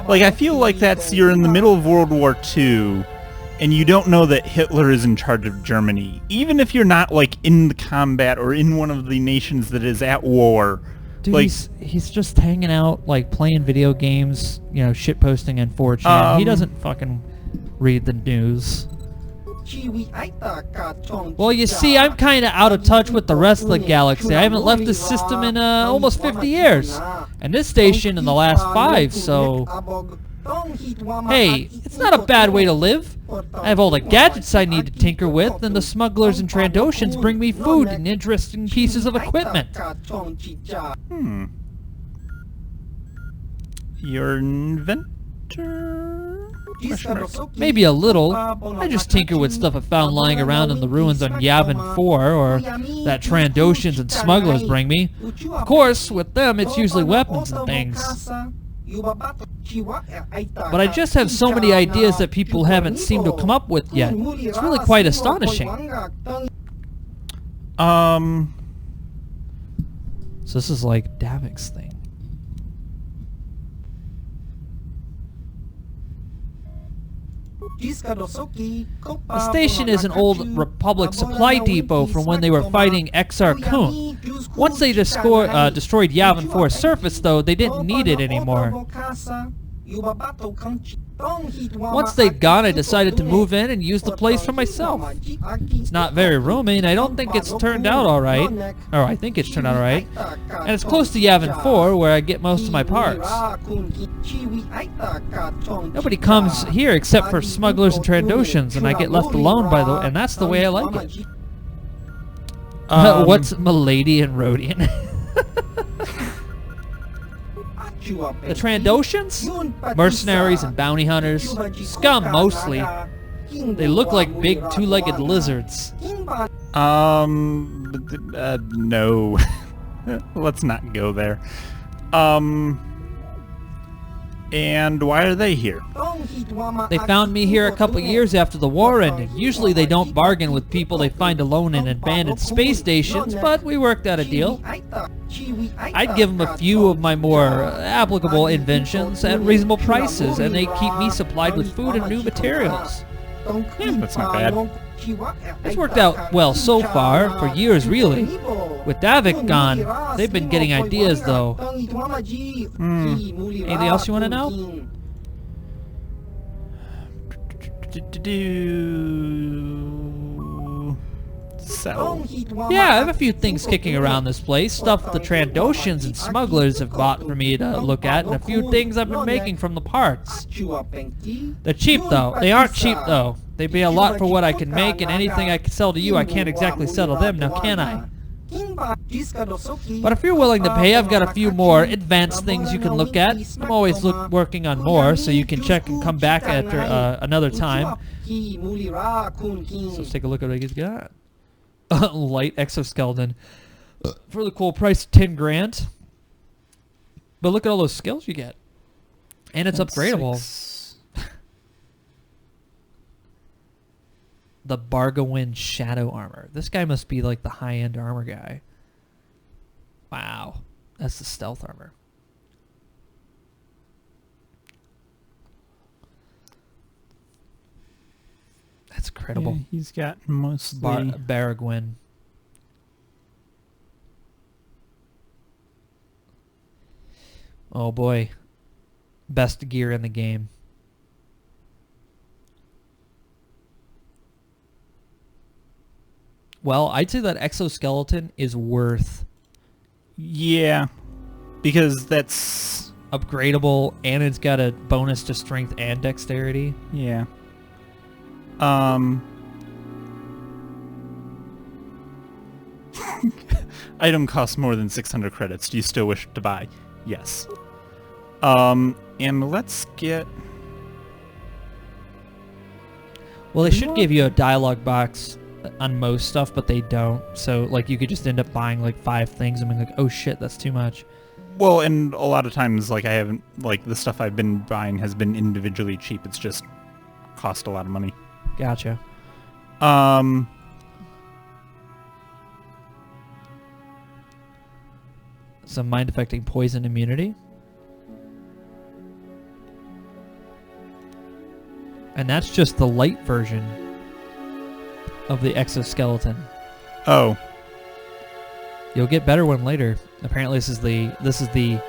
I feel like you're in the middle of World War II, and you don't know that Hitler is in charge of Germany. Even if you're not, like, in the combat or in one of the nations that is at war. Dude, like, he's just hanging out, like, playing video games, you know, shitposting in 4chan. He doesn't fucking read the news. Well, you see, I'm kind of out of touch with the rest of the galaxy. I haven't left this system in almost 50 years. And this station in the last 5, so... Hey, it's not a bad way to live. I have all the gadgets I need to tinker with, and the smugglers and Trandoshans bring me food and interesting pieces of equipment. You're an inventor? Maybe a little. I just tinker with stuff I found lying around in the ruins on Yavin 4, or that Trandoshans and smugglers bring me. Of course, with them it's usually weapons and things. But I just have so many ideas that people haven't seemed to come up with yet. It's really quite astonishing. So this is like Davik's thing. The station is an old Republic supply depot from when they were fighting Exar Kun. Once they destroyed Yavin 4's surface, though, they didn't need it anymore. Once they'd gone, I decided to move in and use the place for myself. It's not very roomy, and I don't think it's turned out alright. Or I think it's turned out alright. And it's close to Yavin 4, where I get most of my parts. Nobody comes here except for smugglers and Trandoshans, and I get left alone and that's the way I like it. What's Milady and Rodian? The Trandoshans? Mercenaries and bounty hunters. Scum, mostly. They look like big two-legged lizards. No. Let's not go there. And why are they here? They found me here a couple years after the war ended. Usually they don't bargain with people they find alone in abandoned space stations, but we worked out a deal. I'd give them a few of my more applicable inventions at reasonable prices, and they keep me supplied with food and new materials. Yeah, that's not bad. It's worked out well so far, for years really. With Davik gone, they've been getting ideas though. Anything else you want to know? So, yeah, I have a few things kicking around this place. Stuff the Trandoshans and smugglers have bought for me to look at, and a few things I've been making from the parts. They're cheap though. They aren't cheap though. They pay a lot for what I can make, and anything I can sell to you, I can't exactly sell to them, now can I? But if you're willing to pay, I've got a few more advanced things you can look at. I'm always working on more, so you can check and come back after another time. So let's take a look at what he's got. Light exoskeleton for the cool price of 10 grand. But look at all those skills you get, and it's upgradable. The Bargawin Shadow Armor. This guy must be like the high-end armor guy. Wow. That's the stealth armor. That's incredible. Yeah, he's got mostly... Baragwin. Oh boy. Best gear in the game. Well, I'd say that exoskeleton is worth... Yeah, because that's... upgradable, and it's got a bonus to strength and dexterity. Yeah. Item costs more than 600 credits. Do you still wish to buy? Yes. And let's get... Well, they should give you a dialogue box on most stuff, but they don't. So, like, you could just end up buying, like, 5 things and being like, oh shit, that's too much. Well, and a lot of times, like, I haven't, like, the stuff I've been buying has been individually cheap. It's just cost a lot of money. Gotcha. Some mind-affecting poison immunity. And that's just the light version of the exoskeleton. Oh. You'll get better one later. Apparently this is the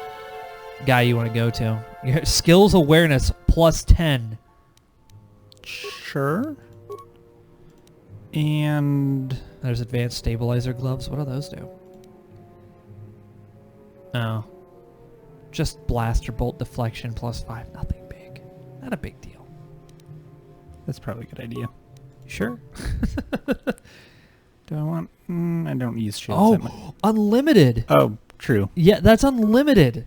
guy you want to go to. Your skills awareness plus 10. Sure. And There's advanced stabilizer gloves. What do those do? Oh. Just blaster bolt deflection plus 5. Nothing big. Not a big deal. that's probably a good idea. Sure. Do I want... I don't use shields that much. Oh, unlimited. Oh, true. Yeah, that's unlimited.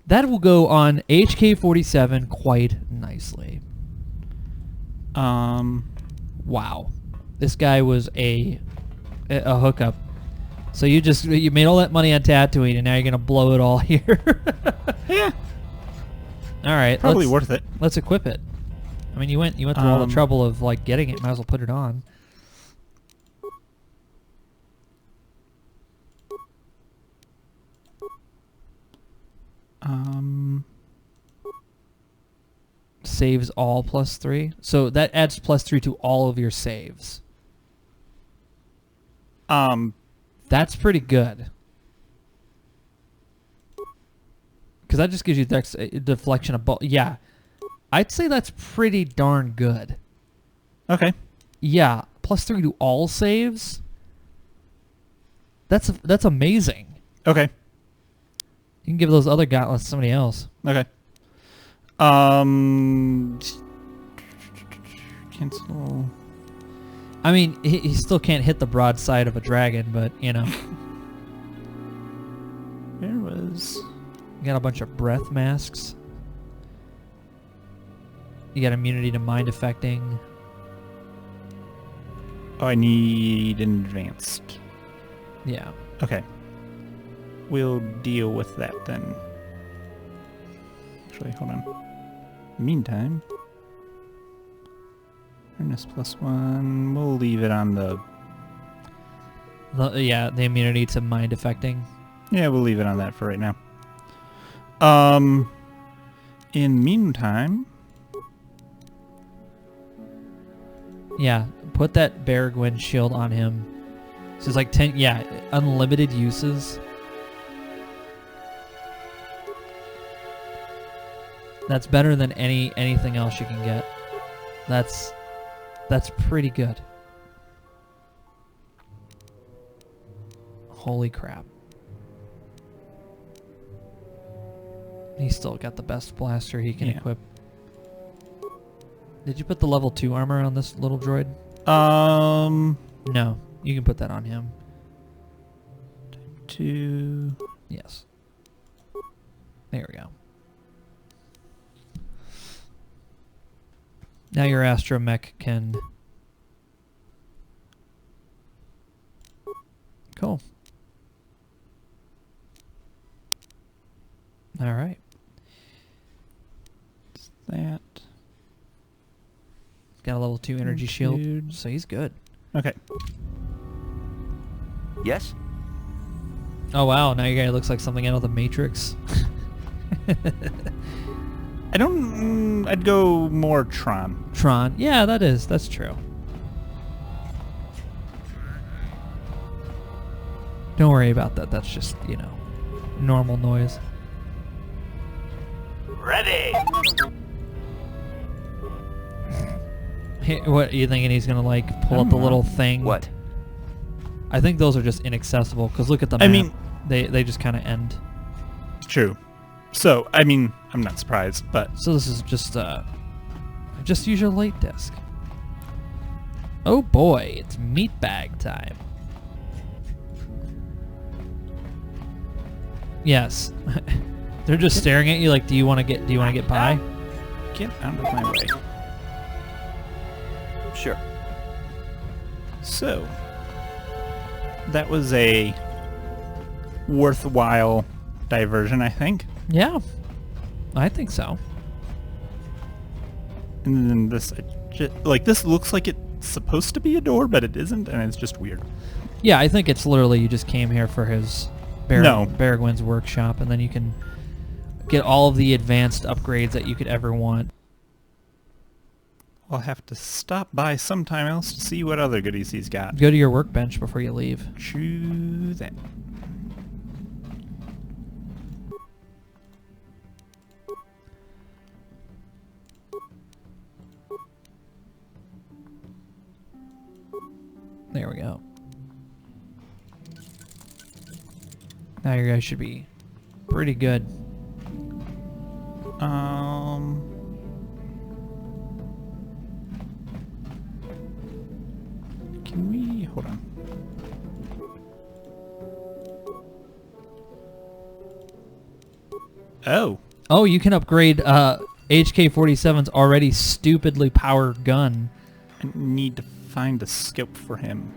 That will go on HK-47 quite nicely. Wow. This guy was a hookup. So you made all that money on Tatooine, and now you're gonna blow it all here. Yeah. All right. Probably worth it. Let's equip it. I mean, you went through all the trouble of like getting it. Might as well put it on. Saves all +3. So that adds +3 to all of your saves. That's pretty good. Because that just gives you deflection of yeah. I'd say that's pretty darn good. Okay. Yeah, +3 to all saves. That's amazing. Okay. You can give those other gauntlets to somebody else. Okay. Cancel. I mean, he still can't hit the broadside of a dragon, but, you know. There was... You got a bunch of breath masks. You got immunity to mind affecting. Oh, I need an advanced. Yeah. Okay. We'll deal with that then. Actually, hold on. Meantime... Awareness +1. We'll leave it on the... Yeah, the immunity to mind affecting. Yeah, we'll leave it on that for right now. In meantime... Yeah, put that Baragwin shield on him. So it's like 10... Yeah, unlimited uses. That's better than anything else you can get. That's pretty good. Holy crap. He's still got the best blaster he can equip. Did you put the level 2 armor on this little droid? No, you can put that on him. 2... Yes. There we go. Now your astromech can... Cool. All right. That... Got a level 2 energy shield, so he's good. Okay. Yes? Oh wow, now your guy looks like something out of the Matrix. I don't... I'd go more Tron. Tron. Yeah, that's true. Don't worry about that. That's just, you know, normal noise. Ready! What, you thinking he's gonna like pull up the little thing? What? I think those are just inaccessible, because look at the map. I mean... They just kind of end. True. So, I mean, I'm not surprised, but... So this is just use your light disc. Oh boy, it's meat bag time. Yes. They're just staring at you like, do you want to get pie? Get out of my way. Sure. So, that was a worthwhile diversion, I think. Yeah, I think so. And then this, this looks like it's supposed to be a door, but it isn't, and it's just weird. Yeah, I think it's literally you just came here for his Baragwin's workshop, and then you can get all of the advanced upgrades that you could ever want. I'll have to stop by sometime else to see what other goodies he's got. Go to your workbench before you leave. True that. There we go. Now you guys should be pretty good. Can we hold on? Oh, you can upgrade HK-47's already stupidly powered gun. I need to find a scope for him.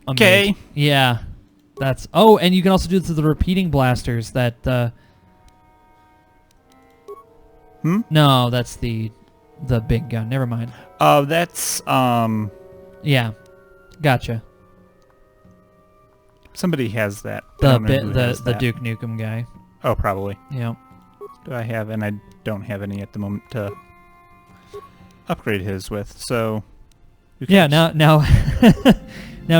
Okay. Yeah. That's... Oh, and you can also do this with the repeating blasters that... No, that's the big gun. Never mind. That's, Yeah. Gotcha. Somebody has that. The Duke Nukem guy. Oh, probably. Yeah. Do I have... And I don't have any at the moment to upgrade his with, so... Yeah, now now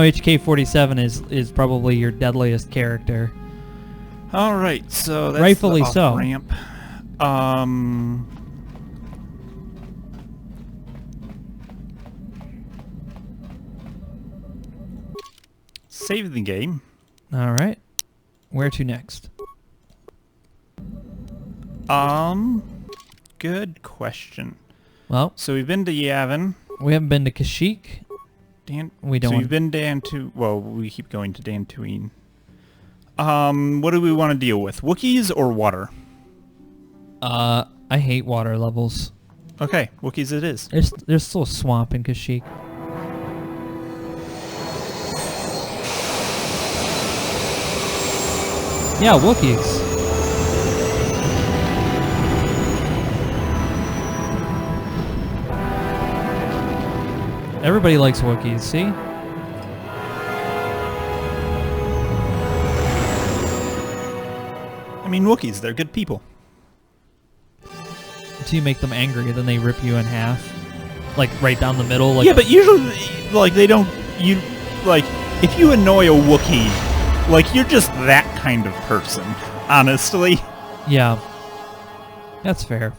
HK-47 is probably your deadliest character. All right, so that's rightfully the so. ramp. Save the game. All right. Where to next? Good question. Well, so we've been to Yavin. We haven't been to Kashyyyk. We don't. So we've been down to... Well, we keep going to Dantooine. What do we want to deal with? Wookiees or water? I hate water levels. Okay, Wookiees it is. There's still a swamp in Kashyyyk. Yeah, Wookiees. Everybody likes Wookiees, see? I mean, Wookiees, they're good people. Until you make them angry, then they rip you in half. Like, right down the middle. Like yeah, but usually, like, they don't... You, like, if you annoy a Wookiee, like, you're just that kind of person, honestly. Yeah. That's fair.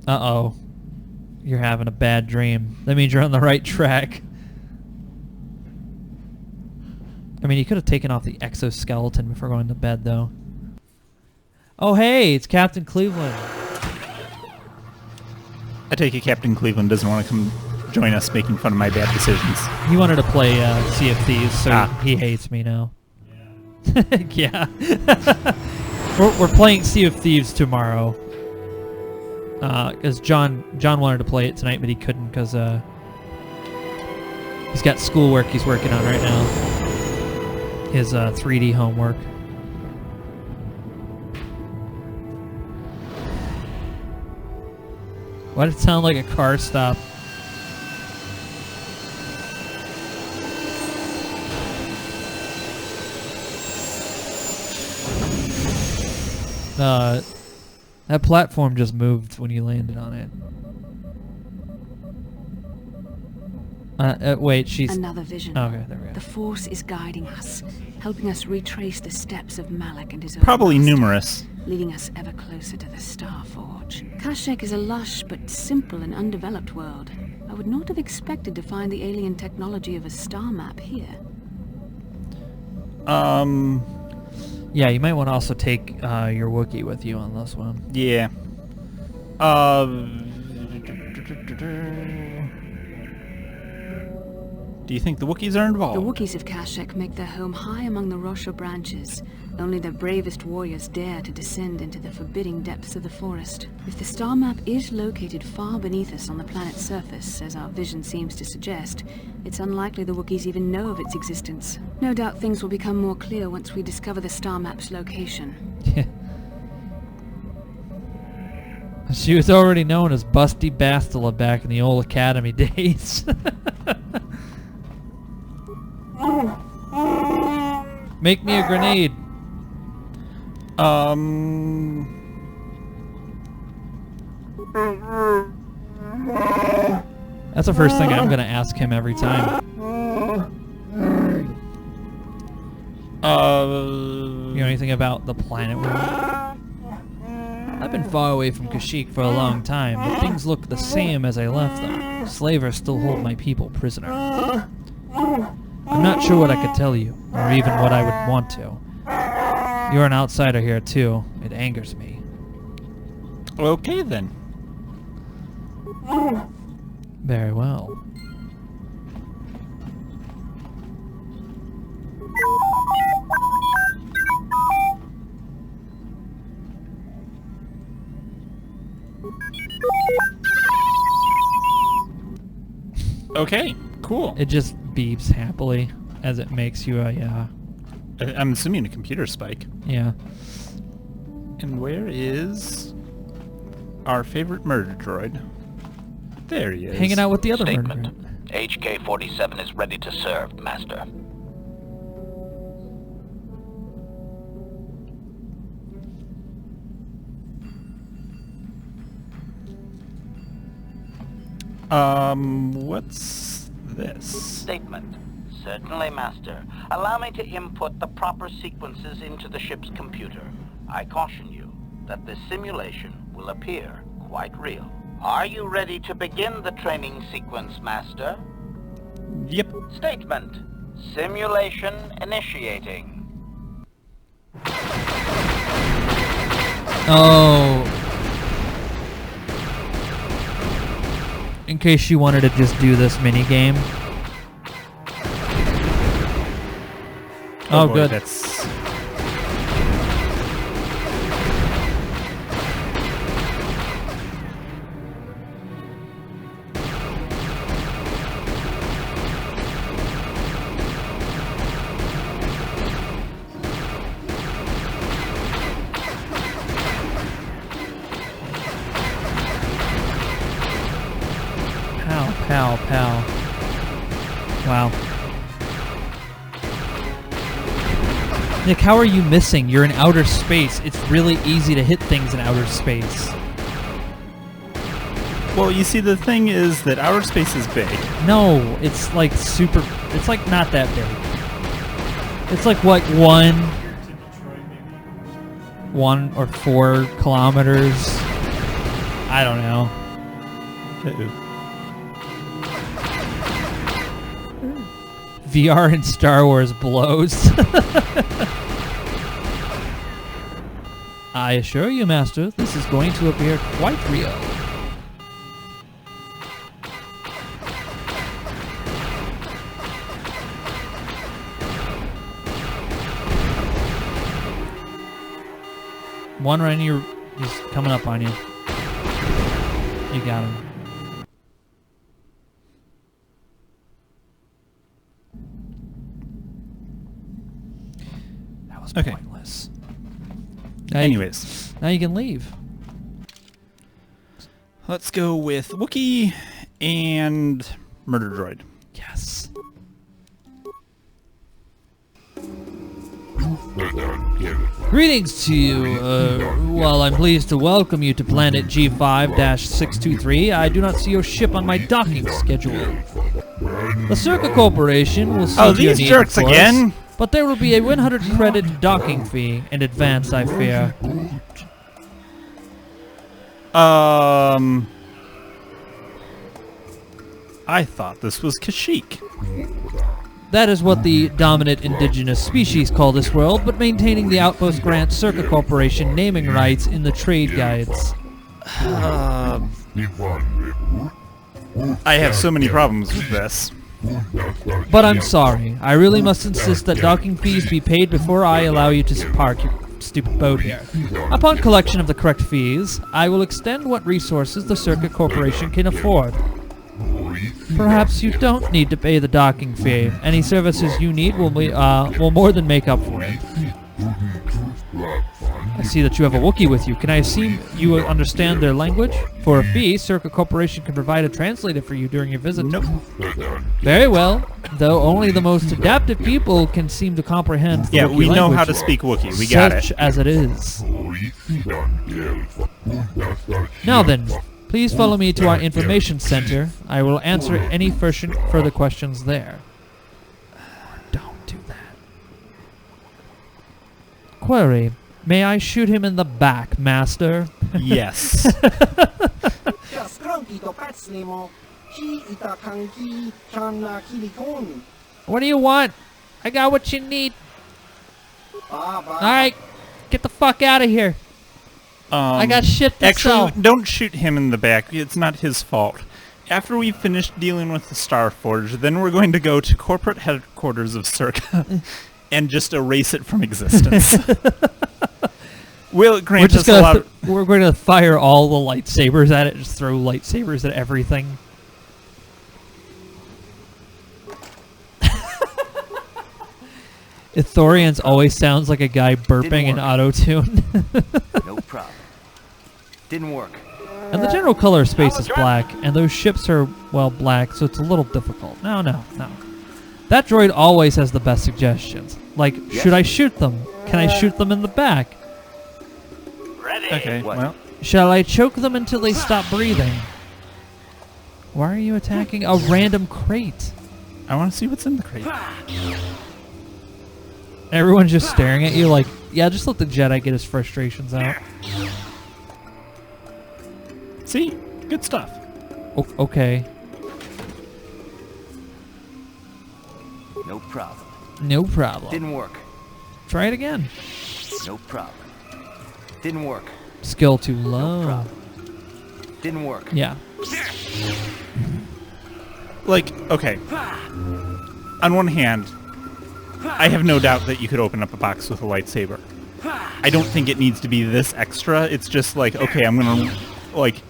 Uh-oh. You're having a bad dream. That means you're on the right track. I mean, you could have taken off the exoskeleton before going to bed, though. Oh, hey, it's Captain Cleveland. I take it Captain Cleveland doesn't want to come join us making fun of my bad decisions. He wanted to play Sea of Thieves, so he hates me now. Yeah. We're playing Sea of Thieves tomorrow. Because John wanted to play it tonight, but he couldn't because he's got schoolwork he's working on right now. His 3D homework. Why did it sound like a car stop? That platform just moved when you landed on it. Wait, she's... Another vision. Okay, there we go. The Force is guiding us, helping us retrace the steps of Malak and his own Probably master, numerous. leading us ever closer to the Star Forge. Kashyyyk is a lush but simple and undeveloped world. I would not have expected to find the alien technology of a star map here. Yeah, you might want to also take your Wookiee with you on this one. Yeah. Do you think the Wookiees are involved? The Wookiees of Kashyyyk make their home high among the Rosha branches. Only their bravest warriors dare to descend into the forbidding depths of the forest. If the star map is located far beneath us on the planet's surface, as our vision seems to suggest, it's unlikely the Wookiees even know of its existence. No doubt things will become more clear once we discover the star map's location. She was already known as Busty Bastila back in the old Academy days. Make me a grenade. That's the first thing I'm gonna ask him every time. You know anything about the planet we're on? I've been far away from Kashyyyk for a long time, but things look the same as I left them. Slavers still hold my people prisoner. I'm not sure what I could tell you, or even what I would want to. You're an outsider here too. It angers me. Okay then. Very well. Okay, cool. It just beeps happily as it makes you a, I'm assuming a computer spike. yeah. And where is our favorite murder droid? There he is. Hanging out with the other Statement. murderer. HK-47 is ready to serve, Master. What's this? Statement. Certainly, Master. Allow me to input the proper sequences into the ship's computer. I caution you that this simulation will appear quite real. Are you ready to begin the training sequence, Master? Yep. Statement. Simulation initiating. Oh. In case you wanted to just do this mini game. Oh, boy, good. That's... Pow, pow, pow. Wow. Nick, how are you missing? You're in outer space. It's really easy to hit things in outer space. Well, you see, the thing is that outer space is big. No, it's like super... It's like not that big. It's like, what, 1 or 4 kilometers? I don't know. Uh-oh. VR in Star Wars blows. I assure you, Master, this is going to appear quite real. One right in your... He's coming up on you. You got him. That was Okay. pointless. Anyways. Now you can leave. Let's go with Wookiee and Murder Droid. Yes. Greetings to you. Well, I'm pleased to welcome you to planet G5-623. I do not see your ship on my docking schedule. The Circa Corporation will see Oh, to your these needs, jerks of course, again? but there will be a 100 credit docking fee in advance, I fear. I thought this was Kashyyyk. That is what the dominant indigenous species call this world, but maintaining the outpost grants Circa Corporation naming rights in the trade guides. I have so many problems with this. But I'm sorry. I really must insist that docking fees be paid before I allow you to park your stupid boat here. Upon collection of the correct fees, I will extend what resources the Circuit Corporation can afford. Perhaps you don't need to pay the docking fee. Any services you need will more than make up for it. I see that you have a Wookiee with you. Can I assume you understand their language? For a fee, Circuit Corporation can provide a translator for you during your visit. Nope. Very well, though only the most adaptive people can seem to comprehend the Yeah, Wookiee we know language, how to speak Wookiee. We got such it. as it is. Now then, please follow me to our information center. I will answer any further questions there. Don't do that. Query. May I shoot him in the back, Master? Yes. What do you want? I got what you need. Alright, get the fuck out of here. I got shit to sell. Actually, don't shoot him in the back. It's not his fault. After we finish dealing with the Starforge, then we're going to go to corporate headquarters of Circa and just erase it from existence. Will it grant us a lot of... We're going to fire all the lightsabers at it, just throw lightsabers at everything. Ithorians always sounds like a guy burping in auto-tune. No problem. Didn't work. And the general color of space is black, and those ships are, well, black, so it's a little difficult. No. That droid always has the best suggestions. Like, should I shoot them? Can I shoot them in the back? Ready. Okay, well... Shall I choke them until they stop breathing? Why are you attacking a random crate? I want to see what's in the crate. Everyone's just staring at you like, yeah, just let the Jedi get his frustrations out. See? Good stuff. Okay. No problem. No problem. Didn't work. Try it again. No problem. Didn't work. Skill too low. No problem. Didn't work. Yeah. Like, okay. On one hand, I have no doubt that you could open up a box with a lightsaber. I don't think it needs to be this extra. It's just like, okay, I'm gonna, like,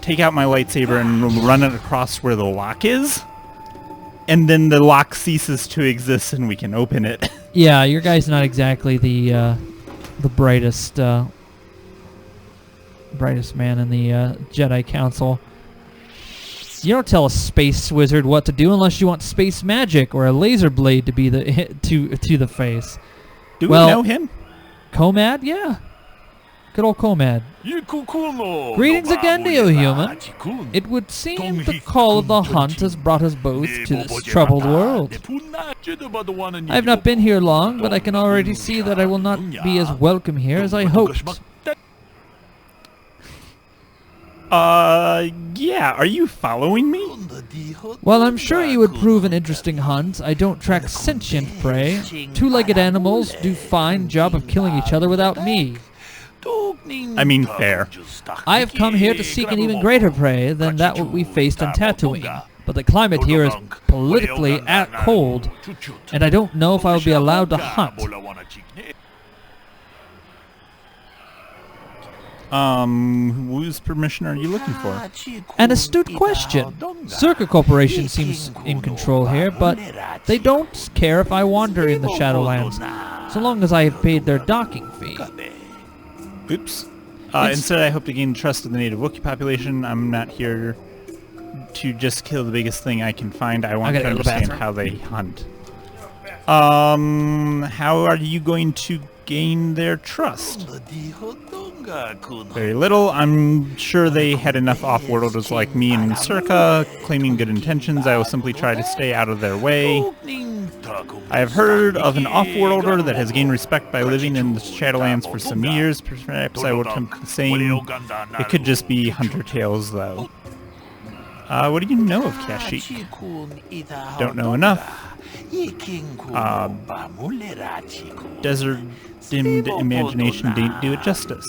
take out my lightsaber and run it across where the lock is, and then the lock ceases to exist and we can open it. Yeah, your guy's not exactly the brightest man in the Jedi Council. You don't tell a space wizard what to do unless you want space magic or a laser blade to be the to the face. Do we know him? Comad, yeah. Good old Comad. Greetings again to you, human. It would seem the call of the hunt has brought us both to this troubled world. I have not been here long, but I can already see that I will not be as welcome here as I hoped. Yeah, are you following me? Well, I'm sure you would prove an interesting hunt. I don't track sentient prey. Two-legged animals do fine job of killing each other without me. I mean, fair. I have come here to seek an even greater prey than that what we faced on Tatooine. But the climate here is politically cold, and I don't know if I will be allowed to hunt. Whose permission are you looking for? An astute question. Circuit Corporation seems in control here, but they don't care if I wander in the Shadowlands, so long as I have paid their docking fee. Oops. Instead, I hope to gain the trust of the native Wookiee population. I'm not here to just kill the biggest thing I can find. I want to understand how they hunt. How are you going to gain their trust? Very little. I'm sure they had enough off-worlders like me and Circa claiming good intentions. I will simply try to stay out of their way. I have heard of an off-worlder that has gained respect by living in the Shadowlands for some years. Perhaps I will attempt the same. It could just be Hunter Tales, though. What do you know of Kashyyyk? Don't know enough. Desert-dimmed imagination didn't do it justice.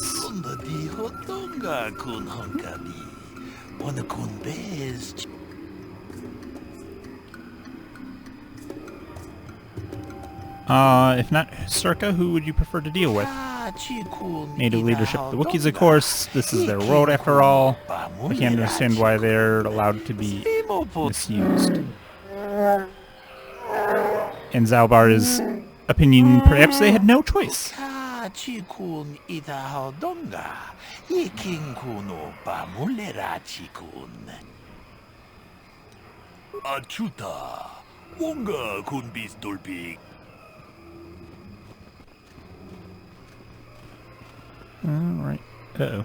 If not Circa, who would you prefer to deal with? Native leadership of the Wookiees, of course. This is their world, after all. I can't understand why they're allowed to be misused. In Zalbar's opinion, perhaps they had no choice. Achuta, wonga kun bis dolpig. Alright. Uh-oh.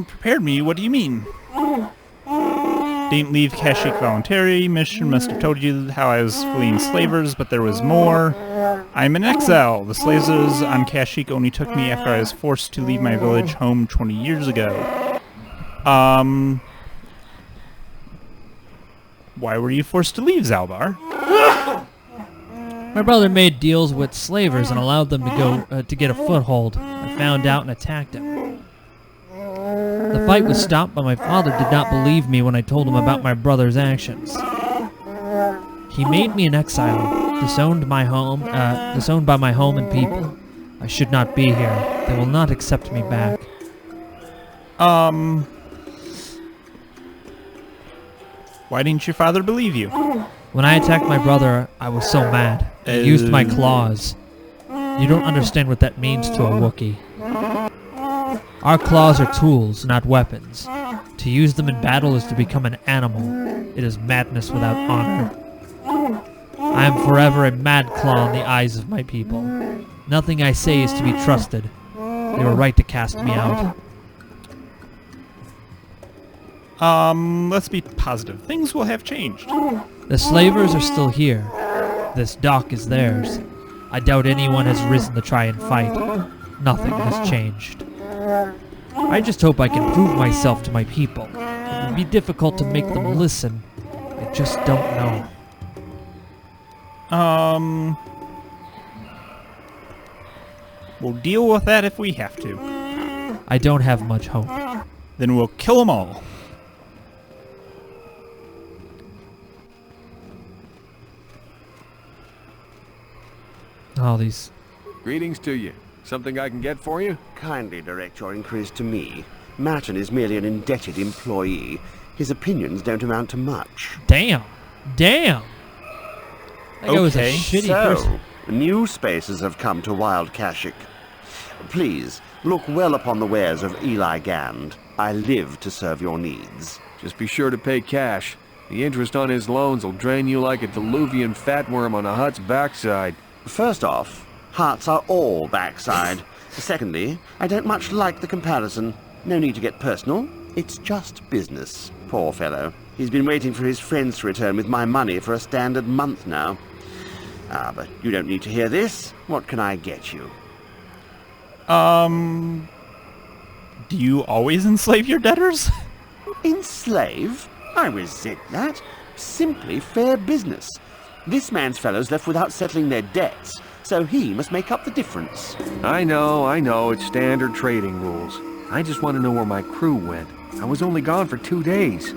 Prepared me? What do you mean? Didn't leave Kashyyyk voluntary. Mission must have told you how I was fleeing slavers, but there was more. I'm in exile. The slavers on Kashyyyk only took me after I was forced to leave my village home 20 years ago. Why were you forced to leave, Zalbar? My brother made deals with slavers and allowed them to go to get a foothold. I found out and attacked him. The fight was stopped, but my father did not believe me when I told him about my brother's actions. He made me an exile, disowned by my home and people. I should not be here. They will not accept me back. Why didn't your father believe you? When I attacked my brother, I was so mad. I used my claws. You don't understand what that means to a Wookiee. Our claws are tools, not weapons. To use them in battle is to become an animal. It is madness without honor. I am forever a mad claw in the eyes of my people. Nothing I say is to be trusted. They were right to cast me out. Let's be positive. Things will have changed. The slavers are still here. This dock is theirs. I doubt anyone has risen to try and fight. Nothing has changed. I just hope I can prove myself to my people. It would be difficult to make them listen. I just don't know. We'll deal with that if we have to. I don't have much hope. Then we'll kill them all. Oh, these... Greetings to you. Something I can get for you? Kindly direct your inquiries to me. Martin is merely an indebted employee. His opinions don't amount to much. Damn. Damn. That guy was a shitty person. New spaces have come to Wild Kashyyyk. Please, look well upon the wares of Eli Gand. I live to serve your needs. Just be sure to pay cash. The interest on his loans will drain you like a diluvian fatworm on a hut's backside. First off, hearts are all backside. Secondly, I don't much like the comparison. No need to get personal. It's just business. Poor fellow. He's been waiting for his friends to return with my money for a standard month now. But you don't need to hear this. What can I get you? Do you always enslave your debtors? Enslave? I resent that. Simply fair business. This man's fellows left without settling their debts, so he must make up the difference. I know, it's standard trading rules. I just want to know where my crew went. I was only gone for 2 days.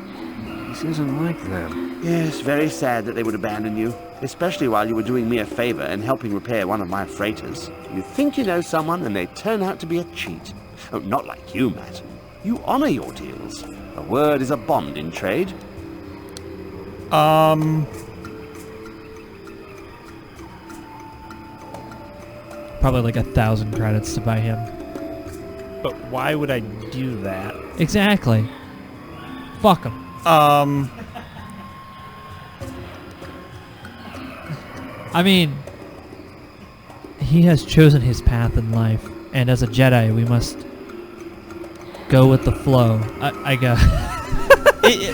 This isn't like them. Yes, very sad that they would abandon you, especially while you were doing me a favor and helping repair one of my freighters. You think you know someone and they turn out to be a cheat. Oh, not like you, Matt. You honor your deals. A word is a bond in trade. Probably like 1,000 credits to buy him. But why would I do that? Exactly. Fuck him. I mean, he has chosen his path in life, and as a Jedi, we must go with the flow. I got...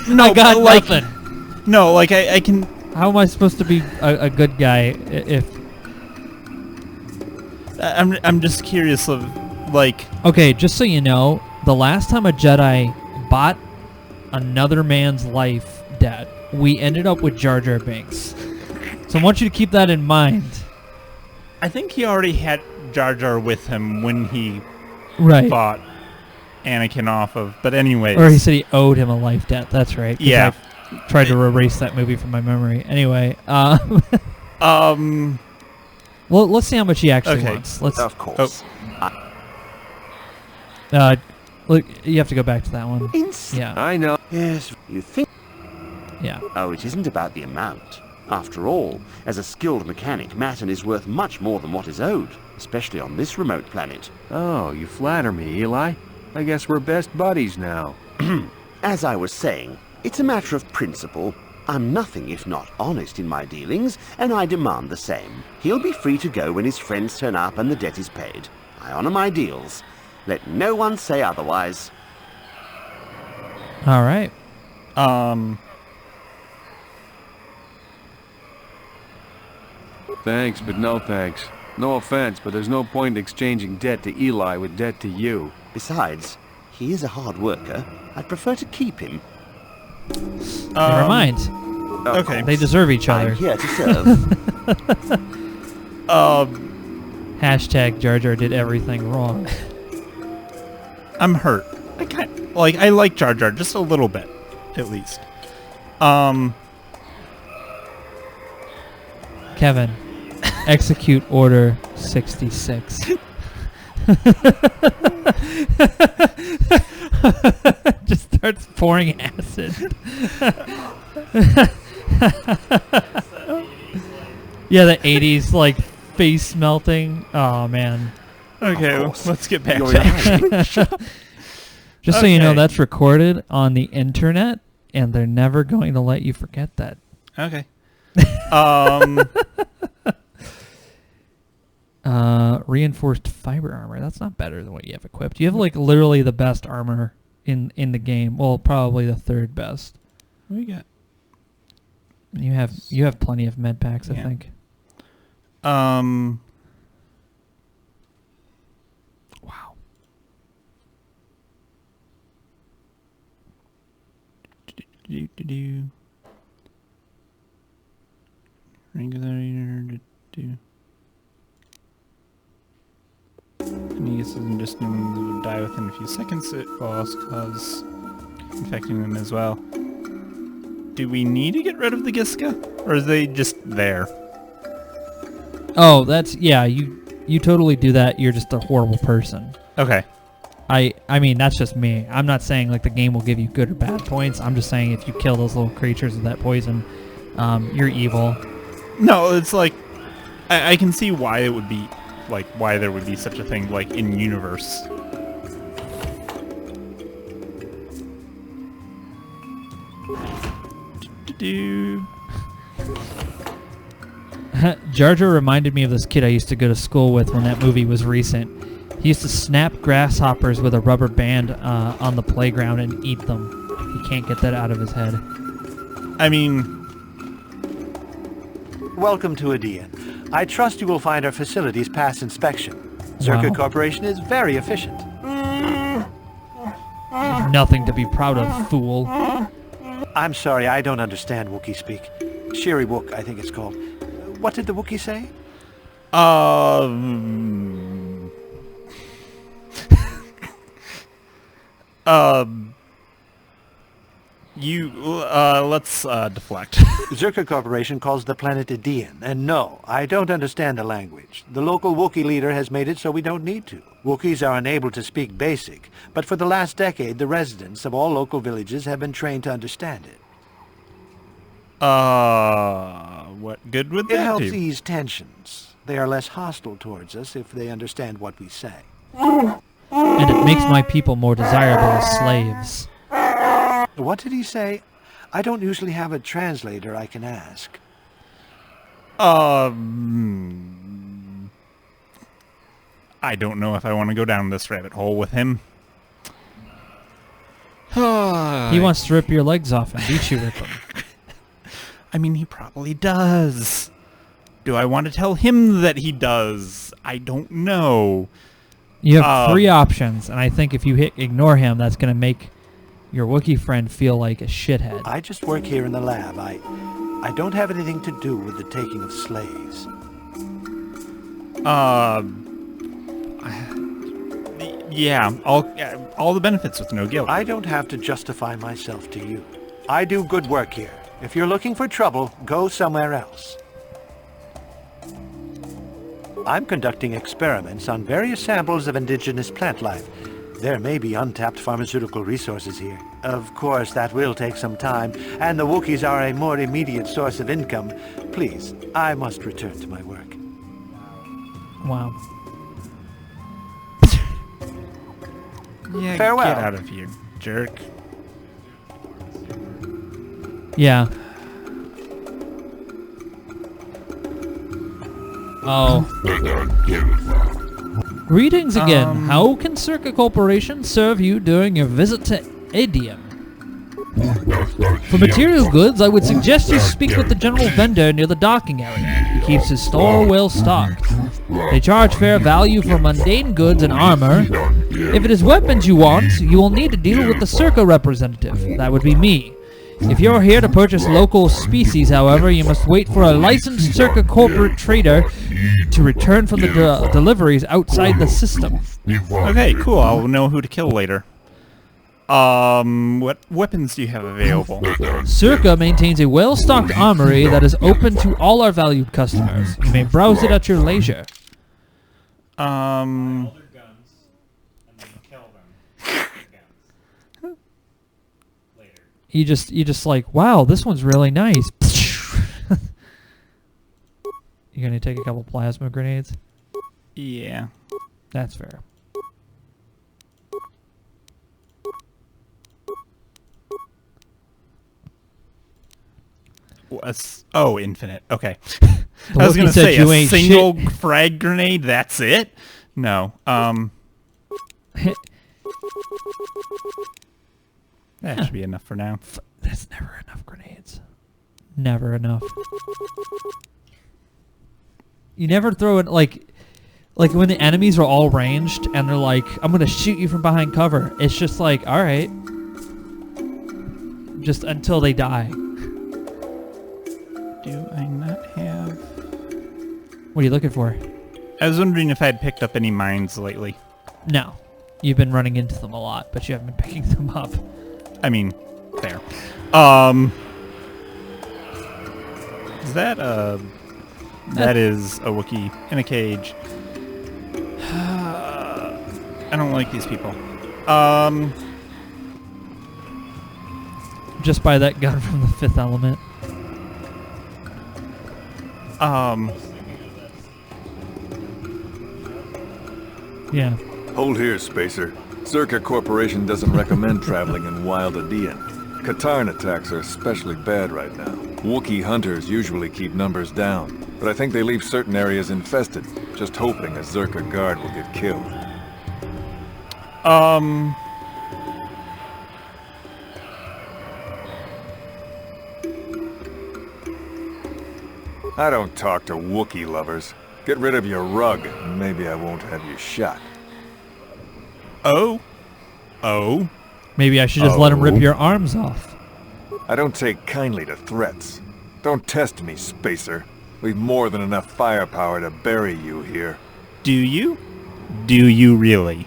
No, I got nothing. No, like, I can... How am I supposed to be a good guy if... I'm just curious of, like... Okay, just so you know, the last time a Jedi bought another man's life debt, we ended up with Jar Jar Binks. So I want you to keep that in mind. I think he already had Jar Jar with him when he Right. bought Anakin off of. But anyways. Or he said he owed him a life debt. That's right. 'Cause Yeah. I tried to erase that movie from my memory. Anyway. Well, let's see how much he actually wants. Let's. Of course. Look, you have to go back to that one. Yeah. I know. Yes, you think... Yeah. Oh, it isn't about the amount. After all, as a skilled mechanic, Matten is worth much more than what is owed, especially on this remote planet. Oh, you flatter me, Eli. I guess we're best buddies now. As I was saying, it's a matter of principle. I'm nothing if not honest in my dealings, and I demand the same. He'll be free to go when his friends turn up and the debt is paid. I honor my deals. Let no one say otherwise. All right. Thanks, but no thanks. No offense, but there's no point in exchanging debt to Eli with debt to you. Besides, he is a hard worker. I'd prefer to keep him. Never mind. Okay. They deserve each other. I'm here to serve. Hashtag Jar Jar did everything wrong. I'm hurt. I like Jar Jar just a little bit, at least. Kevin, execute Order 66. Just starts pouring acid. Yeah, the 80s like face melting. Oh man. Okay, let's get back to it. Just so you know, that's recorded on the internet, and they're never going to let you forget that. Okay. Reinforced fiber armor. That's not better than what you have equipped. You have like literally the best armor in the game. Well, probably the third best. What do you got? You have plenty of med packs, I think. Wow. Aeneas isn't just known to die within a few seconds. It will also cause infecting them as well. Do we need to get rid of the Giska? Or are they just there? Oh, that's... Yeah, you totally do that. You're just a horrible person. Okay. I mean, that's just me. I'm not saying like the game will give you good or bad points. I'm just saying if you kill those little creatures with that poison, you're evil. No, it's like... I can see why it would be... Like, why there would be such a thing, like, in universe. Jar Jar reminded me of this kid I used to go to school with when that movie was recent. He used to snap grasshoppers with a rubber band on the playground and eat them. He can't get that out of his head. I mean... Welcome to Adean. I trust you will find our facilities pass inspection. Zerka Corporation is very efficient. Nothing to be proud of, fool. I'm sorry, I don't understand Wookiee speak. Shiri Wook, I think it's called. What did the Wookiee say? Let's deflect. Zerka Corporation calls the planet Adean, and no, I don't understand the language. The local Wookiee leader has made it so we don't need to. Wookiees are unable to speak Basic, but for the last decade, the residents of all local villages have been trained to understand it. What good would It that helps do? ease tensions. They are less hostile towards us if they understand what we say. And it makes my people more desirable as slaves. What did he say? I don't usually have a translator I can ask. I don't know if I want to go down this rabbit hole with him. He wants to rip your legs off and beat you with them. I mean, he probably does. Do I want to tell him that he does? I don't know. You have three options, and I think if you hit ignore him, that's going to make your Wookiee friend feel like a shithead. I just work here in the lab. I don't have anything to do with the taking of slaves. Yeah, all the benefits with no guilt. I don't have to justify myself to you. I do good work here. If you're looking for trouble, go somewhere else. I'm conducting experiments on various samples of indigenous plant life. There may be untapped pharmaceutical resources here. Of course, that will take some time, and the Wookiees are a more immediate source of income. Please, I must return to my work. Wow. Yeah, Farewell. get out of here, jerk. Yeah. Oh. Greetings again. How can Circa Corporation serve you during your visit to Adium? For material goods, I would suggest you speak with the general vendor near the docking area. He keeps his store well stocked. They charge fair value for mundane goods and armor. If it is weapons you want, you will need to deal with the Circa representative. That would be me. If you're here to purchase local species, however, you must wait for a licensed Circa corporate trader to return from the deliveries outside the system. Okay, cool. I'll know who to kill later. What weapons do you have available? Circa maintains a well-stocked armory that is open to all our valued customers. You may browse it at your leisure. You just like, wow, this one's really nice. You gonna take a couple plasma grenades? Yeah. That's fair. Oh, infinite. Okay. I was gonna say a single frag grenade. That's it. No. That should be enough for now. That's never enough grenades. Never enough. You never throw it like when the enemies are all ranged and they're like, I'm gonna shoot you from behind cover. It's just like, all right, just until they die. Do I not have? What are you looking for? I was wondering if I had picked up any mines lately. No, you've been running into them a lot, but you haven't been picking them up. I mean, there. Is that that is a Wookiee in a cage. I don't like these people. Just buy that gun from the Fifth Element. Yeah. Hold here, Spacer. Circa Corporation doesn't recommend traveling in Wild Adian. Katarn attacks are especially bad right now. Wookiee hunters usually keep numbers down, but I think they leave certain areas infested, just hoping a Zerka guard will get killed. I don't talk to Wookiee lovers. Get rid of your rug, and maybe I won't have you shot. Oh? Maybe I should just let him rip your arms off. I don't take kindly to threats. Don't test me, Spacer. We've more than enough firepower to bury you here. Do you? Do you really?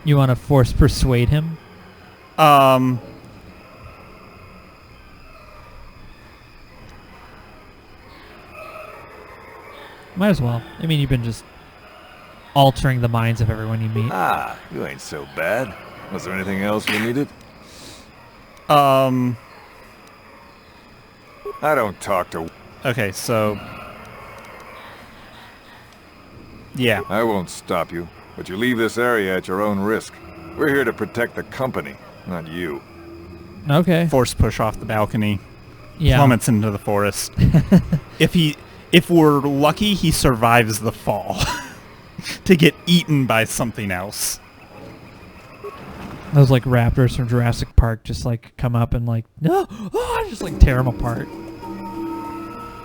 You want to force persuade him? Might as well. I mean, you've been just altering the minds of everyone you meet. Ah, you ain't so bad. Was there anything else you needed? I don't talk to... Okay, so... Yeah. I won't stop you, but you leave this area at your own risk. We're here to protect the company, not you. Okay. Force push off the balcony. Yeah. Plummets into the forest. If we're lucky, he survives the fall. To get eaten by something else. Those like raptors from Jurassic Park just like come up and like, no, just like tear them apart.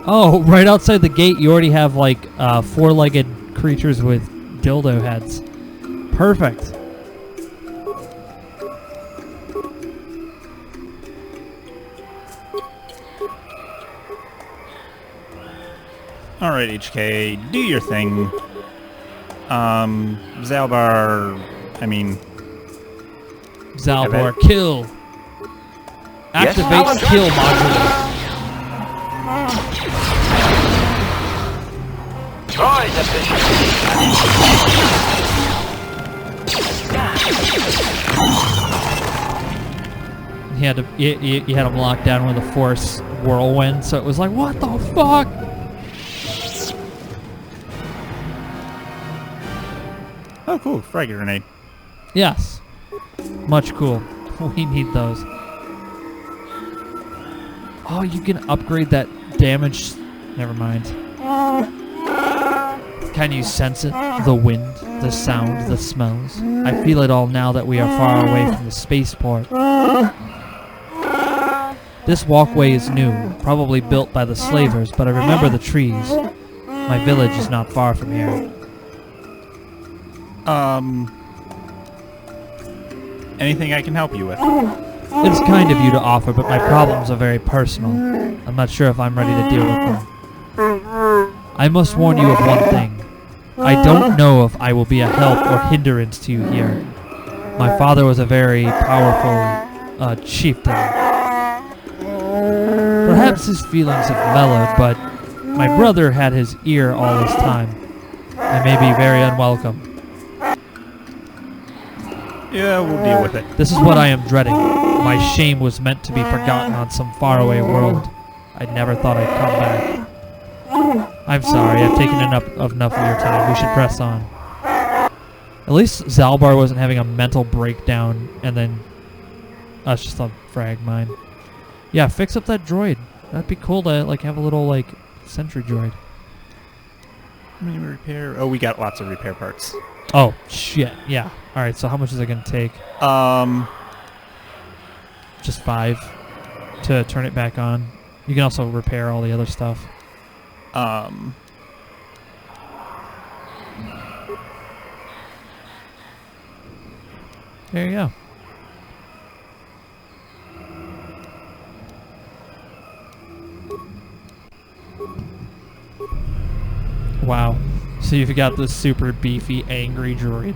Oh, right outside the gate you already have like four-legged creatures with dildo heads. Perfect. Alright, HK, do your thing. Zalbar I mean... Zalbor, kill! Activate skill module. Droid You had him locked down with a force whirlwind, so it was like, what the fuck? Oh, cool. Frag grenade. Yes. Much cool. We need those. Oh, you can upgrade that damage. Never mind. Can you sense it? The wind, the sound, the smells. I feel it all now that we are far away from the spaceport. This walkway is new, probably built by the slavers, but I remember the trees. My village is not far from here. Anything I can help you with? It's kind of you to offer, but my problems are very personal. I'm not sure if I'm ready to deal with them. I must warn you of one thing. I don't know if I will be a help or hindrance to you here. My father was a very powerful chieftain. Perhaps his feelings have mellowed, but my brother had his ear all this time. I may be very unwelcome. Yeah, we'll deal with it. This is what I am dreading. My shame was meant to be forgotten on some faraway world. I never thought I'd come back. I'm sorry, I've taken enough of your time. We should press on. At least Zalbar wasn't having a mental breakdown and then... That's just a frag mine. Yeah, fix up that droid. That'd be cool to like have a little like sentry droid. How many repair? Oh, we got lots of repair parts. Oh, shit. Yeah. All right, so how much is it going to take? Just 5 to turn it back on. You can also repair all the other stuff. There you go. Wow. So you've got this super beefy, angry droid.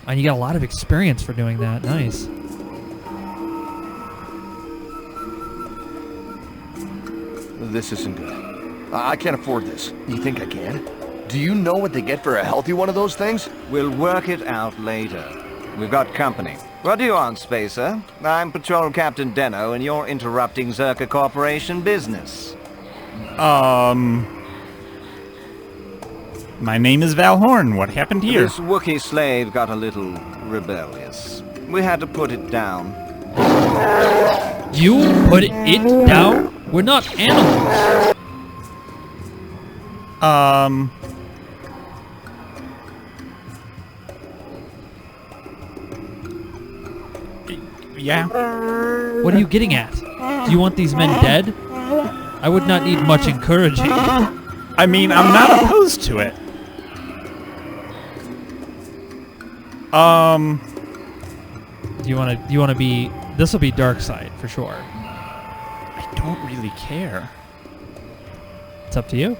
And you got a lot of experience for doing that. Nice. This isn't good. I can't afford this. You think I can? Do you know what they get for a healthy one of those things? We'll work it out later. We've got company. What do you want, Spacer? I'm Patrol Captain Deno, and you're interrupting Zerka Corporation business. My name is Val Horn. What happened here? This Wookiee slave got a little rebellious. We had to put it down. You put it down? We're not animals. Yeah. What are you getting at? Do you want these men dead? I would not need much encouraging. I mean, I'm not opposed to it. Do you want to be... This will be dark side, for sure. I don't really care. It's up to you.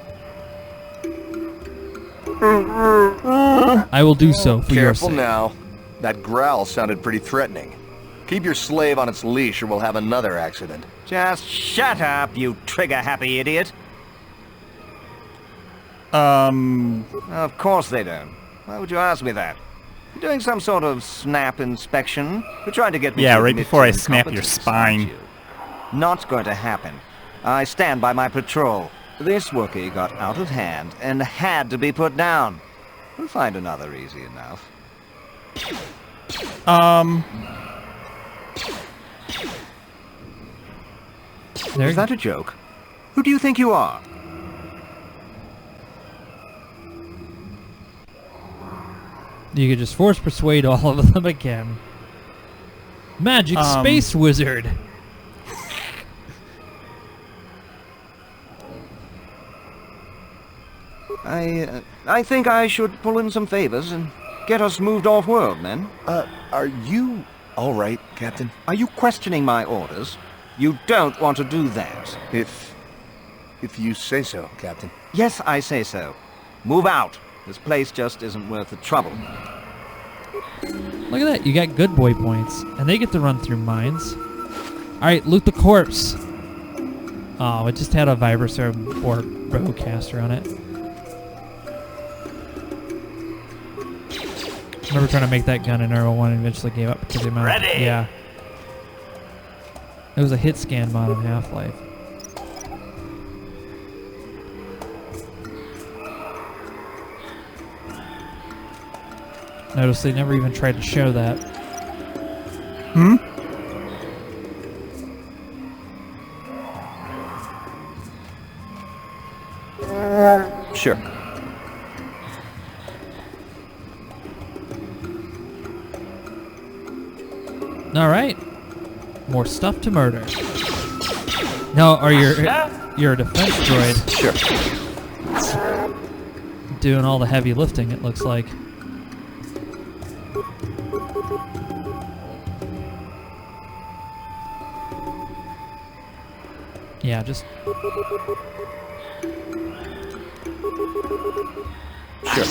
I will do so for your sake. Careful now. That growl sounded pretty threatening. Keep your slave on its leash or we'll have another accident. Just shut up, you trigger-happy idiot. Of course they don't. Why would you ask me that? You're doing some sort of snap inspection? You're trying to get me to right admit before I to snap your incompetence, spine. aren't you? Not going to happen. I stand by my patrol. This Wookiee got out of hand and had to be put down. We'll find another easy enough. Is that a joke? Who do you think you are? You could just force persuade all of them again. Magic space wizard. I think I should pull in some favors and get us moved off-world, men. Are you all right, Captain? Are you questioning my orders? You don't want to do that. If you say so, Captain. Yes, I say so. Move out. This place just isn't worth the trouble. Look at that. You got good boy points. And they get to run through mines. Alright, loot the corpse. Oh, it just had a Vibrator or bowcaster on it. I remember trying to make that gun in Earl 1 and eventually gave up because the amount. Ready. Yeah. It was a hit scan mod in Half-Life. Notice they never even tried to show that. Hmm? Sure. Alright. More stuff to murder. No, or you're a defense droid. Sure. Doing all the heavy lifting, it looks like. Yeah, just... Sure.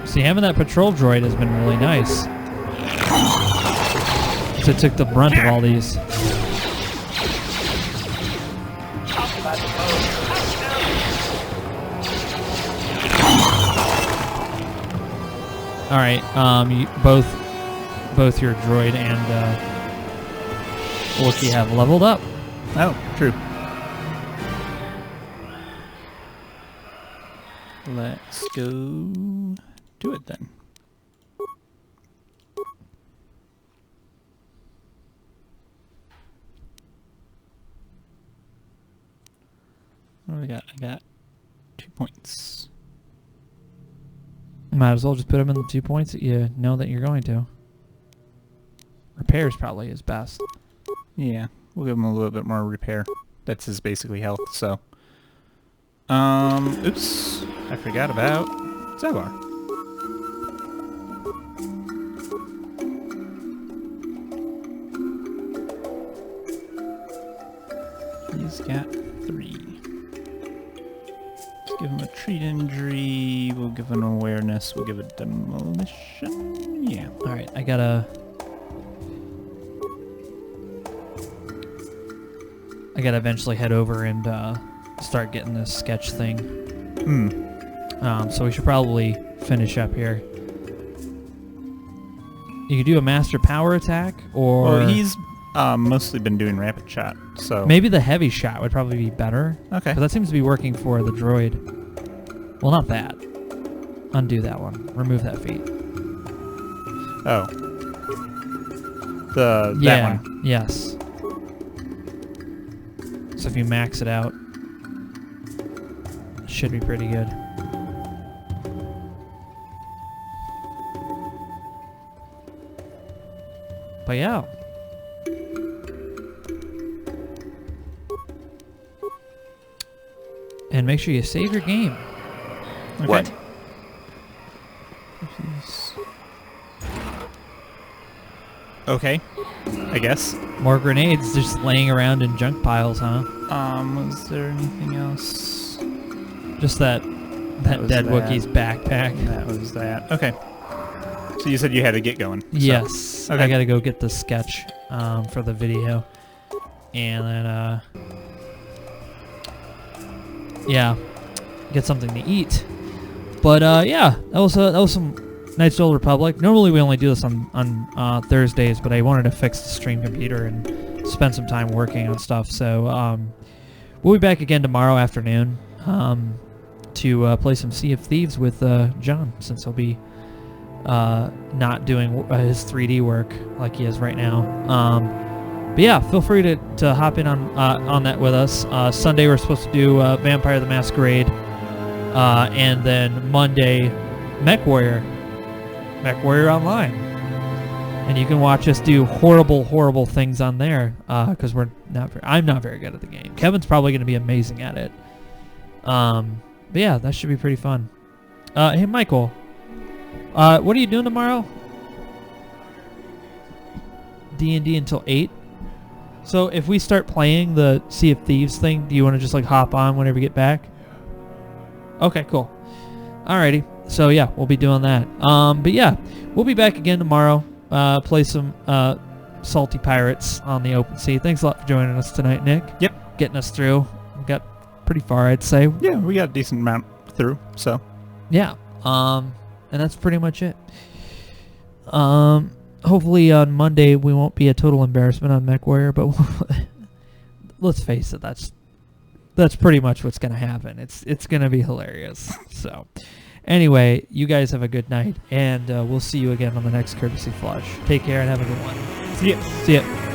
See, having that patrol droid has been really nice. So it took the brunt of all these. Alright, both your droid and Wookiee have leveled up. Oh, true. Let's go do it then. What do we got? I got 2 points. Might as well just put them in the 2 points that you know that you're going to. Repairs probably is best. Yeah, we'll give him a little bit more repair. That's his basically health, so. Oops. I forgot about Zabar. He's got 3. Let's give him a treat injury. We'll give an awareness. We'll give it demolition. Yeah. Alright, I gotta eventually head over and start getting this sketch thing. So we should probably finish up here. You could do a master power attack, or... Well, he's mostly been doing rapid shot, so... Maybe the heavy shot would probably be better. Okay. But that seems to be working for the droid. Well, not that. Undo that one. Remove that feat. Oh. That yeah. one. Yes. So if you max it out, it should be pretty good. But yeah. And make sure you save your game. Okay. What? Okay. I guess. More grenades just laying around in junk piles, huh? Was there anything else? Just that was dead that. Wookiee's backpack. That was that. Okay. So you said you had to get going. So. Yes. Okay. I gotta go get the sketch for the video. And then, yeah, get something to eat. But, yeah, that was some Knights of the Old Republic. Normally we only do this on Thursdays, but I wanted to fix the stream computer and spend some time working on stuff. So, we'll be back again tomorrow afternoon to play some Sea of Thieves with John, since he'll be not doing his 3D work like he is right now. But yeah, feel free to hop in on that with us. Sunday we're supposed to do Vampire the Masquerade, and then Monday Mech Warrior Online, and you can watch us do horrible things on there because I'm not very good at the game. Kevin's probably going to be amazing at it. But yeah, that should be pretty fun. Hey Michael, what are you doing tomorrow? D&D until 8. So if we start playing the Sea of Thieves thing, do you want to just like hop on whenever we get back? Okay, cool. Alrighty. So yeah, we'll be doing that. But yeah, we'll be back again tomorrow. Play some Salty Pirates on the open sea. Thanks a lot for joining us tonight, Nick. Yep. Getting us through. We got pretty far, I'd say. Yeah, we got a decent amount through, so. Yeah. And that's pretty much it. Hopefully on Monday we won't be a total embarrassment on MechWarrior, but let's face it, that's pretty much what's going to happen. It's going to be hilarious. So anyway, you guys have a good night, and we'll see you again on the next Courtesy Flush. Take care and have a good one. See ya. See ya.